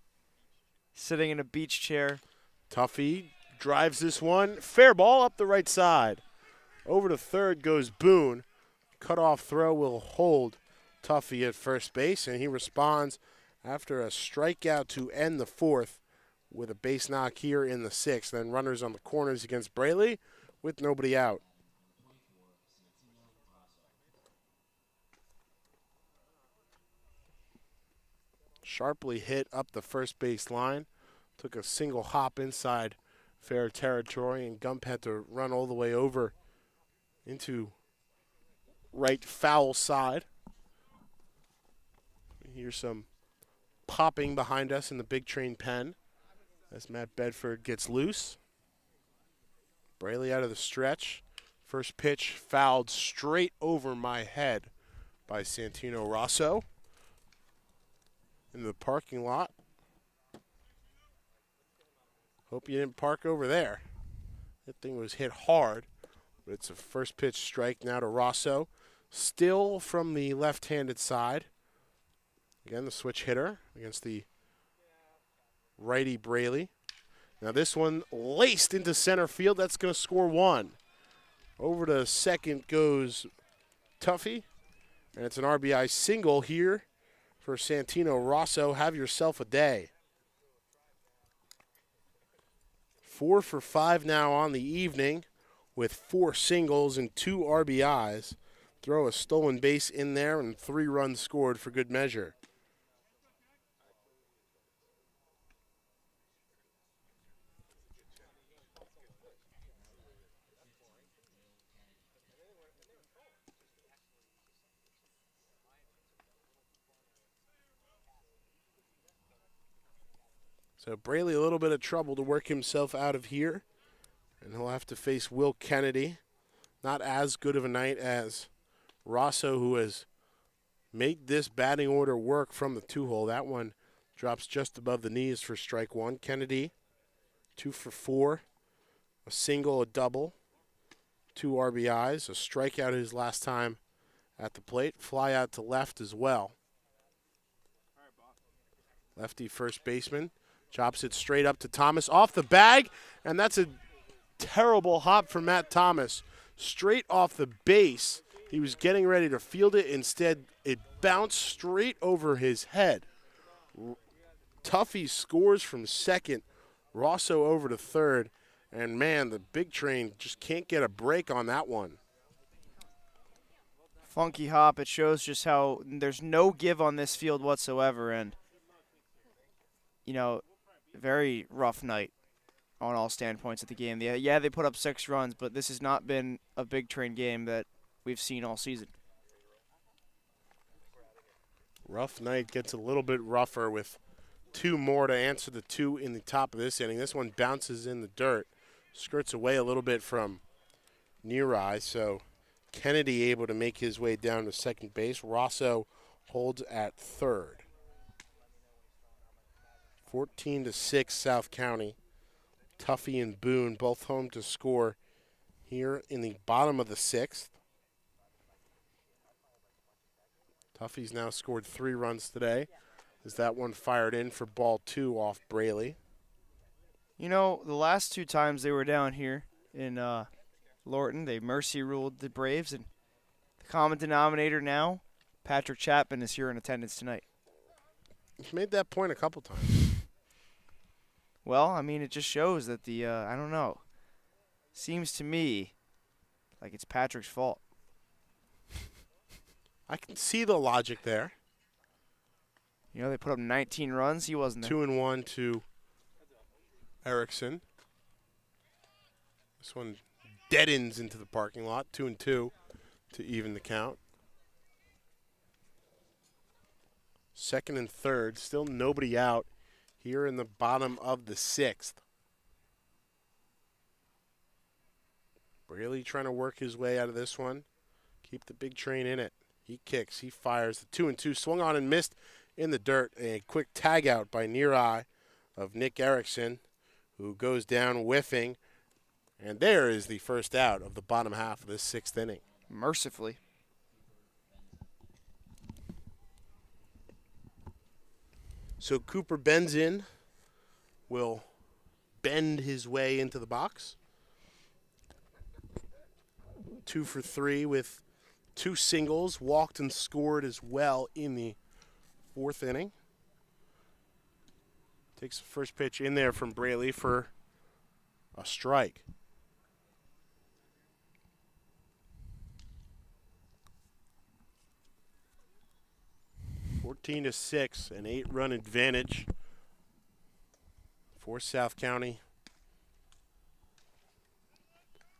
sitting in a beach chair. Tuffy drives this one. Fair ball up the right side. Over to third goes Boone. Cutoff throw will hold Tuffy at first base, and he responds after a strikeout to end the 4th with a base knock here in the 6th. Then runners on the corners against Braley with nobody out. Sharply hit up the first base line. Took a single hop inside fair territory, and Gump had to run all the way over into right foul side. We hear some popping behind us in the big train pen as Matt Bedford gets loose. Braley out of the stretch. First pitch fouled straight over my head by Santino Rosso in the parking lot. Hope you didn't park over there. That thing was hit hard, but it's a first pitch strike now to Rosso. Still from the left-handed side. Again, the switch hitter against the righty Braley. Now this one laced into center field. That's going to score 1. Over to second goes Tuffy, and it's an RBI single here for Santino Rosso. Have yourself a day. 4 for 5 now on the evening with 4 singles and 2 RBIs. Throw a stolen base in there and 3 runs scored for good measure. So Braley a little bit of trouble to work himself out of here. And he'll have to face Will Kennedy. Not as good of a night as Rosso, who has made this batting order work from the 2-hole. That one drops just above the knees for strike 1. Kennedy, 2 for 4. A single, a double. 2 RBIs. A strikeout his last time at the plate. Fly out to left as well. Lefty first baseman. Chops it straight up to Thomas off the bag, and that's a terrible hop for Matt Thomas. Straight off the base. He was getting ready to field it. Instead, it bounced straight over his head. Tuffy scores from second. Rosso over to third. And, man, the big train just can't get a break on that one. Funky hop. It shows just how there's no give on this field whatsoever. And, you know, very rough night on all standpoints of the game. Yeah, they put up 6 runs, but this has not been a big train game that we've seen all season. Rough night gets a little bit rougher with 2 more to answer the 2 in the top of this inning. This one bounces in the dirt, skirts away a little bit from Neareye, so Kennedy able to make his way down to second base. Rosso holds at third. 14-6 South County. Tuffy and Boone both home to score here in the bottom of the 6th. Tuffy's now scored 3 runs today. Is that one fired in for ball 2 off Braley? You know, the last 2 times they were down here in Lorton, they mercy ruled the Braves, and the common denominator now, Patrick Chapman is here in attendance tonight. He's made that point a couple times. Well, I mean, it just shows that I don't know. Seems to me like it's Patrick's fault. I can see the logic there. You know, they put up 19 runs. He wasn't there. 2-1 to Erickson. This one deadens into the parking lot. 2-2 to even the count. Second and third, still nobody out here in the bottom of the 6th. Braley trying to work his way out of this one. Keep the big train in it. He kicks, he fires. The 2-2 swung on and missed in the dirt. A quick tag out by near eye of Nick Erickson, who goes down whiffing. And there is the first out of the bottom half of this 6th inning. Mercifully. So Cooper Benzin will bend his way into the box. 2 for 3 with 2 singles, walked and scored as well in the 4th inning. Takes the first pitch in there from Braley for a strike. to 6, an 8-run advantage for South County.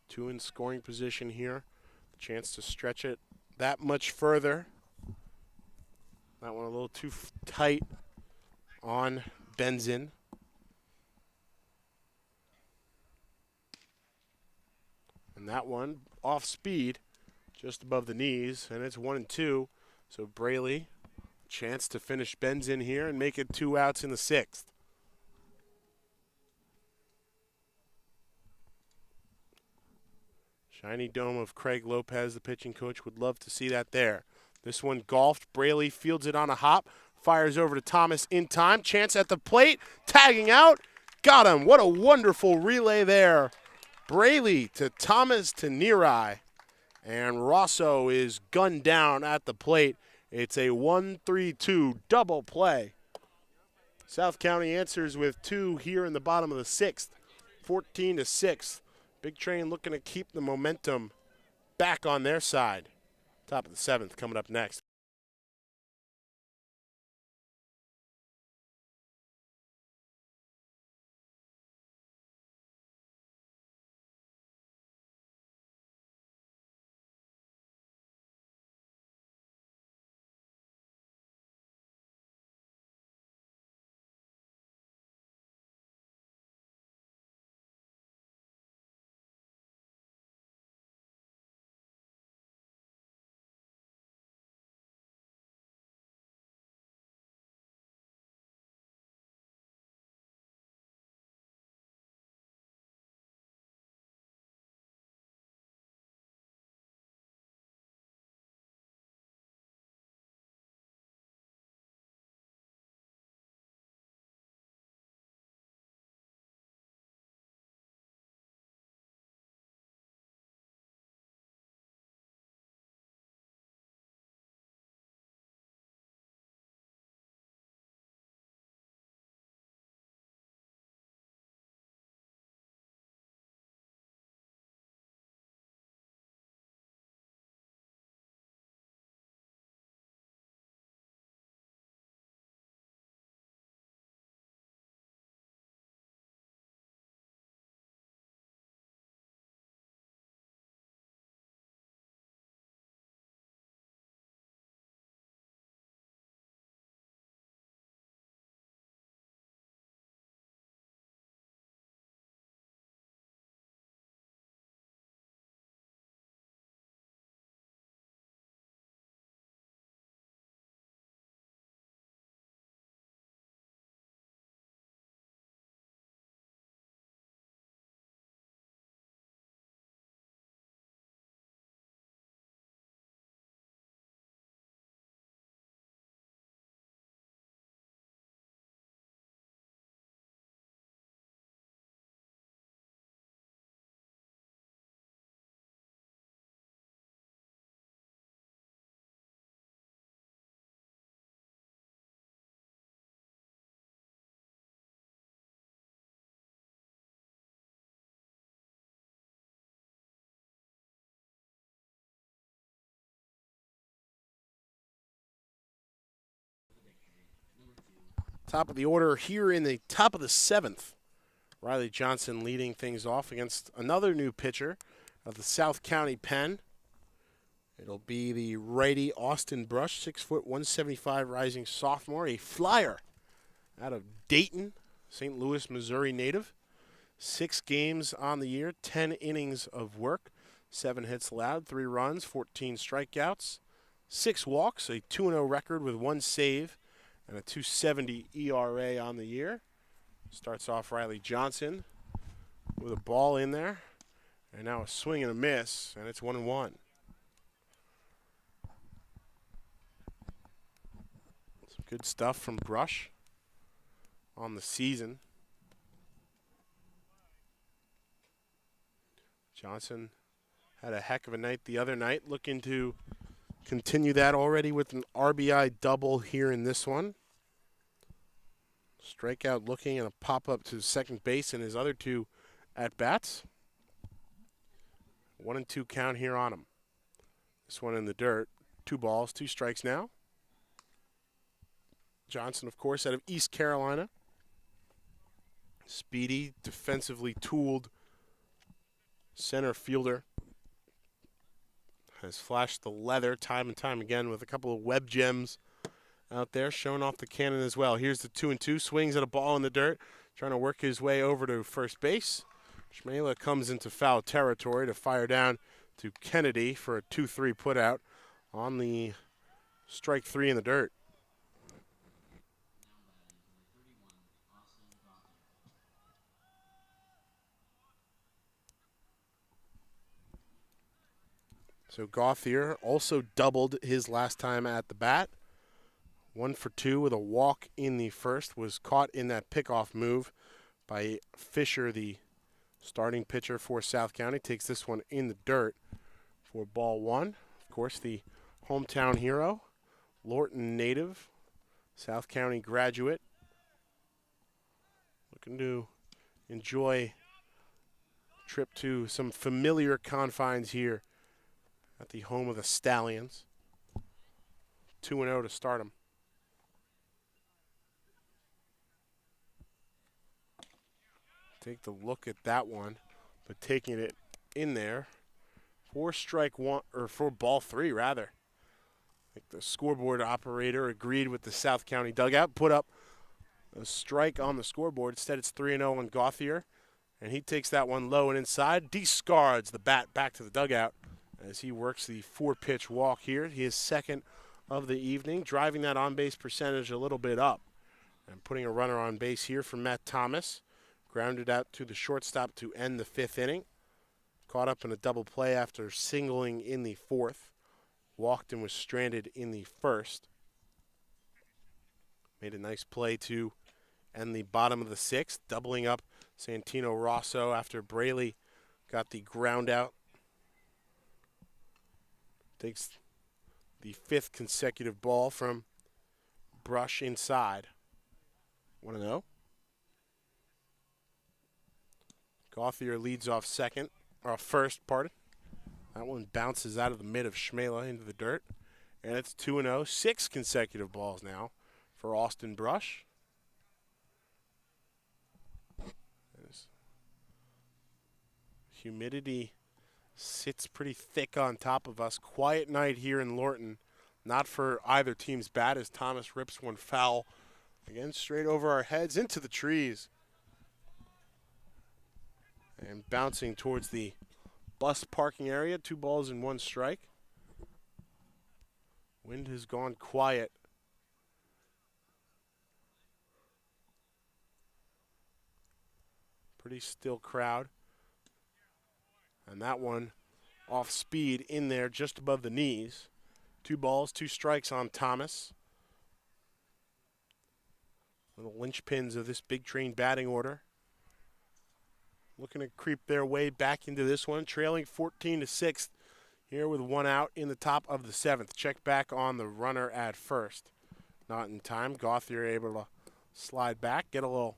2 in scoring position here. Chance to stretch it that much further. That one a little too tight on Benzin. And that one off speed, just above the knees, and it's 1-2. So Braley, chance to finish Benzin here and make it 2 outs in the 6th. Shiny dome of Craig Lopez, the pitching coach, would love to see that there. This one golfed. Braley fields it on a hop. Fires over to Thomas in time. Chance at the plate. Tagging out. Got him. What a wonderful relay there. Braley to Thomas to Neareye. And Rosso is gunned down at the plate. It's a 1-3-2 double play. South County answers with 2 here in the bottom of the 6th. 14-6. Big Train looking to keep the momentum back on their side. Top of the 7th coming up next. Top of the order here in the top of the 7th. Riley Johnson leading things off against another new pitcher of the South County Pen. It'll be the righty Austin Brush, 6 foot 175 rising sophomore, a flyer out of Dayton, St. Louis, Missouri native. 6 games on the year, 10 innings of work, 7 hits allowed, 3 runs, 14 strikeouts, 6 walks, a 2-0 record with 1 save, and a 2.70 ERA on the year. Starts off Riley Johnson with a ball in there, and now a swing and a miss, and it's 1-1. Some good stuff from Brush on the season. Johnson had a heck of a night the other night, looking to continue that already with an RBI double here in this one. Strikeout looking and a pop-up to second base in his other 2 at-bats. 1-2 count here on him. This one in the dirt. 2 balls, 2 strikes now. Johnson, of course, out of East Carolina. Speedy, defensively tooled center fielder. Has flashed the leather time and time again with a couple of web gems out there, showing off the cannon as well. Here's the 2-2, swings at a ball in the dirt, trying to work his way over to first base. Shmela comes into foul territory to fire down to Kennedy for a 2-3 putout on the strike 3 in the dirt. So Gauthier also doubled his last time at the bat. 1 for 2 with a walk in the first. Was caught in that pickoff move by Fisher, the starting pitcher for South County. Takes this one in the dirt for ball 1. Of course, the hometown hero, Lorton native, South County graduate. Looking to enjoy a trip to some familiar confines here at the home of the Stallions. 2-0 to start him. Take the look at that one, but taking it in there for strike 1, or for ball 3 rather. I think the scoreboard operator agreed with the South County dugout, put up a strike on the scoreboard. Instead, it's 3-0 on Gauthier, and he takes that one low and inside, discards the bat back to the dugout as he works the 4-pitch walk here. He is second of the evening, driving that on-base percentage a little bit up. And putting a runner on base here for Matt Thomas. Grounded out to the shortstop to end the 5th inning. Caught up in a double play after singling in the 4th. Walked and was stranded in the 1st. Made a nice play to end the bottom of the 6th, doubling up Santino Rosso after Braley got the ground out. Takes the 5th consecutive ball from Brush inside. 1-0. Gauthier leads off first, pardon. That one bounces out of the mid of Shmela into the dirt. And it's 2-0, 6 consecutive balls now for Austin Brush. Humidity sits pretty thick on top of us. Quiet night here in Lorton. Not for either team's bat as Thomas rips one foul. Again, straight over our heads into the trees. And bouncing towards the bus parking area. 2 balls and 1 strike. Wind has gone quiet. Pretty still crowd. And that one off speed in there just above the knees. 2 balls, 2 strikes on Thomas. One of the linchpins of this big train batting order. Looking to creep their way back into this one, trailing 14-6 here with 1 out in the top of the 7th. Check back on the runner at first. Not in time. Gauthier able to slide back, get a little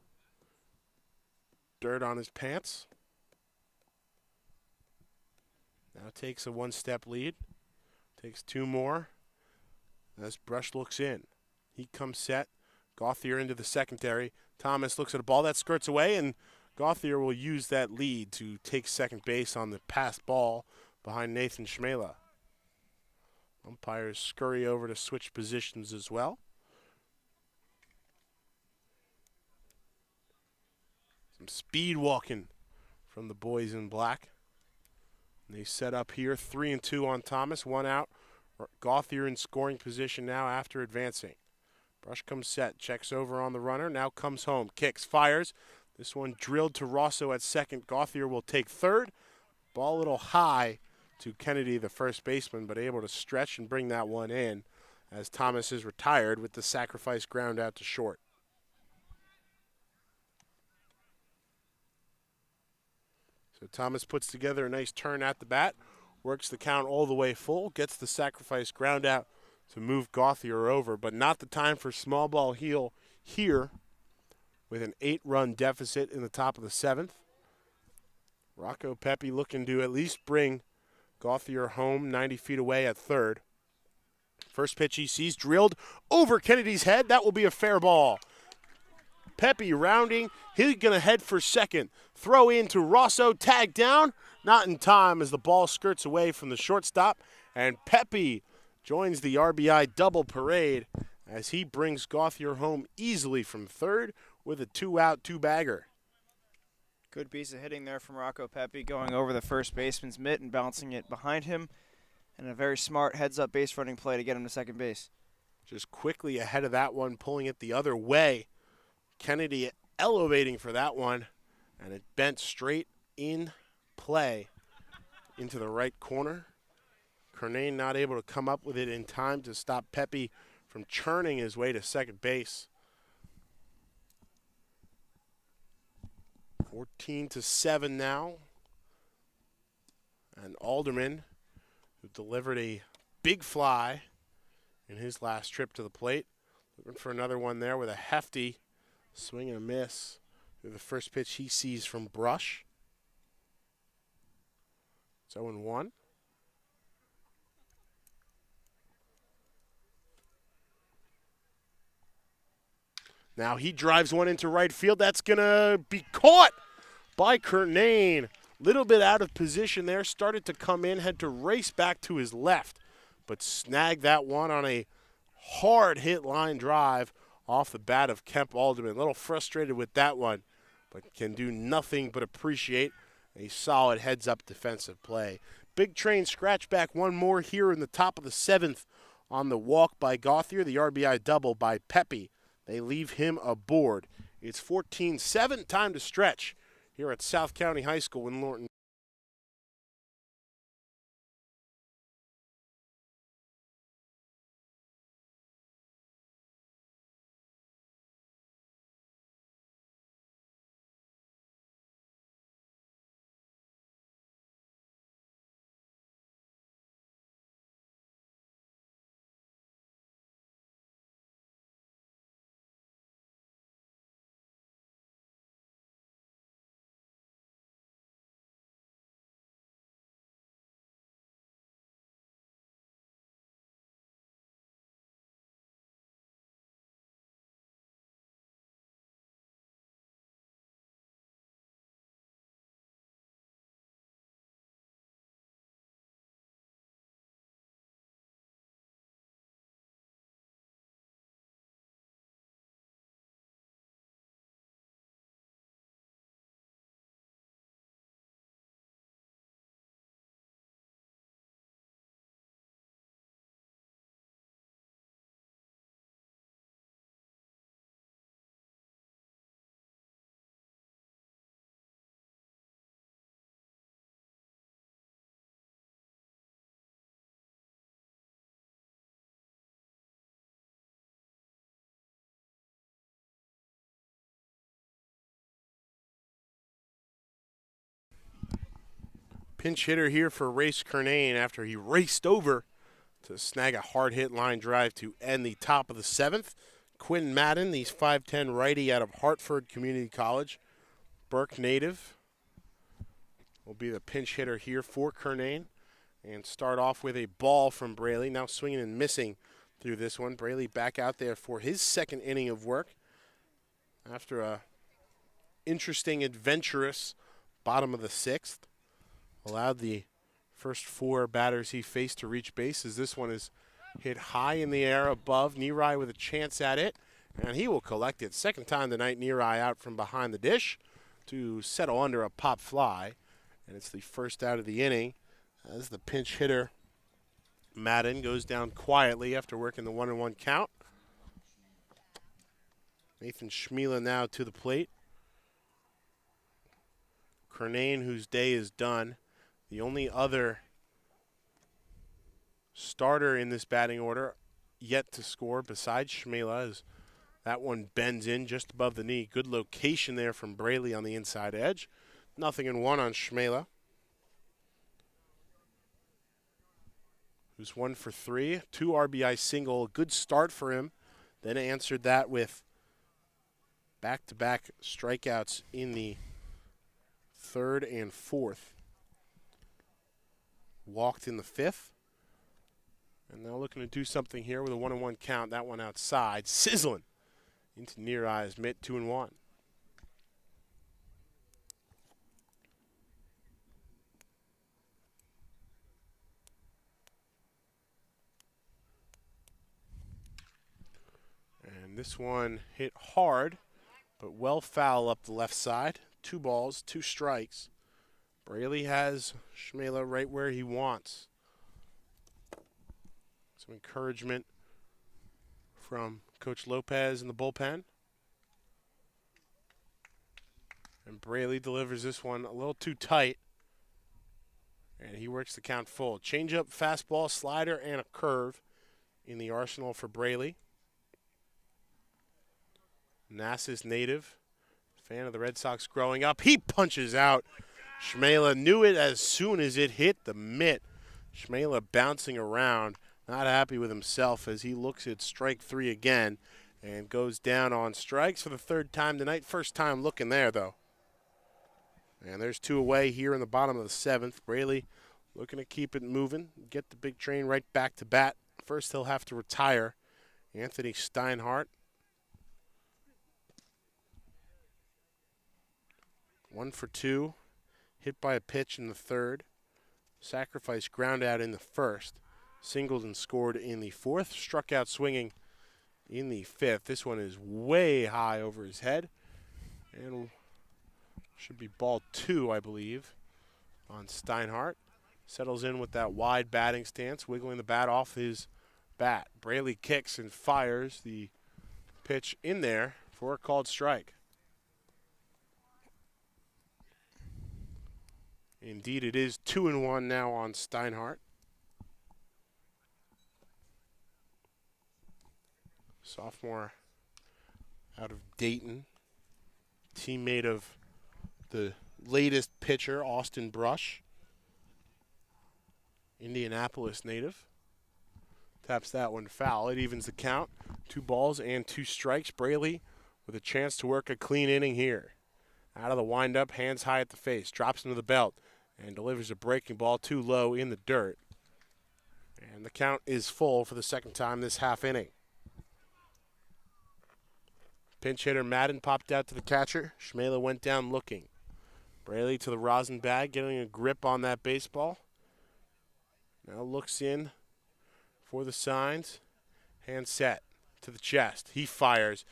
dirt on his pants. Now takes a 1-step lead. Takes 2 more as Brush looks in. He comes set Gauthier into the secondary. Thomas looks at a ball that skirts away, and Gauthier will use that lead to take second base on the passed ball behind Nathan Schmela. Umpires scurry over to switch positions as well. Some speed walking from the boys in black. And they set up here 3-2 on Thomas, 1 out. Gauthier in scoring position now after advancing. Brush comes set, checks over on the runner, now comes home, kicks, fires. This one drilled to Rosso at second. Gauthier will take third. Ball a little high to Kennedy, the first baseman, but able to stretch and bring that one in as Thomas is retired with the sacrifice ground out to short. So Thomas puts together a nice turn at the bat, works the count all the way full, gets the sacrifice ground out to move Gauthier over, but not the time for small ball heel here with an 8-run deficit in the top of the 7th. Rocco Pepe looking to at least bring Gauthier home 90 feet away at third. First pitch he sees drilled over Kennedy's head. That will be a fair ball. Pepe rounding. He's going to head for second. Throw in to Rosso. Tag down. Not in time as the ball skirts away from the shortstop. And Pepe joins the RBI double parade as he brings Gauthier home easily from third with a 2-out, 2-bagger. Good piece of hitting there from Rocco Pepe, going over the first baseman's mitt and bouncing it behind him. And a very smart heads-up base running play to get him to second base. Just quickly ahead of that one, pulling it the other way. Kennedy elevating for that one, and it bent straight in play into the right corner. Kernane not able to come up with it in time to stop Pepe from churning his way to second base. 14-7 now. And Alderman, who delivered a big fly in his last trip to the plate, looking for another one there with a hefty swing and a miss through the first pitch he sees from Brush. It's 0-1. Now he drives one into right field. That's going to be caught by Kernane. Little bit out of position there. Started to come in, had to race back to his left, but snagged that one on a hard hit line drive off the bat of Kemp Alderman. A little frustrated with that one, but can do nothing but appreciate a solid heads-up defensive play. Big Train scratch back one more here in the top of the 7th on the walk by Gauthier, the RBI double by Pepe. They leave him aboard. It's 14-7, time to stretch here at South County High School in Lorton. Pinch hitter here for Race Kernane after he raced over to snag a hard hit line drive to end the top of the 7th. Quinn Madden, the 5'10 righty out of Hartford Community College, Burke native, will be the pinch hitter here for Kernane and start off with a ball from Braley. Now swinging and missing through this one. Braley back out there for his second inning of work after a interesting, adventurous bottom of the sixth. Allowed the first four batters he faced to reach base as this one is hit high in the air above. Nerai with a chance at it, and he will collect it. Second time tonight, Nerai out from behind the dish to settle under a pop fly, and it's the first out of the inning as the pinch hitter Madden goes down quietly after working the 1-1 count. Nathan Schmela now to the plate. Cernane, whose day is done. The only other starter in this batting order yet to score besides Schmela, as that one bends in just above the knee. Good location there from Braley on the inside edge. 0-1 on Schmela, who's 1 for 3. 2 RBI single, a good start for him. Then answered that with back-to-back strikeouts in the third and fourth. Walked in the fifth. And now looking to do something here with a 1-1 count. That one outside, sizzling into Nerai's mitt, 2-1. And this one hit hard, but well foul up the left side. 2 balls, 2 strikes. Braley has Schmela right where he wants. Some encouragement from Coach Lopez in the bullpen. And Braley delivers this one a little too tight. And he works the count full. Changeup, fastball, slider, and a curve in the arsenal for Braley. Manassas native, fan of the Red Sox growing up. He punches out. Schmela knew it as soon as it hit the mitt. Schmela bouncing around, not happy with himself as he looks at strike 3 again and goes down on strikes for the third time tonight. First time looking there, though. And there's 2 away here in the bottom of the 7th. Braley looking to keep it moving, get the big train right back to bat. First, he'll have to retire Anthony Steinhardt. 1 for 2, hit by a pitch in the third. Sacrifice ground out in the first. Singled and scored in the fourth. Struck out swinging in the fifth. This one is way high over his head. And should be ball 2, I believe, on Steinhardt. Settles in with that wide batting stance, wiggling the bat off his bat. Braley kicks and fires the pitch in there for a called strike. Indeed, it is 2-1 now on Steinhardt. Sophomore out of Dayton. Teammate of the latest pitcher, Austin Brush. Indianapolis native. Taps that one foul. It evens the count. 2 balls and 2 strikes. Braley with a chance to work a clean inning here. Out of the windup, hands high at the face. Drops into the belt and delivers a breaking ball too low in the dirt. And the count is full for the second time this half inning. Pinch hitter Madden popped out to the catcher. Schmela went down looking. Braley to the rosin bag, getting a grip on that baseball. Now looks in for the signs. Hand set to the chest. He fires.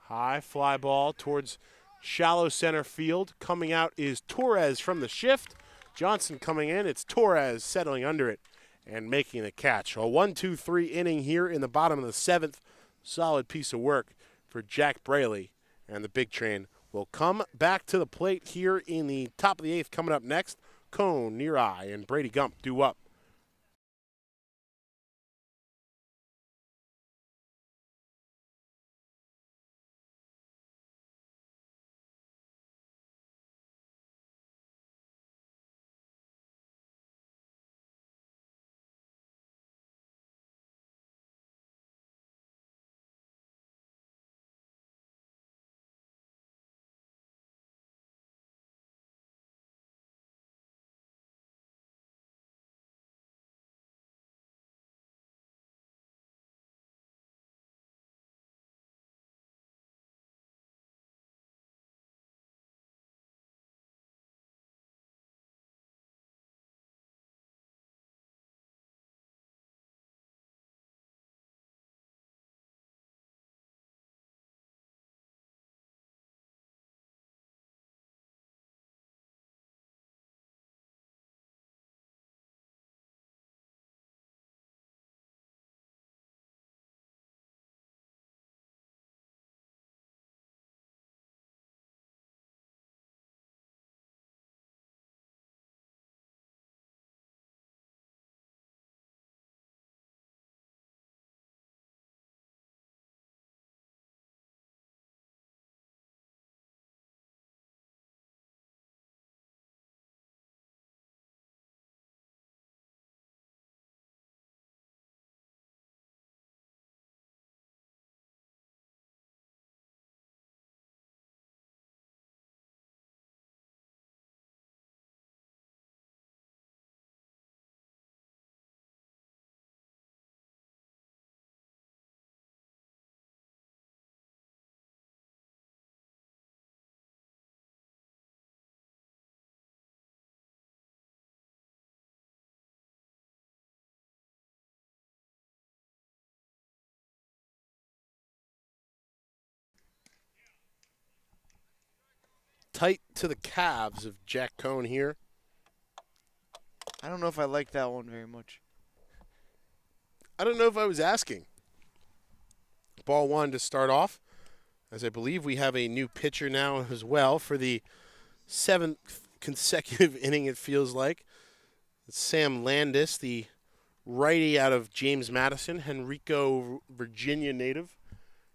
High fly ball towards shallow center field. Coming out is Torres from the shift. Johnson coming in. It's Torres settling under it and making the catch. A 1-2-3 inning here in the bottom of the 7th. Solid piece of work for Jack Braley. And the big train will come back to the plate here in the top of the 8th. Coming up next, Cone, Nerai, and Brady Gump due up. tight to the calves of Jack Cohn here. I don't know if I like that one very much. I don't know if I was asking. Ball one to start off, as I believe we have a new pitcher now as well for the 7th consecutive inning, it feels like. It's Sam Landis, the righty out of James Madison, Henrico, Virginia native.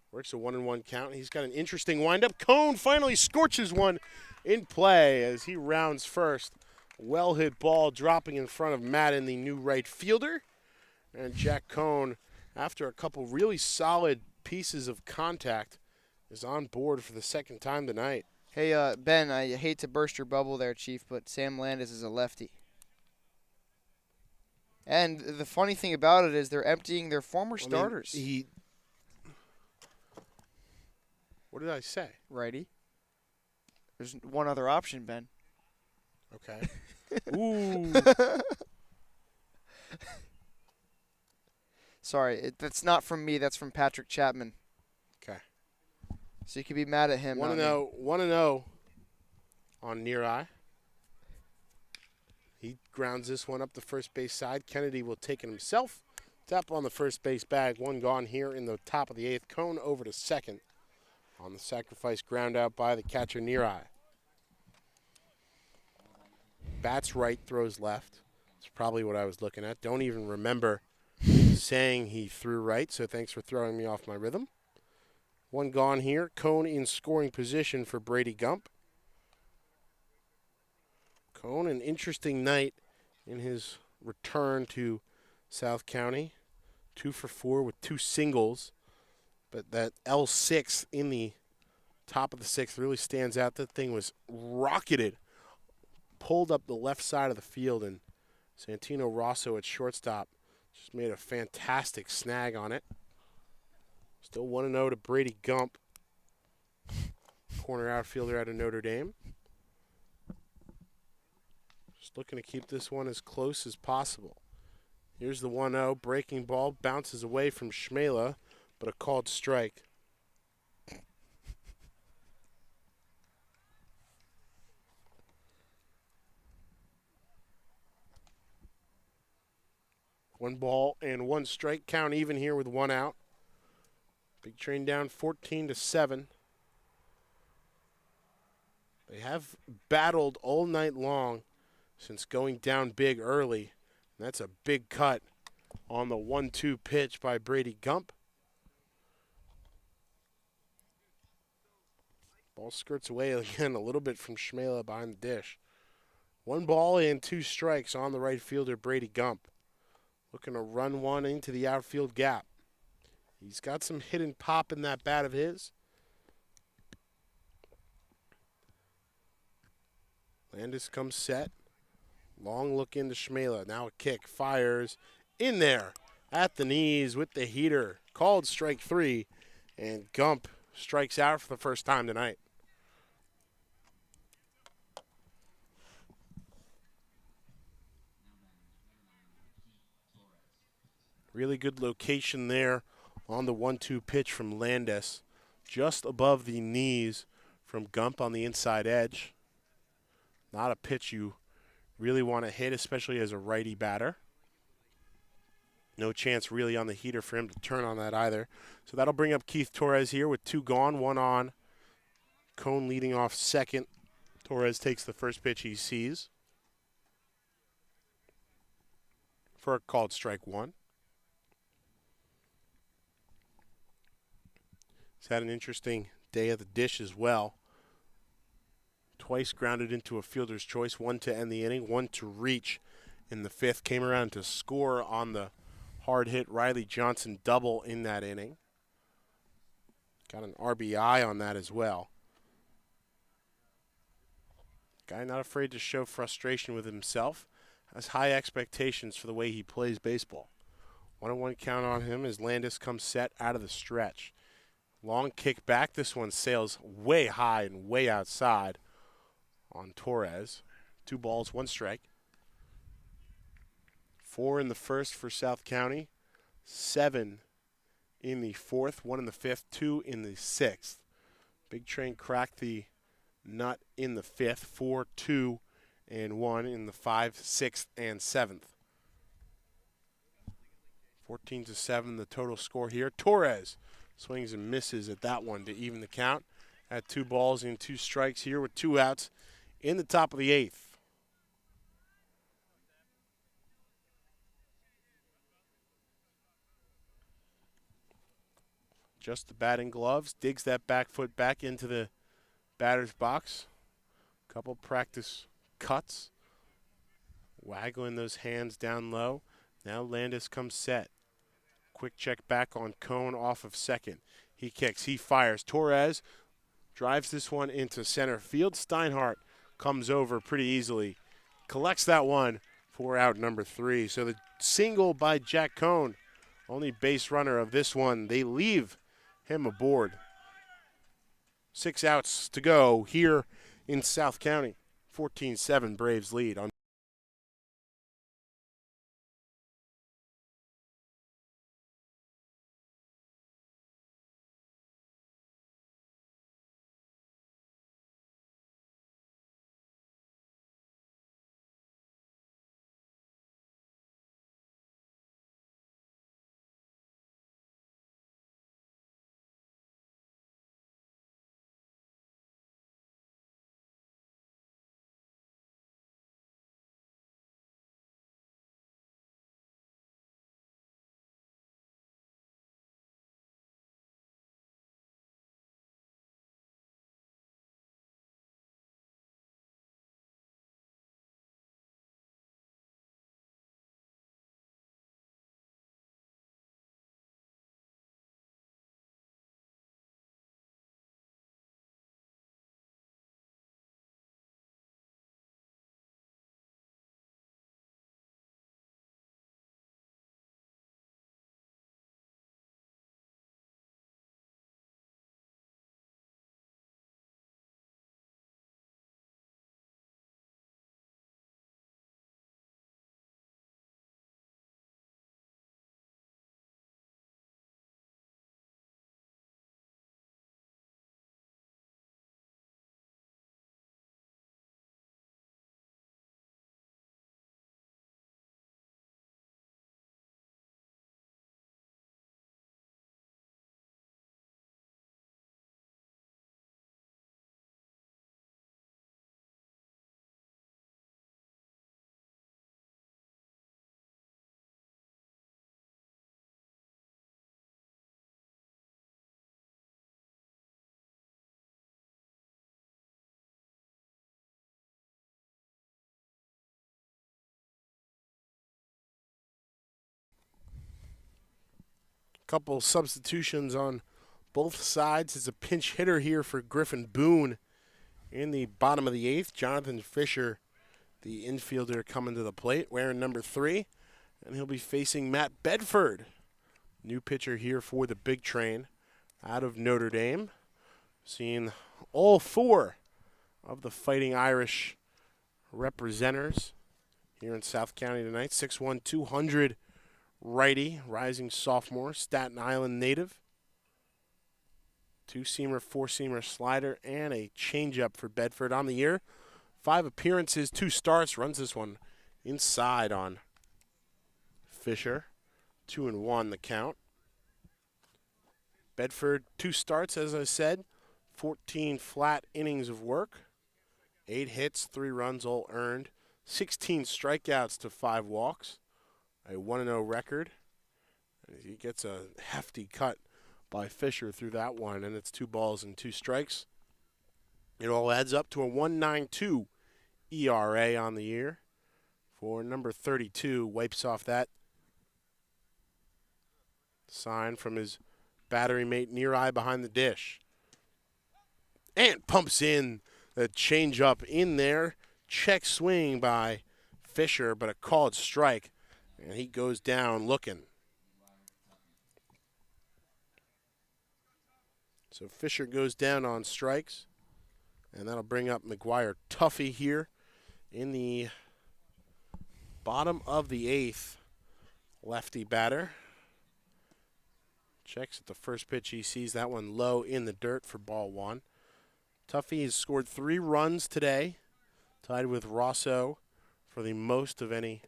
Works a 1-1 count. He's got an interesting windup. Cohn finally scorches one in play as he rounds first. Well hit ball dropping in front of Madden, the new right fielder. And Jack Cohn, after a couple really solid pieces of contact, is on board for the second time tonight. Hey, Ben, I hate to burst your bubble there, Chief, but Sam Landis is a lefty. And the funny thing about it is they're emptying their former starters. What did I say? Righty. There's one other option, Ben. Okay. Ooh. Sorry, that's not from me. That's from Patrick Chapman. Okay. So you can be mad at him. 1-0 on near eye. He grounds this one up the first base side. Kennedy will take it himself. Tap on the first base bag. One gone here in the top of the 8th. Cohn over to second on the sacrifice ground out by the catcher near eye. Bats right, throws left. That's probably what I was looking at. Don't even remember saying he threw right, so thanks for throwing me off my rhythm. One gone here. Cohn in scoring position for Brady Gump. Cohn, an interesting night in his return to South County. 2 for 4 with 2 singles. But that L6 in the top of the 6th really stands out. That thing was rocketed, pulled up the left side of the field, and Santino Rosso at shortstop just made a fantastic snag on it. Still 1-0 to Brady Gump, corner outfielder out of Notre Dame. Just looking to keep this one as close as possible. Here's the 1-0. Breaking ball bounces away from Schmela, but a called strike. One ball and one strike count even here with 1 out. Big Train down 14-7. They have battled all night long since going down big early. And that's a big cut on the 1-2 pitch by Brady Gump. Ball skirts away again a little bit from Schmela behind the dish. 1 ball and 2 strikes on the right fielder, Brady Gump. Looking to run one into the outfield gap. He's got some hidden pop in that bat of his. Landis comes set. Long look into Schmela. Now a kick. Fires in there at the knees with the heater. Called strike 3. And Gump strikes out for the first time tonight. Really good location there on the 1-2 pitch from Landis. Just above the knees from Gump on the inside edge. Not a pitch you really want to hit, especially as a righty batter. No chance really on the heater for him to turn on that either. So that'll bring up Keith Torres here with 2 gone, 1 on. Cohn leading off second. Torres takes the first pitch he sees for a called strike 1. He's had an interesting day at the dish as well. Twice grounded into a fielder's choice, 1 to end the inning, 1 to reach in the 5th. Came around to score on the hard hit Riley Johnson double in that inning. Got an RBI on that as well. Guy not afraid to show frustration with himself. Has high expectations for the way he plays baseball. 1-1 count on him as Landis comes set out of the stretch. Long kick back. This one sails way high and way outside on Torres. 2 balls, 1 strike. 4 in the first for South County. 7 in the 4th. 1 in the 5th. 2 in the 6th. Big Train cracked the Nutt in the 5th, 4, 2, and 1 in the 5th, 6th, and 7th. 14-7 the total score here. Torres swings and misses at that one to even the count at 2 balls and 2 strikes here with 2 outs in the top of the 8th. Just the batting gloves, digs that back foot back into the batter's box. Couple practice cuts, waggling those hands down low. Now Landis comes set. Quick check back on Cone off of second. He kicks, he fires. Torres drives this one into center field. Steinhardt comes over pretty easily, collects that one for out number 3. So the single by Jack Cone, only base runner of this one. They leave him aboard. 6 outs to go here in South County. 14-7 Braves lead on. Couple substitutions on both sides. It's a pinch hitter here for Griffin Boone in the bottom of the 8th. Jonathan Fisher, the infielder, coming to the plate, wearing number 3. And he'll be facing Matt Bedford, new pitcher here for the Big Train out of Notre Dame. Seeing all 4 of the Fighting Irish representatives here in South County tonight. 6'1", 200 righty, rising sophomore, Staten Island native. 2-seamer, 4-seamer slider, and a changeup for Bedford on the year. 5 appearances, 2 starts, runs this one inside on Fisher. 2-1 the count. Bedford, 2 starts, as I said, 14 flat innings of work, 8 hits, 3 runs, all earned, 16 strikeouts to 5 walks, a 1-0 record. He gets a hefty cut by Fisher through that one, and it's 2 balls and 2 strikes. It all adds up to a 1.92 ERA on the year for number 32. Wipes off that sign from his battery mate near eye behind the dish. And pumps in the changeup in there. Check swing by Fisher, but a called strike. And he goes down looking. So Fisher goes down on strikes. And that'll bring up McGuire Tuffy here in the bottom of the 8th. Lefty batter. Checks at the first pitch he sees. That one low in the dirt for ball 1. Tuffy has scored 3 runs today, tied with Rosso for the most of any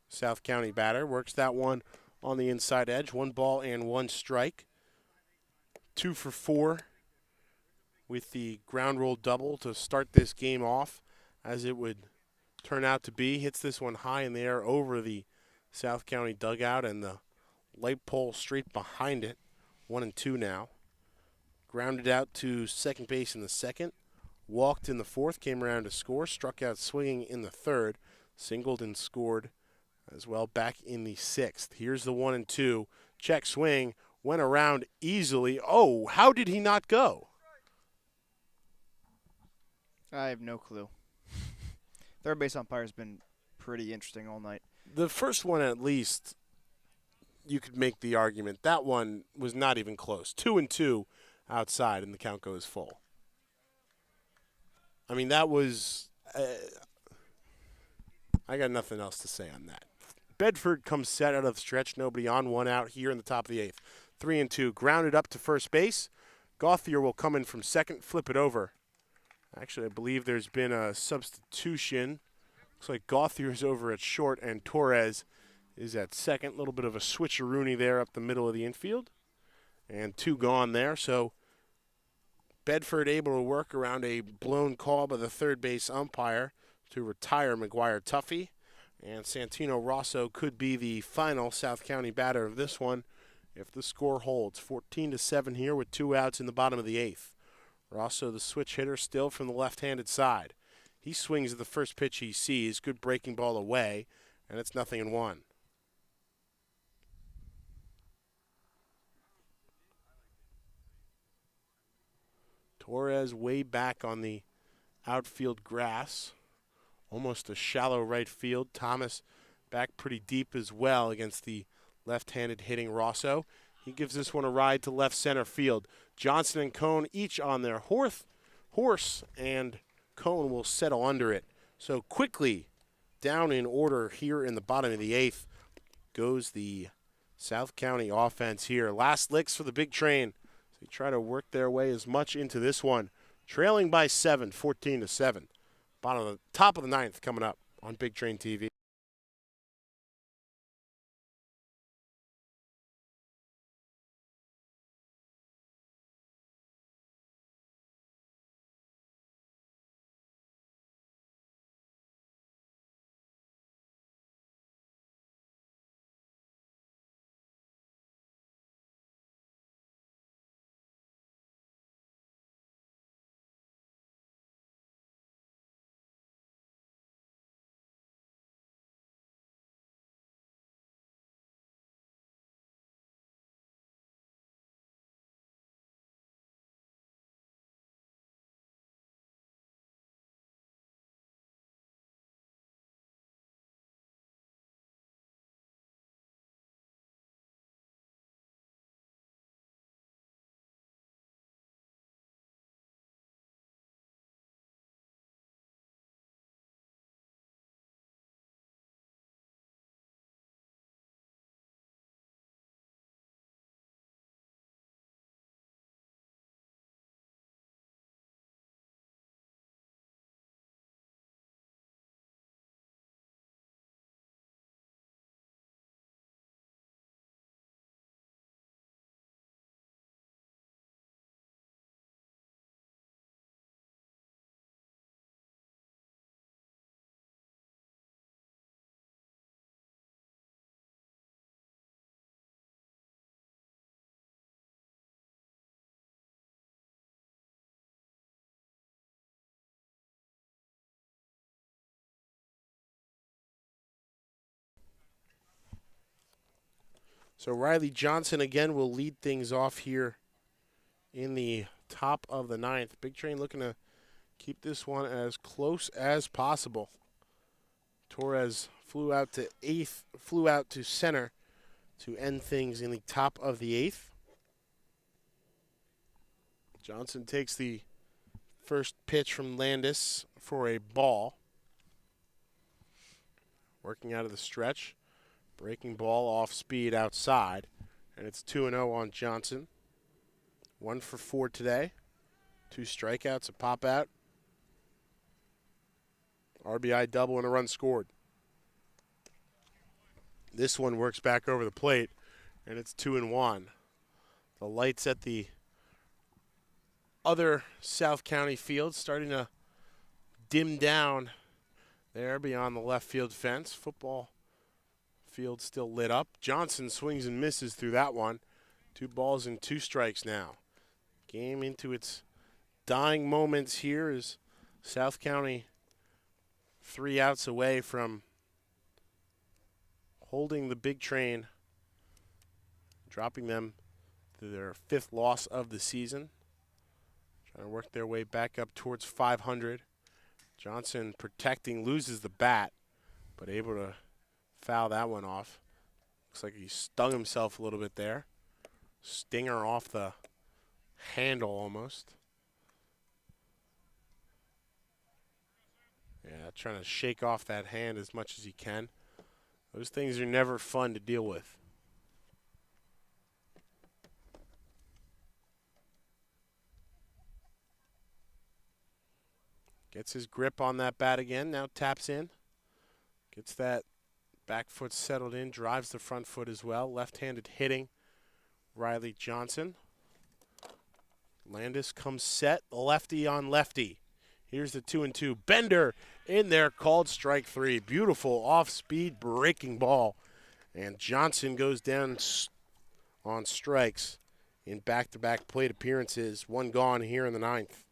South County batter. Works that one on the inside edge. 1 ball and 1 strike. 2 for 4 with the ground roll double to start this game off, as it would turn out to be. Hits this one high in the air over the South County dugout and the light pole straight behind it. 1-2 now. Grounded out to second base in the second. Walked in the fourth, came around to score. Struck out swinging in the third. Singled and scored as well back in the sixth. Here's the 1-2. Check swing. Went around easily. Oh, how did he not go? I have no clue. Third base umpire's been pretty interesting all night. The first one, at least, you could make the argument. That one was not even close. 2-2 outside, and the count goes full. I mean, that was... I got nothing else to say on that. Bedford comes set out of the stretch. Nobody on, 1 out here in the top of the 8th. 3-2. Grounded up to first base. Gauthier will come in from second, flip it over. Actually, I believe there's been a substitution. Looks like Gauthier is over at short, and Torres is at second. A little bit of a switcheroony there up the middle of the infield. And 2 gone there, so Bedford able to work around a blown call by the third base umpire to retire McGuire Tuffy. And Santino Rosso could be the final South County batter of this one if the score holds. 14-7 here with 2 outs in the bottom of the 8th. Rosso, the switch hitter, still from the left-handed side. He swings at the first pitch he sees. Good breaking ball away, and it's 0-1. Torres way back on the outfield grass. Almost a shallow right field. Thomas back pretty deep as well against the left-handed hitting Rosso. He gives this one a ride to left center field. Johnson and Cone each on their horse, and Cone will settle under it. So quickly down in order here in the bottom of the 8th goes the South County offense here. Last licks for the big train. So they try to work their way as much into this one. Trailing by 7, 14-7. Top of the 9th coming up on Big Train TV. So Riley Johnson again will lead things off here in the top of the 9th. Big Train looking to keep this one as close as possible. Torres flew out to center to end things in the top of the 8th. Johnson takes the first pitch from Landis for a ball. Working out of the stretch. Breaking ball off speed outside. And it's 2-0 on Johnson. 1 for 4 today. 2 strikeouts, a pop out. RBI double and a run scored. This one works back over the plate, and it's 2-1. The lights at the other South County field starting to dim down there beyond the left field fence. Football field still lit up. Johnson swings and misses through that one. 2 balls and 2 strikes now. Game into its dying moments here as South County 3 outs away from holding the big train, dropping them to their 5th loss of the season. Trying to work their way back up towards 500. Johnson protecting, loses the bat, but able to foul that one off. Looks like he stung himself a little bit there. Stinger off the handle almost. Yeah, trying to shake off that hand as much as he can. Those things are never fun to deal with. Gets his grip on that bat again, now taps in. Gets that back foot settled in, drives the front foot as well. Left-handed hitting, Riley Johnson. Landis comes set, lefty on lefty. Here's the 2-2. Bender in there, called strike 3. Beautiful off-speed breaking ball. And Johnson goes down on strikes in back-to-back plate appearances. 1 gone here in the 9th.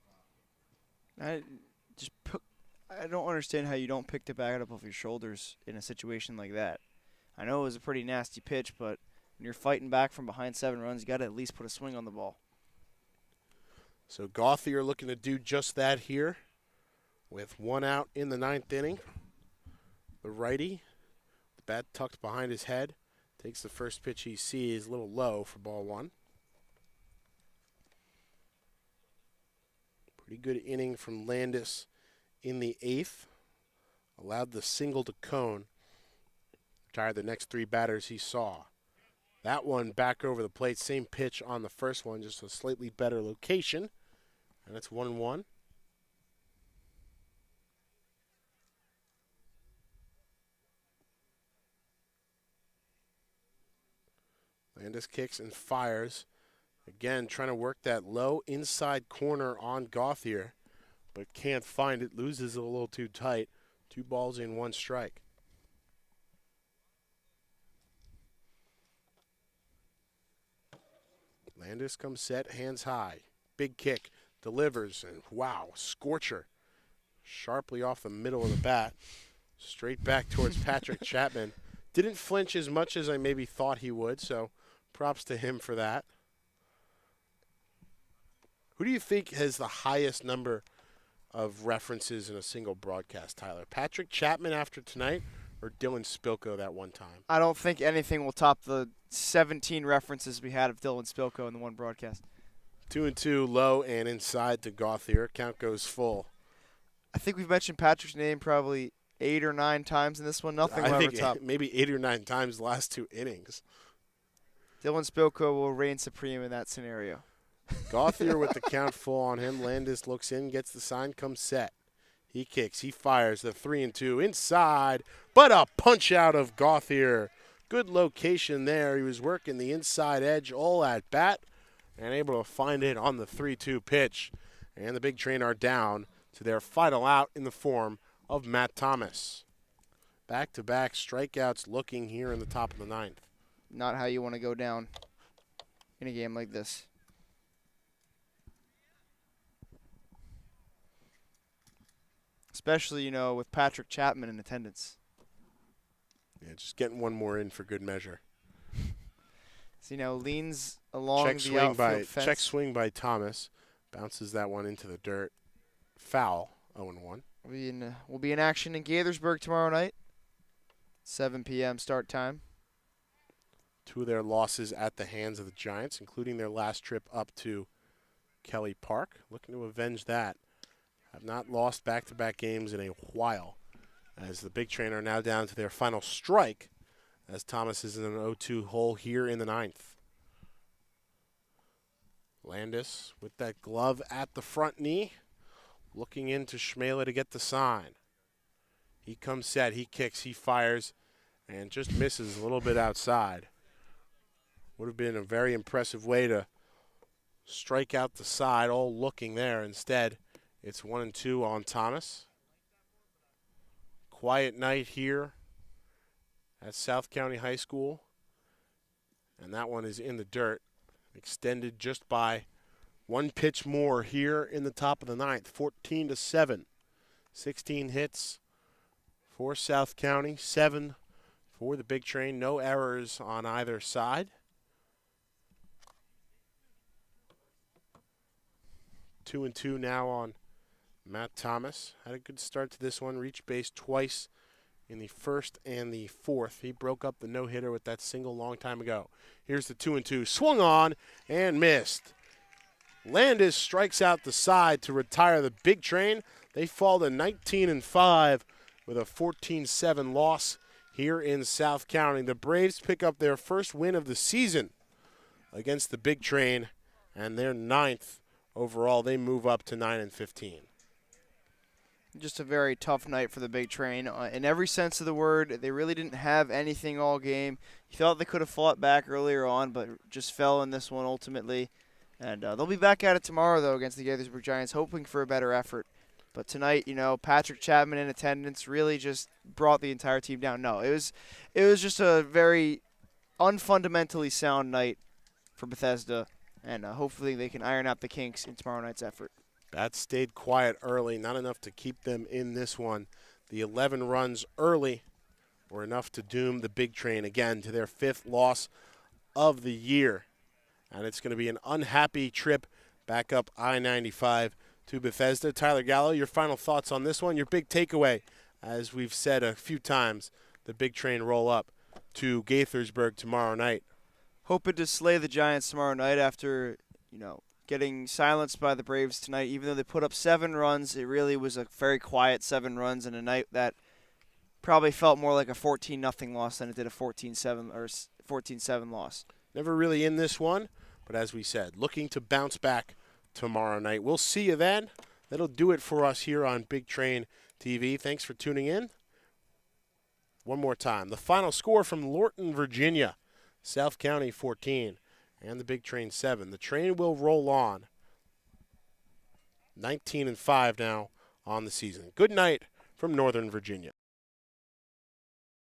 I don't understand how you don't pick the bat up off your shoulders in a situation like that. I know it was a pretty nasty pitch, but when you're fighting back from behind 7 runs, you got to at least put a swing on the ball. So Gauthier looking to do just that here with 1 out in the 9th inning. The righty, the bat tucked behind his head, takes the first pitch he sees, a little low for ball 1. Pretty good inning from Landis in the 8th. Allowed the single to Cone. Retired the next 3 batters he saw. That one back over the plate, same pitch on the first one, just a slightly better location. And it's 1-1. Landis kicks and fires. Again, trying to work that low inside corner on Gauthier, but can't find it. Loses it a little too tight. 2 balls in 1 strike. Landis comes set, hands high. Big kick, delivers, and wow, scorcher. Sharply off the middle of the bat. Straight back towards Patrick Chapman. Didn't flinch as much as I maybe thought he would, so props to him for that. Who do you think has the highest number of references in a single broadcast, Tyler? Patrick Chapman after tonight or Dylan Spilko that one time? I don't think anything will top the 17 references we had of Dylan Spilko in the one broadcast. 2-2, low and inside to Gauthier. Count goes full. I think we've mentioned Patrick's name probably 8 or 9 times in this one. Nothing will ever top. Maybe 8 or 9 times the last 2 innings. Dylan Spilko will reign supreme in that scenario. Gauthier with the count full on him. Landis looks in, gets the sign, comes set. He kicks, he fires the 3-2 inside, but a punch out of Gauthier. Good location there. He was working the inside edge all at bat and able to find it on the 3-2 pitch. And the Big Train are down to their final out in the form of Matt Thomas. Back-to-back strikeouts looking here in the top of the 9th. Not how you want to go down in a game like this. Especially, with Patrick Chapman in attendance. Yeah, just getting one more in for good measure. So, leans along the outfield fence. Check swing by Thomas. Bounces that one into the dirt. Foul, 0-1. We'll be in action in Gaithersburg tomorrow night. 7 p.m. start time. 2 of their losses at the hands of the Giants, including their last trip up to Kelly Park. Looking to avenge that. Have not lost back-to-back games in a while, as the Big Train are now down to their final strike, as Thomas is in an 0-2 hole here in the 9th. Landis with that glove at the front knee, looking into Schmela to get the sign. He comes set, he kicks, he fires, and just misses a little bit outside. Would have been a very impressive way to strike out the side, all looking there. Instead, it's 1-2 on Thomas. Quiet night here at South County High School. And that one is in the dirt. Extended just by one pitch more here in the top of the ninth, 14-7. 16 hits for South County, 7 for the Big Train. No errors on either side. 2-2 now on Matt Thomas. Had a good start to this one. Reached base twice in the first and the fourth. He broke up the no-hitter with that single long time ago. Here's the 2-2. Swung on and missed. Landis strikes out the side to retire the Big Train. They fall to 19-5 with a 14-7 loss here in South County. The Braves pick up their first win of the season against the Big Train, and their 9th overall. They move up to 9-15. Just a very tough night for the Big Train. In every sense of the word, they really didn't have anything all game. You thought they could have fought back earlier on, but just fell in this one ultimately. And they'll be back at it tomorrow, though, against the Gaithersburg Giants, hoping for a better effort. But tonight, Patrick Chapman in attendance really just brought the entire team down. No, it was just a very unfundamentally sound night for Bethesda, and hopefully they can iron out the kinks in tomorrow night's effort. Bats stayed quiet early, not enough to keep them in this one. The 11 runs early were enough to doom the Big Train again to their 5th loss of the year. And it's going to be an unhappy trip back up I-95 to Bethesda. Tyler Gallo, your final thoughts on this one, your big takeaway. As we've said a few times, the Big Train roll up to Gaithersburg tomorrow night. Hoping to slay the Giants tomorrow night after, getting silenced by the Braves tonight. Even though they put up 7 runs, it really was a very quiet 7 runs in a night that probably felt more like a 14-0 loss than it did a 14-7 or 14-7 loss. Never really in this one, but as we said, looking to bounce back tomorrow night. We'll see you then. That'll do it for us here on Big Train TV. Thanks for tuning in. One more time, the final score from Lorton, Virginia, South County 14. And the Big Train 7. The train will roll on. 19-5 now on the season. Good night from Northern Virginia.